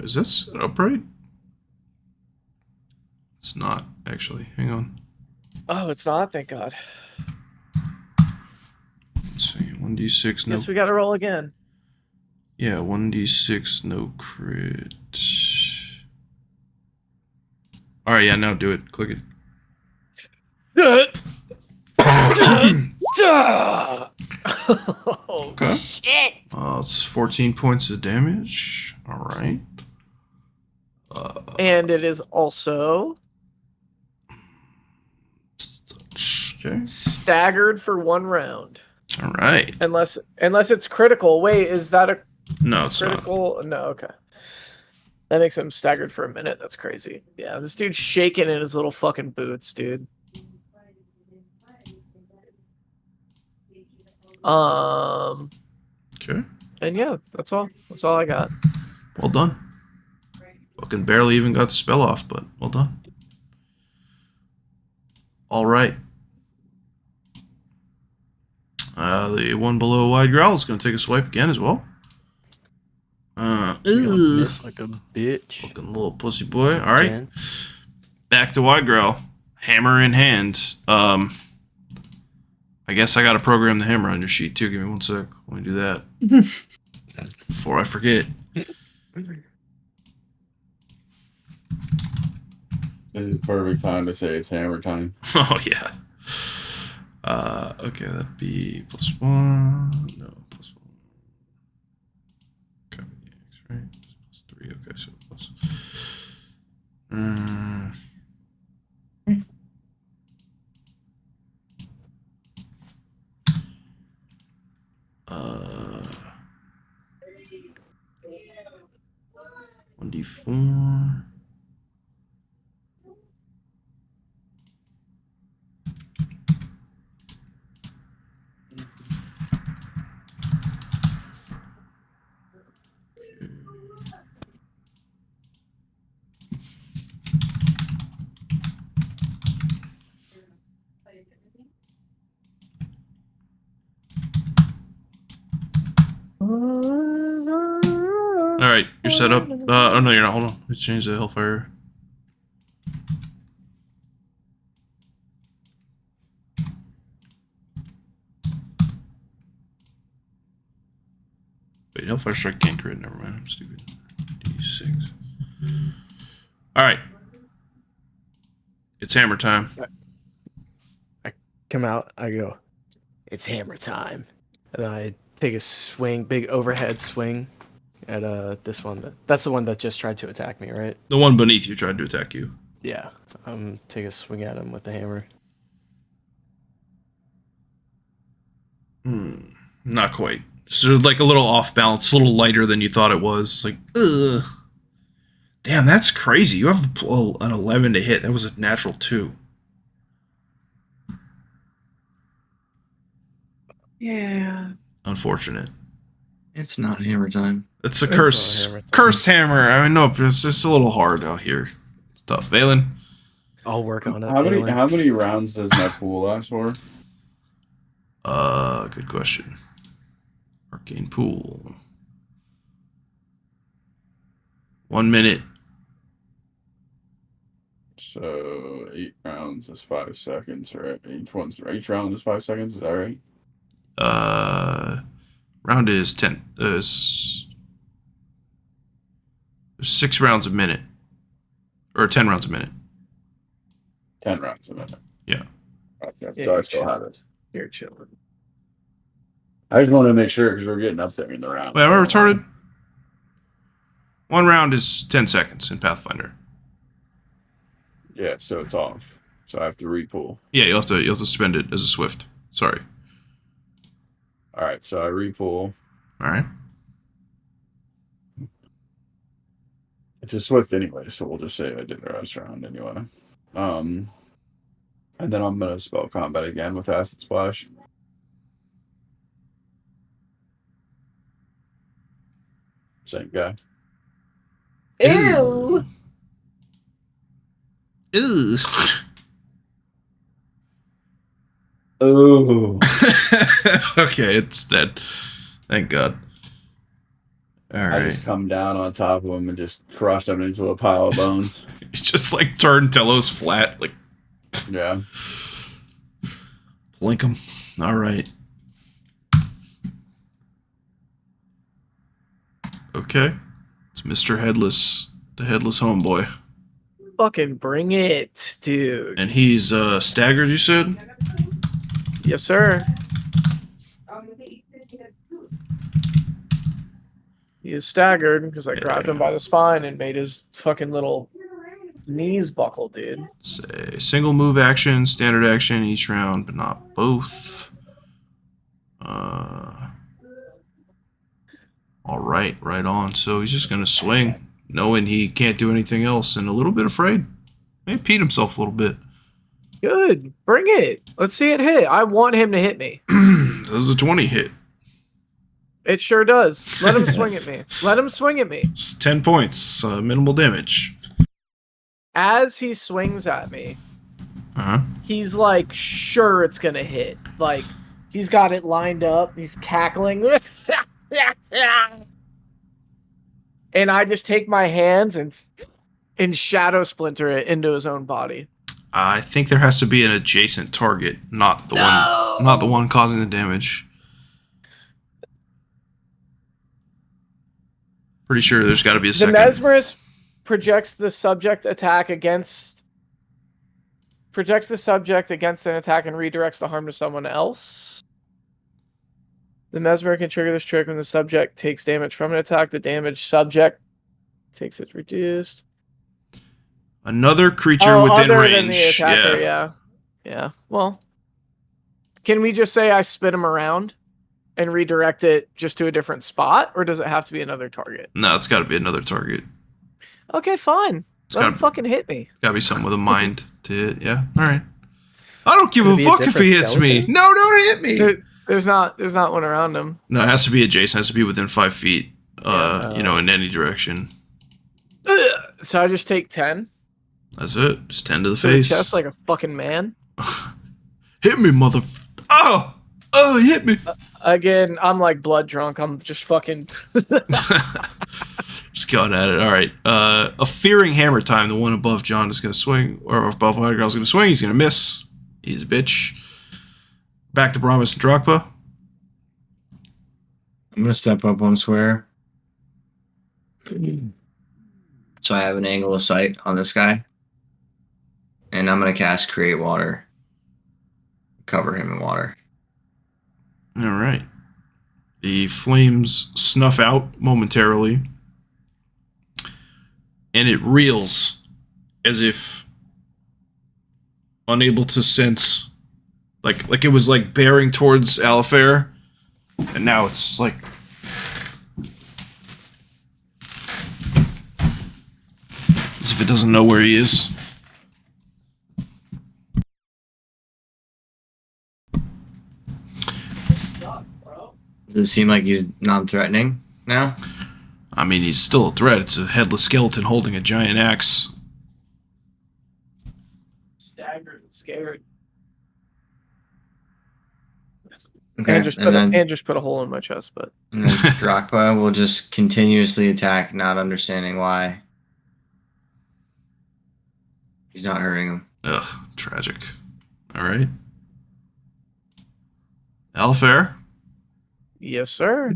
Is that set up right? It's not, actually. Hang on. Oh, it's not? Thank God. Let's see. 1d6, no. Guess we gotta roll again. Yeah, 1d6, no crit. Alright, yeah, now do it. Click it. Oh, Okay. shit. It's 14 points of damage. Alright. And it is also Okay. staggered for 1 round. Alright. Unless it's critical. Wait, is that a No, it's not. critical? No, okay. That makes him staggered for a minute. That's crazy. Yeah, this dude's shaking in his little fucking boots, dude. Okay. And yeah, that's all. That's all I got. Well done. Fucking barely even got the spell off, but well done. All right. The one below Widegrowl is going to take a swipe again as well. Miss like a bitch. Fucking little pussy boy. All right. Again. Back to Widegrowl. Hammer in hand. I guess I got to program the hammer on your sheet too. Give me 1 sec. Let me do that. Before I forget. This is perfect time to say it's hammer time. Oh, yeah. Okay, that'd be +1. No, +1. Okay, right? +3. Okay, so plus. Uh, 1d4. All right, you're set up. Oh no, you're not. Hold on. Let's change the Hellfire. Wait, Hellfire Strike can't crit. Never mind. I'm stupid. D6. All right. It's hammer time. I come out. I go, it's hammer time. And then I take a swing, big overhead swing at this one. That's the one that just tried to attack me, right? The one beneath you tried to attack you. Yeah. Take a swing at him with the hammer. Not quite. So like a little off balance, a little lighter than you thought it was. Like, ugh. Damn, that's crazy. You have an 11 to hit. That was a natural 2. Yeah. Unfortunate. It's not hammer time. It's a curse. Cursed hammer. I mean, no, it's just a little hard out here. It's tough. Valen? I'll work on it. How many rounds does my pool last for? Good question. Arcane pool. 1 minute. So 8 rounds is 5 seconds, right? Each round is 5 seconds. Is that right? Round is 10. There's 6 rounds a minute, or 10 rounds a minute. 10 rounds a minute. Yeah. Okay, Yeah, so I still have it. You're chilling. I just want to make sure because we're getting up there in the round. Wait, am I retarded? 1 round is 10 seconds in Pathfinder. Yeah, so it's off. So I have to repool. Yeah, you'll have to spend it as a swift. Sorry. All right, so I repool. All right. It's a swift anyway, so we'll just say I did the rest round anyway. And then I'm gonna spell combat again with Acid Splash. Same guy. Ew. Ew. Oh. Okay, it's dead. Thank God. All I right. just come down on top of him and just crush him into a pile of bones. You just like turn Telos flat, like Yeah. blink him. All right. Okay. It's Mr. Headless, the Headless Homeboy. Fucking bring it, dude. And he's staggered, you said? Yes, sir. He is staggered because I grabbed him by the spine and made his fucking little knees buckle, dude. Say single move action, standard action each round, but not both. All right, right on. So he's just gonna swing, knowing he can't do anything else, and a little bit afraid. Maybe peed himself a little bit. Good. Bring it. Let's see it hit. I want him to hit me. That was a 20 hit. It sure does. Let him swing at me. Let him swing at me. It's 10 points, minimal damage. As he swings at me, Uh-huh. he's like sure it's gonna hit. Like he's got it lined up. He's cackling. And I just take my hands and shadow splinter it into his own body. I think there has to be an adjacent target, not the one causing the damage. Pretty sure there's got to be a second. The Mesmerist projects the subject against an attack and redirects the harm to someone else. The Mesmer can trigger this trick when the subject takes damage from an attack. The damaged subject takes it reduced. Another creature within other range. Than the attacker, yeah. Well, can we just say I spin him around and redirect it just to a different spot, or does it have to be another target? No, it's got to be another target. Okay, fine. Let him fucking hit me. Got to be something with a mind to hit. Yeah, all right. I don't give a Maybe a fuck if he hits different me. skeleton? No, don't hit me. There's not one around him. No, it has to be adjacent. It has to be within 5 feet. In any direction. So I just take 10. That's it. Just 10 to the To the face. chest like a fucking man. Hit me, mother. Oh, he hit me. Again, I'm like blood drunk. I'm just fucking. Just going at it. All right. A fearing hammer time. The one above John is going to swing, or above Widegrowl is going to swing. He's going to miss. He's a bitch. Back to Brommus and Darakb. I'm gonna step up one square. So I have an angle of sight on this guy. And I'm gonna cast Create Water. Cover him in water. All right. The flames snuff out momentarily. And it reels as if unable to sense. Like it was like bearing towards Alafair. And now it's like as if it doesn't know where he is. Does it seem like he's non-threatening now? I mean, he's still a threat. It's a headless skeleton holding a giant axe. Staggered and scared. Okay. And just put a hole in my chest, but. And then Darakb will just continuously attack, not understanding why. He's not hurting him. Ugh, tragic. All right. Alafair. Yes, sir.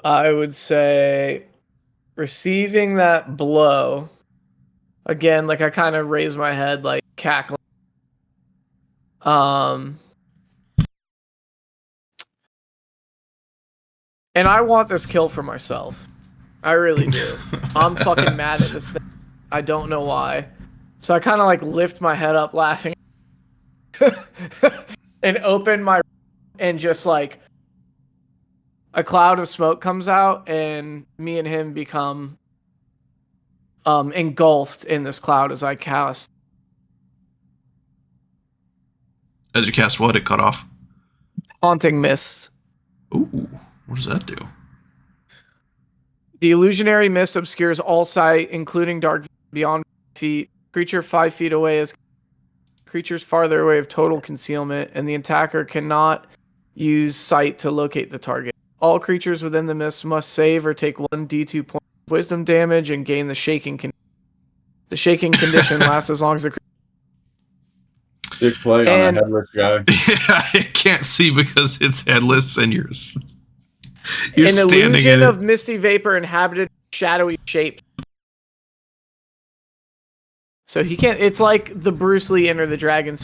I would say receiving that blow again, like I kind of raise my head, like cackling. And I want this kill for myself. I really do. I'm fucking mad at this thing. I don't know why. So I kind of like lift my head up laughing and open my and just like a cloud of smoke comes out and me and him become engulfed in this cloud as I cast. As you cast what? It cut off. Haunting Mist. Ooh, what does that do? The illusionary mist obscures all sight, including dark beyond feet. Creature 5 feet away is creatures farther away of total concealment, and the attacker cannot use sight to locate the target. All creatures within the mist must save or take 1d2 point of wisdom damage and gain the shaking condition. The shaking condition lasts as long as the Sick play on a headless guy. Yeah, I can't see because it's headless and you're an standing illusion in it. of misty vapor inhabited shadowy shape. So he can't. It's like the Bruce Lee Enter the Dragon.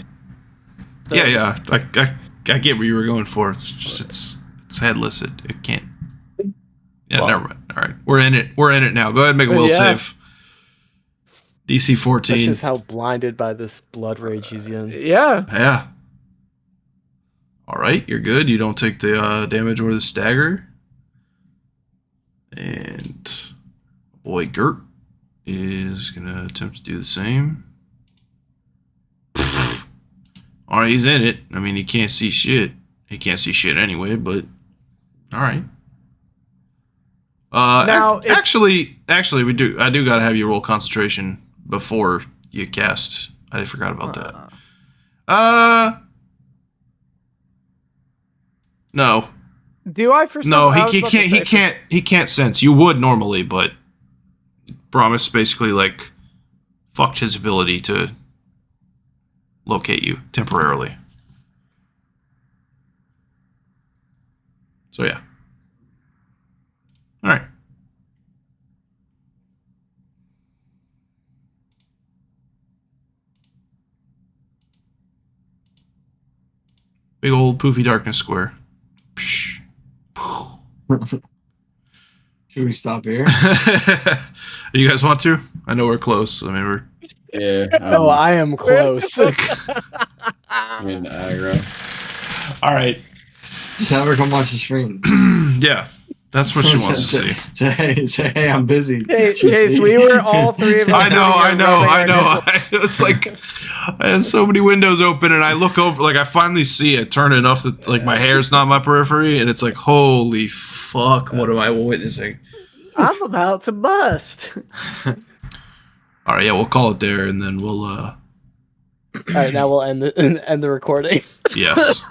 Yeah. I get where you were going for. It's just it's headless. It can't. Yeah, Wow. never mind. All right, we're in it. We're in it now. Go ahead and make a will save. DC 14. That's just how blinded by this blood rage he's in. Yeah. Yeah. All right, you're good. You don't take the damage or the stagger. And boy Gert is gonna attempt to do the same. All right, he's in it. I mean, he can't see shit. He can't see shit anyway, but all right. Now, actually, we do. I do gotta have you roll concentration before you cast. I forgot about that. No. Do I for some? No, I was he about to can't. say, He can't sense. You would normally, but Brommus basically like fucked his ability to locate you temporarily. So yeah. All right. Big old poofy darkness square. Psh. Should we stop here? You guys want to? I know we're close. I mean, we're. Yeah. Oh, I am close. I'm in aggro. All right. Just have her come watch the stream. Yeah, that's what she wants to see. Say, hey, I'm busy. Chase, we were all three of us. I know. It's like I have so many windows open, and I look over, like I finally see it turn enough that like my hair's not my periphery, and it's like, holy fuck, what am I witnessing? I'm about to bust. All right, yeah, we'll call it there, and then we'll. All right, now we'll end the recording. Yes.